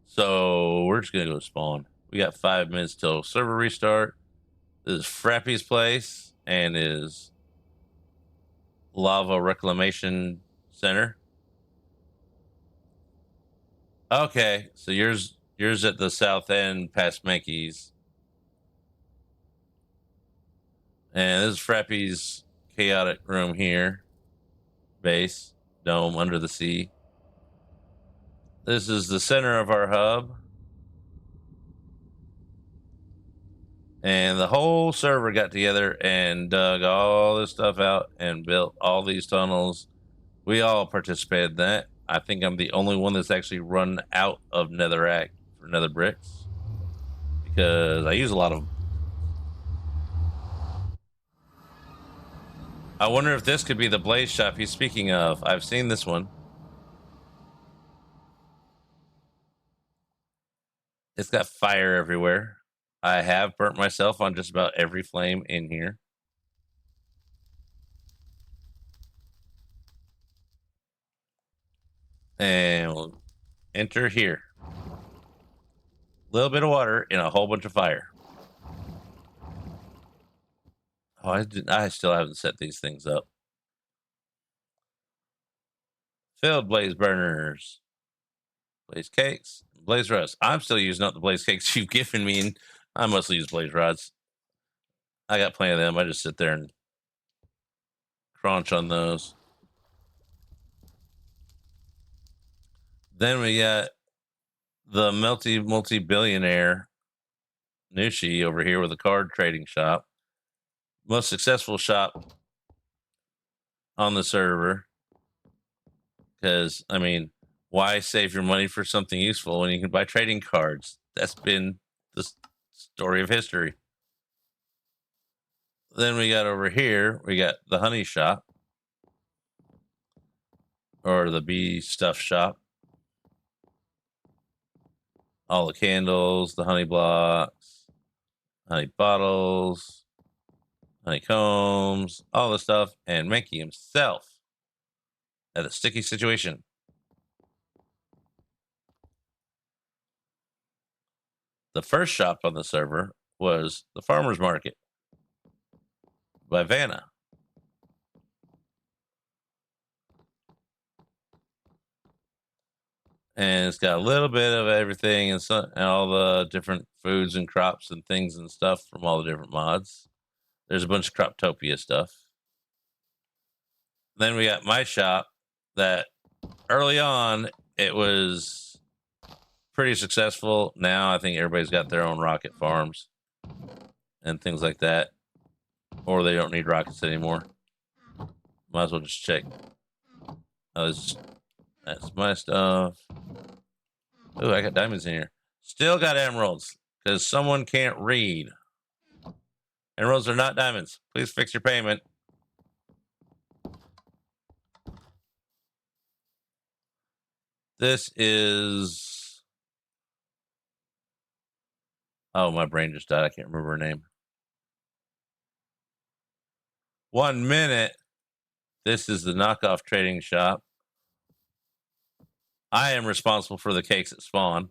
So we're just gonna go spawn. We got 5 minutes till server restart. This is Frappy's place and his lava reclamation center. Okay, so yours at the south end past Mankey's. And this is Frappy's chaotic room here. Base, dome under the sea. This is the center of our hub. And the whole server got together and dug all this stuff out and built all these tunnels. We all participated in that. I think I'm the only one that's actually run out of netherrack for nether bricks because I use a lot of them. I wonder if this could be the blaze shop he's speaking of. I've seen this one. It's got fire everywhere. I have burnt myself on just about every flame in here. And we'll enter here. A little bit of water and a whole bunch of fire. Oh, I still haven't set these things up. Filled blaze burners, blaze cakes, blaze rods. I'm still using up the blaze cakes you've given me, and I mostly use blaze rods. I got plenty of them. I just sit there and crunch on those. Then we got the multi-billionaire Nushi over here with a card trading shop. Most successful shop on the server. Because, I mean, why save your money for something useful when you can buy trading cards? That's been the story of history. Then we got over here, we got the honey shop. Or the bee stuff shop. All the candles, the honey blocks, honey bottles, honeycombs, all the stuff, and Mankey himself at a sticky situation. The first shop on the server was the farmer's market by Vanna. And it's got a little bit of everything and all the different foods and crops and things and stuff from all the different mods. There's a bunch of Croptopia stuff. Then we got my shop that early on it was pretty successful. Now I think everybody's got their own rocket farms and things like that, or they don't need rockets anymore. Might as well just check. Oh, that's my stuff. Oh, I got diamonds in here. Still got emeralds because someone can't read. Emeralds are not diamonds. Please fix your payment. This is. Oh, my brain just died. I can't remember her name. 1 minute. This is the knockoff trading shop. I am responsible for the cakes at spawn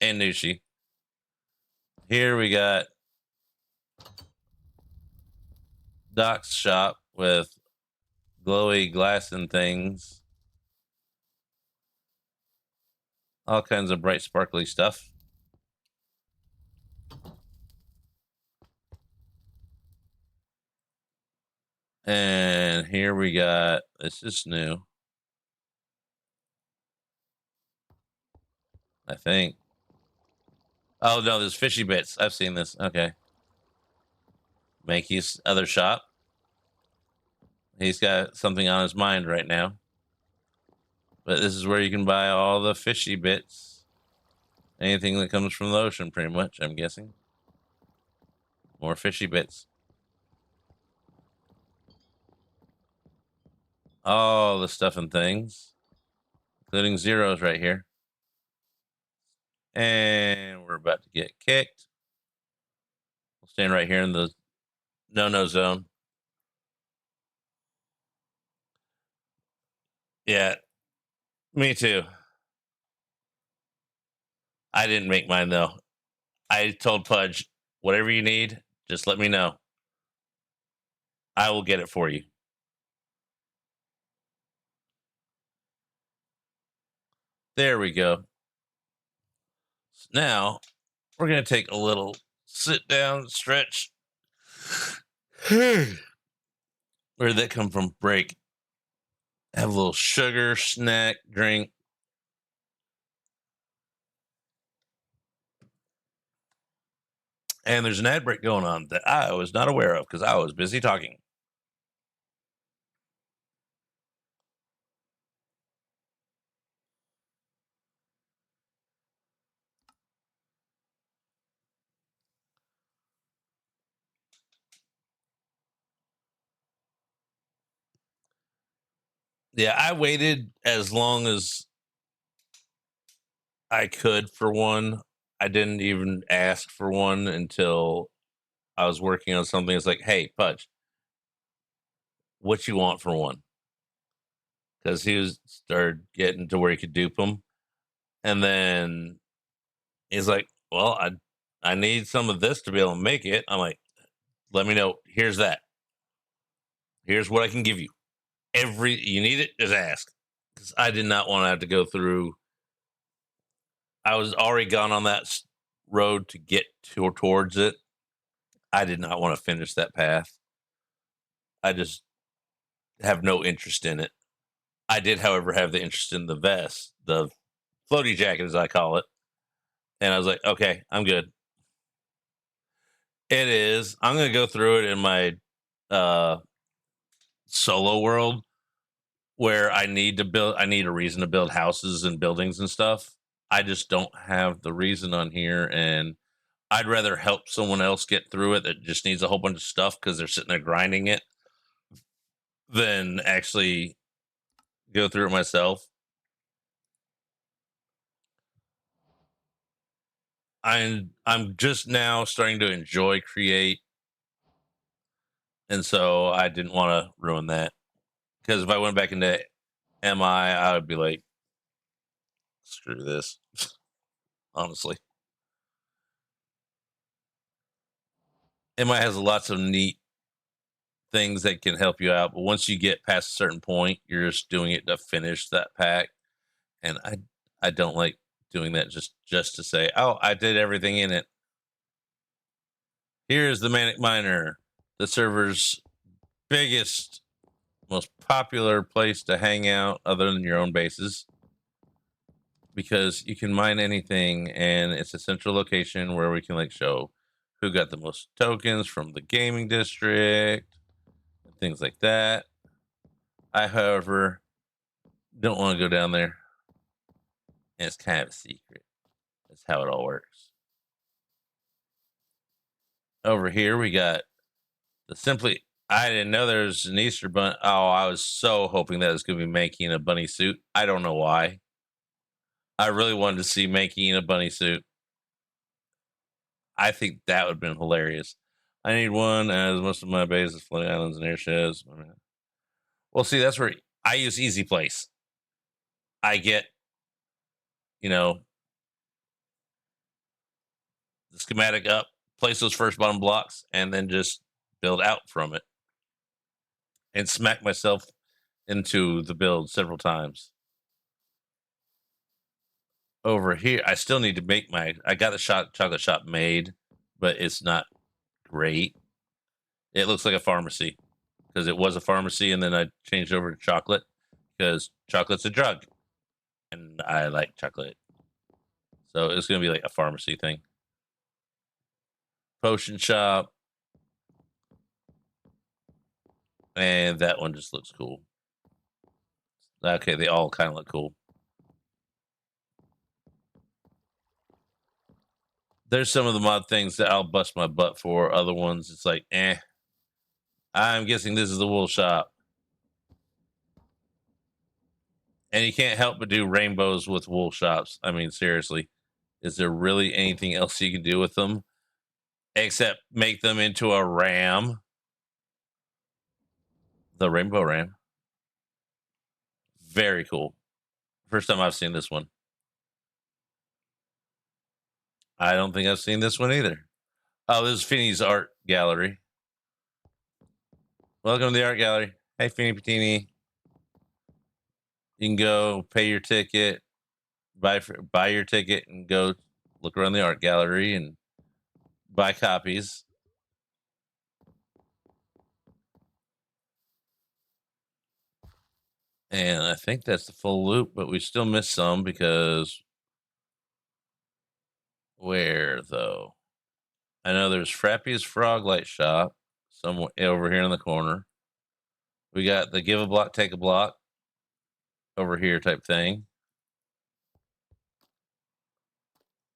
and Nushi. Here we got Doc's shop with glowy glass and things. All kinds of bright, sparkly stuff. And here we got, this is new, I think. Oh, no, there's Fishy Bits. I've seen this. Okay. Mankey's other shop. He's got something on his mind right now. But this is where you can buy all the fishy bits. Anything that comes from the ocean, pretty much, I'm guessing. More fishy bits. All the stuff and things, including zeros right here. And we're about to get kicked. We'll stand right here in the no zone. Yeah, me too. I didn't make mine though. I told Pudge, whatever you need, just let me know. I will get it for you. There we go. Now we're going to take a little sit down stretch. Where did that come from? Break. Have a little sugar, snack, drink. And there's an ad break going on that I was not aware of because I was busy talking. Yeah, I waited as long as I could for one. I didn't even ask for one until I was working on something. It's like, hey, Pudge, what you want for one? Because he was started getting to where he could dupe them, and then he's like, well, I need some of this to be able to make it. I'm like, let me know. Here's that. Here's what I can give you. You need it, just ask. Because I did not want to have to go through. I was already gone on that road to get towards it. I did not want to finish that path. I just have no interest in it. I did, however, have the interest in the vest, the floaty jacket, as I call it. And I was like, okay, I'm good. It is. I'm going to go through it in my solo world where I need a reason to build houses and buildings and stuff. I just don't have the reason on here, and I'd rather help someone else get through it that just needs a whole bunch of stuff because they're sitting there grinding it than actually go through it myself. I'm just now starting to enjoy create And so I didn't want to ruin that. Because if I went back into MI, I would be like, screw this, honestly. MI has lots of neat things that can help you out, but once you get past a certain point, you're just doing it to finish that pack. And I don't like doing that just to say, oh, I did everything in it. Here's the Manic Miner, the server's biggest, most popular place to hang out other than your own bases, because you can mine anything and it's a central location where we can like show who got the most tokens from the gaming district and things like that. I, however, don't want to go down there, and it's kind of a secret. That's how it all works. Over here we got the simply, I didn't know there was an Easter bunny. Oh, I was so hoping that it was going to be making a bunny suit. I don't know why. I really wanted to see making a bunny suit. I think that would have been hilarious. I need one, as most of my base is floating islands and airsheds. Well, see, that's where I use Easy Place. I get, you know, the schematic up, place those first bottom blocks, and then just build out from it and smack myself into the build several times. Over here, I still need to make I got the chocolate shop made, but it's not great. It looks like a pharmacy because it was a pharmacy, and then I changed over to chocolate because chocolate's a drug, and I like chocolate. So it's gonna be like a pharmacy thing. Potion shop, and that one just looks cool. Okay, they all kind of look cool. There's some of the mod things that I'll bust my butt for. Other ones, it's like, eh. I'm guessing this is the wool shop. And you can't help but do rainbows with wool shops. I mean, seriously, is there really anything else you can do with them except make them into a ram? The rainbow ram. Very cool. First time I've seen this one. I don't think I've seen this one either. Oh, this is Finney's art gallery. Welcome to the art gallery. Hey, Finney Patini. You can go pay your ticket, buy your ticket, and go look around the art gallery and buy copies. And I think that's the full loop, but we still missed some because where though? I know there's Frappy's Frog Light Shop somewhere over here in the corner. We got the give a block, take a block over here type thing.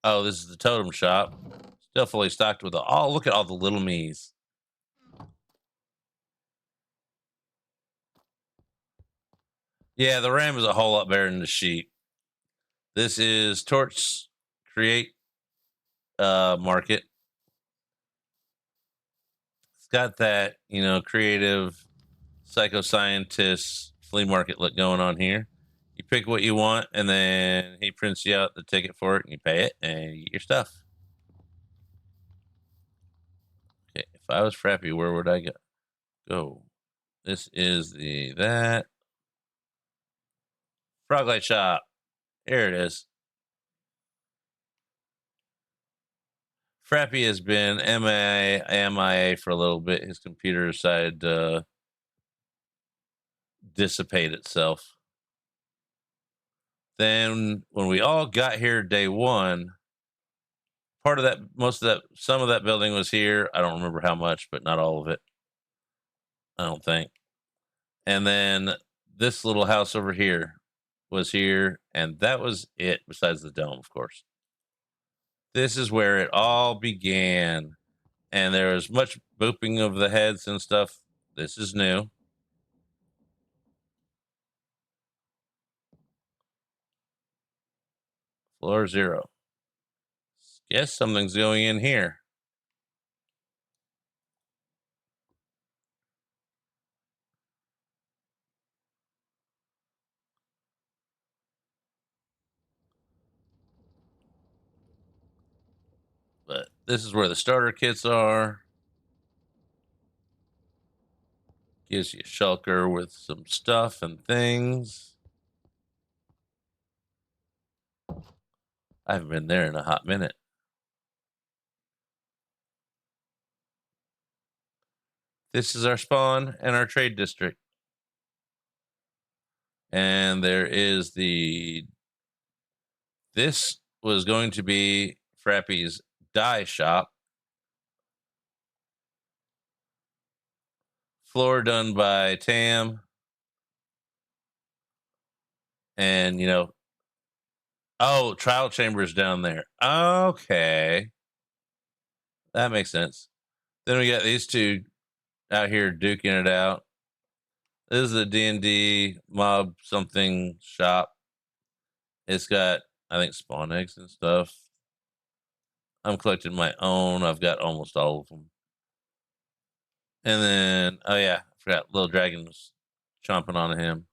Oh, this is the totem shop. Still fully stocked with oh, look at all the little me's. Yeah, the ram is a whole lot better than the sheep. This is Torch Create Market. It's got that, creative psychoscientist flea market look going on here. You pick what you want, and then he prints you out the ticket for it, and you pay it, and you get your stuff. Okay, if I was Frappy, where would I go? This is that Froglight Shop. Here it is. Frappy has been MIA for a little bit. His computer decided to dissipate itself. Then when we all got here day one, part of that, most of that, some of that building was here. I don't remember how much, but not all of it. I don't think. And then this little house over here was here, and that was it, besides the dome, of course. This is where it all began. And there was much booping of the heads and stuff. This is new. Floor 0. Guess something's going in here. This is where the starter kits are. Gives you a shulker with some stuff and things. I haven't been there in a hot minute. This is our spawn and our trade district. And there is this was going to be Frappy's dye shop. Floor done by Tam. And, trial chambers down there. Okay. That makes sense. Then we got these two out here duking it out. This is a D&D mob something shop. It's got, I think, spawn eggs and stuff. I'm collecting my own. I've got almost all of them. And then, oh yeah, I forgot Little Dragon was chomping on him.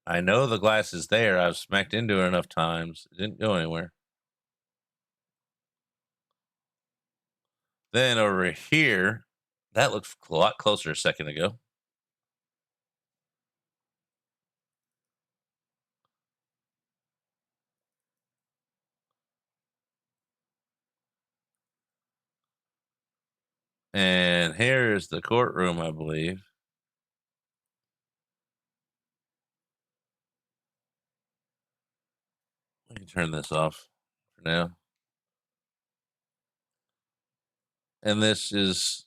I know the glass is there. I've smacked into it enough times. It didn't go anywhere. Then over here, that looked a lot closer a second ago. And here's the courtroom, I believe. Let me turn this off for now. And this is,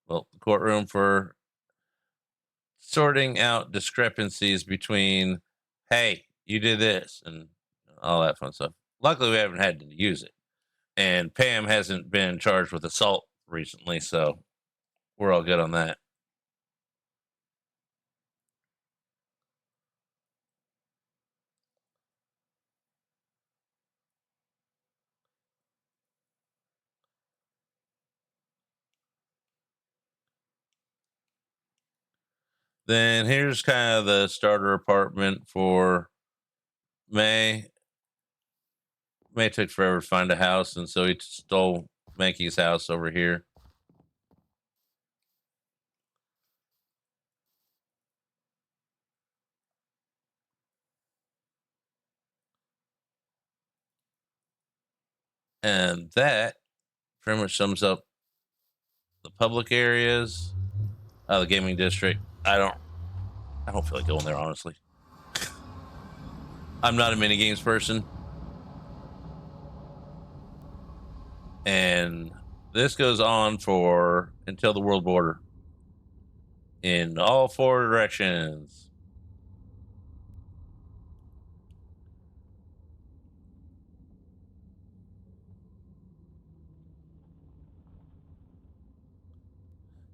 well, the courtroom for sorting out discrepancies between, hey, you did this, and all that fun stuff. Luckily, we haven't had to use it. And Pam hasn't been charged with assault recently, so we're all good on that. Then here's kind of the starter apartment for May. May took forever to find a house, and so he stole Mankey's house over here. And that pretty much sums up the public areas, the gaming district. I don't feel like going there, honestly. I'm not a mini games person. And this goes on for until the world border in all four directions.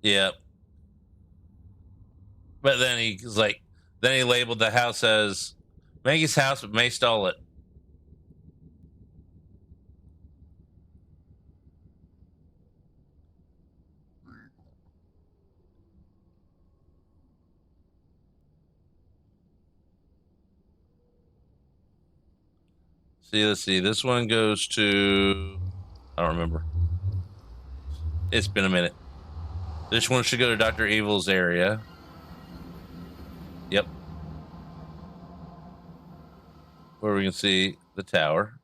Yep. But then he's like, then he labeled the house as Maggie's house, but May stole it. See, let's see. This one goes to, I don't remember. It's been a minute. This one should go to Dr. Evil's area. Yep. Where we can see the tower.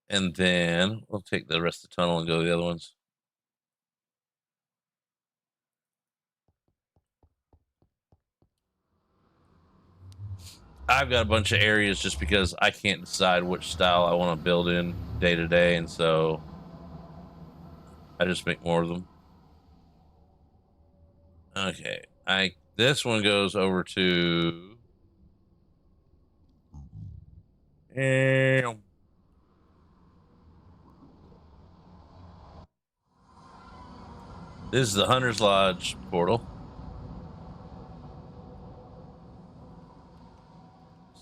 And then we'll take the rest of the tunnel and go to the other ones. I've got a bunch of areas just because I can't decide which style I want to build in day to day, and so I just make more of them. Okay, this one goes over to this is the Hunter's Lodge portal.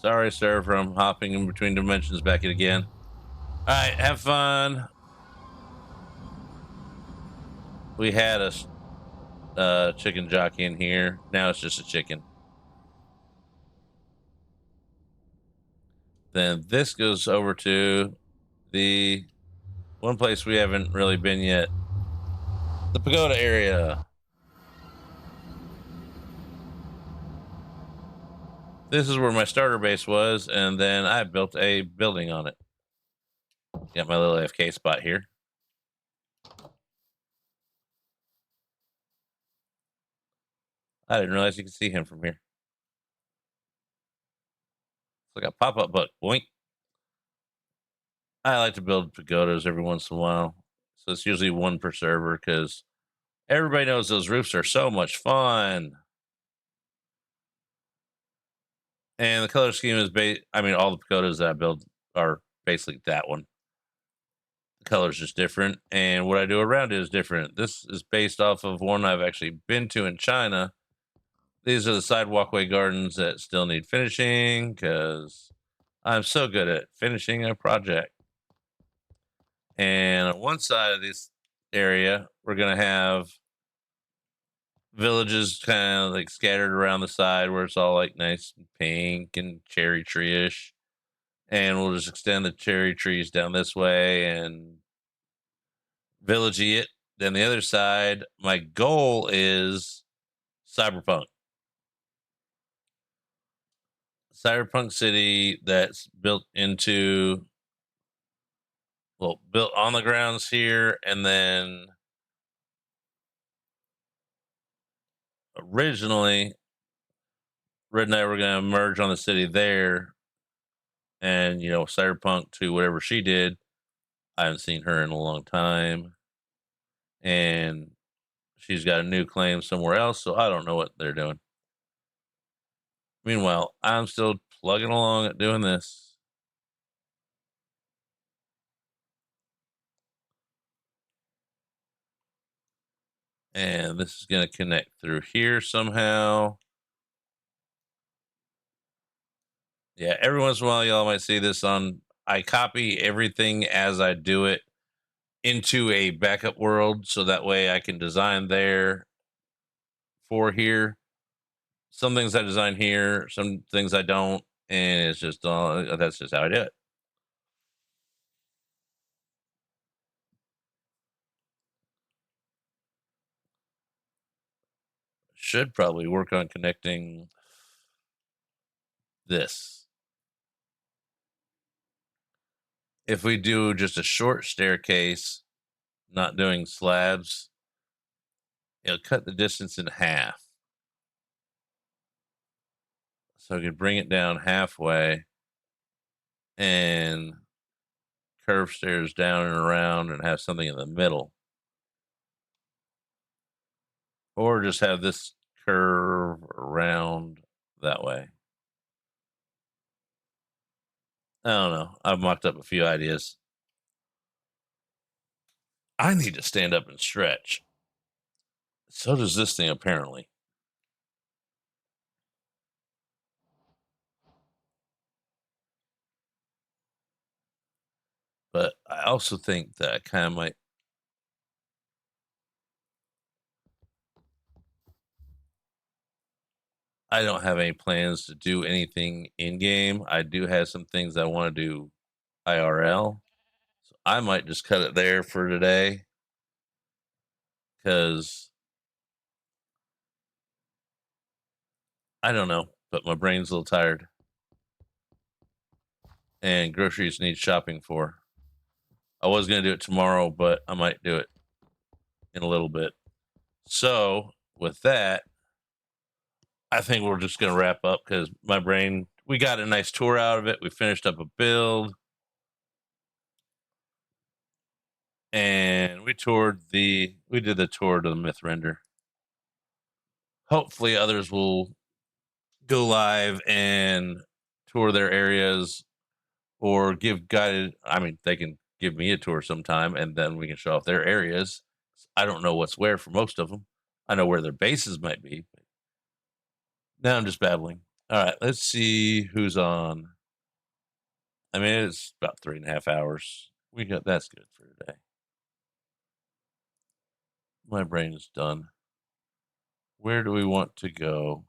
Sorry, sir, from hopping in between dimensions back it again. All right, have fun. We had a chicken jockey in here. Now it's just a chicken. Then this goes over to the one place we haven't really been yet, the pagoda area. This is where my starter base was, and then I built a building on it. Got my little AFK spot here. I didn't realize you could see him from here. It's like a pop-up book. Boink. I like to build pagodas every once in a while. So it's usually one per server because everybody knows those roofs are so much fun. And the color scheme is all the pagodas that I build are basically that one. The color's just different. And what I do around it is different. This is based off of one I've actually been to in China. These are the side walkway gardens that still need finishing because I'm so good at finishing a project. And on one side of this area, we're going to have villages kind of like scattered around the side where it's all like nice and pink and cherry tree-ish. And we'll just extend the cherry trees down this way and villagey it. Then the other side, my goal is cyberpunk. Cyberpunk city that's built on the grounds here, and then originally Red and I were going to merge on the city there, and Cyberpunk to whatever she did. I haven't seen her in a long time, and she's got a new claim somewhere else, so I don't know what they're doing. Meanwhile, I'm still plugging along at doing this. And this is going to connect through here somehow. Yeah, every once in a while, y'all might see this I copy everything as I do it into a backup world so that way I can design there for here. Some things I design here, some things I don't, and it's just that's just how I do it. Should probably work on connecting this. If we do just a short staircase, not doing slabs, it'll cut the distance in half. So I could bring it down halfway and curve stairs down and around and have something in the middle. Or just have this curve around that way. I don't know. I've mocked up a few ideas. I need to stand up and stretch. So does this thing, apparently. But I also think that I kind of might. I don't have any plans to do anything in game. I do have some things I want to do IRL. So I might just cut it there for today because I don't know, but my brain's a little tired and groceries need shopping for. I was going to do it tomorrow, but I might do it in a little bit. So, with that, I think we're just going to wrap up because my brain, we got a nice tour out of it. We finished up a build and we did the tour to the myth render. Hopefully, others will go live and tour their areas or give guided. I mean, they can give me a tour sometime and then we can show off their areas. I don't know what's where for most of them. I know where their bases might be. But now I'm just babbling. All right, let's see who's on. I mean, it's about 3.5 hours. That's good for today. My brain is done. Where do we want to go?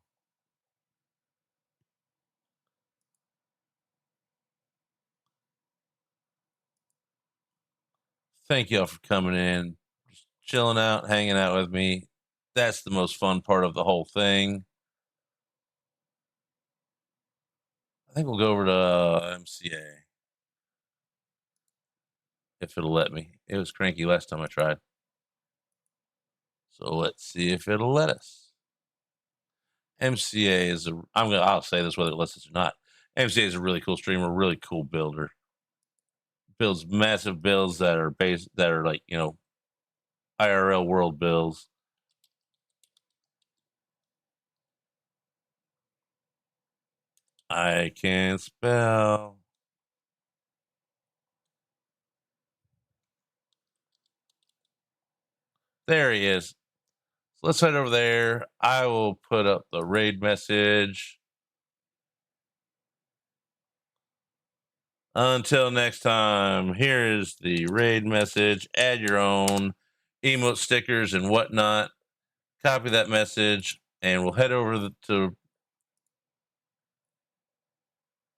Thank y'all for coming in, just chilling out, hanging out with me. That's the most fun part of the whole thing. I think we'll go over to MCA if it'll let me. It was cranky last time I tried. So let's see if it'll let us. MCA is I'll say this whether it lets us or not. MCA is a really cool streamer, really cool builder. Builds massive builds that are like, IRL world builds. I can spell. There he is. So let's head over there. I will put up the raid message. Until next time, here is the raid message. Add your own emote stickers and whatnot. Copy that message, and we'll head over to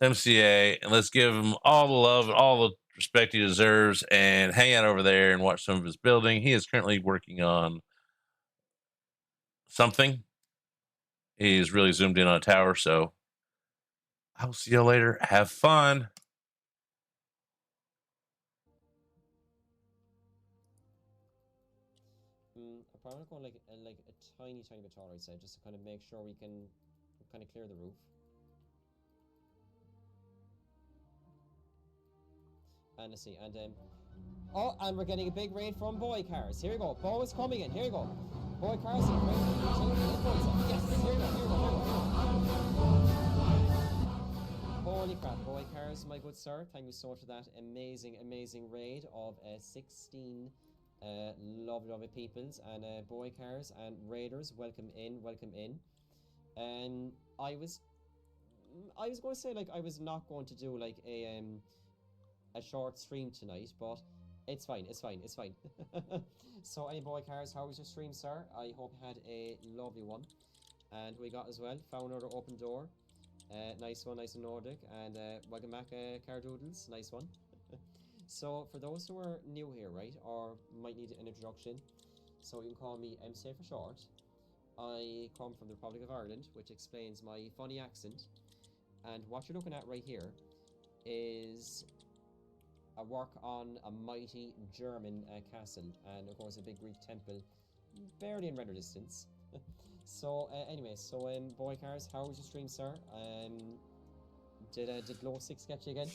MCA and let's give him all the love and all the respect he deserves and hang out over there and watch some of his building. He is currently working on something. He's really zoomed in on a tower, so I'll see you later. Have fun. I'm probably going like a tiny bit taller, I'd say, just to kind of make sure we can kind of clear the roof. And let's see, and oh, and we're getting a big raid from Boy Cars. Here we go. Bo is coming in. Here we go. Boy Cars. Yes, here we go. Here we go. Holy crap, Boy Cars, my good sir. Thank you so much for that amazing raid of 16 lovely peoples and Boy Cars and raiders. Welcome in, welcome in. And I was going to say, like, I was not going to do like a short stream tonight, but it's fine. So, any Boy Cars, how was your stream, sir? I hope you had a lovely one. And we got as well, found another open door. Nice one, nice and Nordic. And welcome back, Cardoodles. Nice one. So, for those who are new here, right, or might need an introduction, so you can call me MCA for short. I come from the Republic of Ireland, which explains my funny accent. And what you're looking at right here is a work on a mighty German castle, and of course a big Greek temple, barely in render distance. So anyway, so Boy Cars, how was your stream, sir? Did Glow 6 get you again?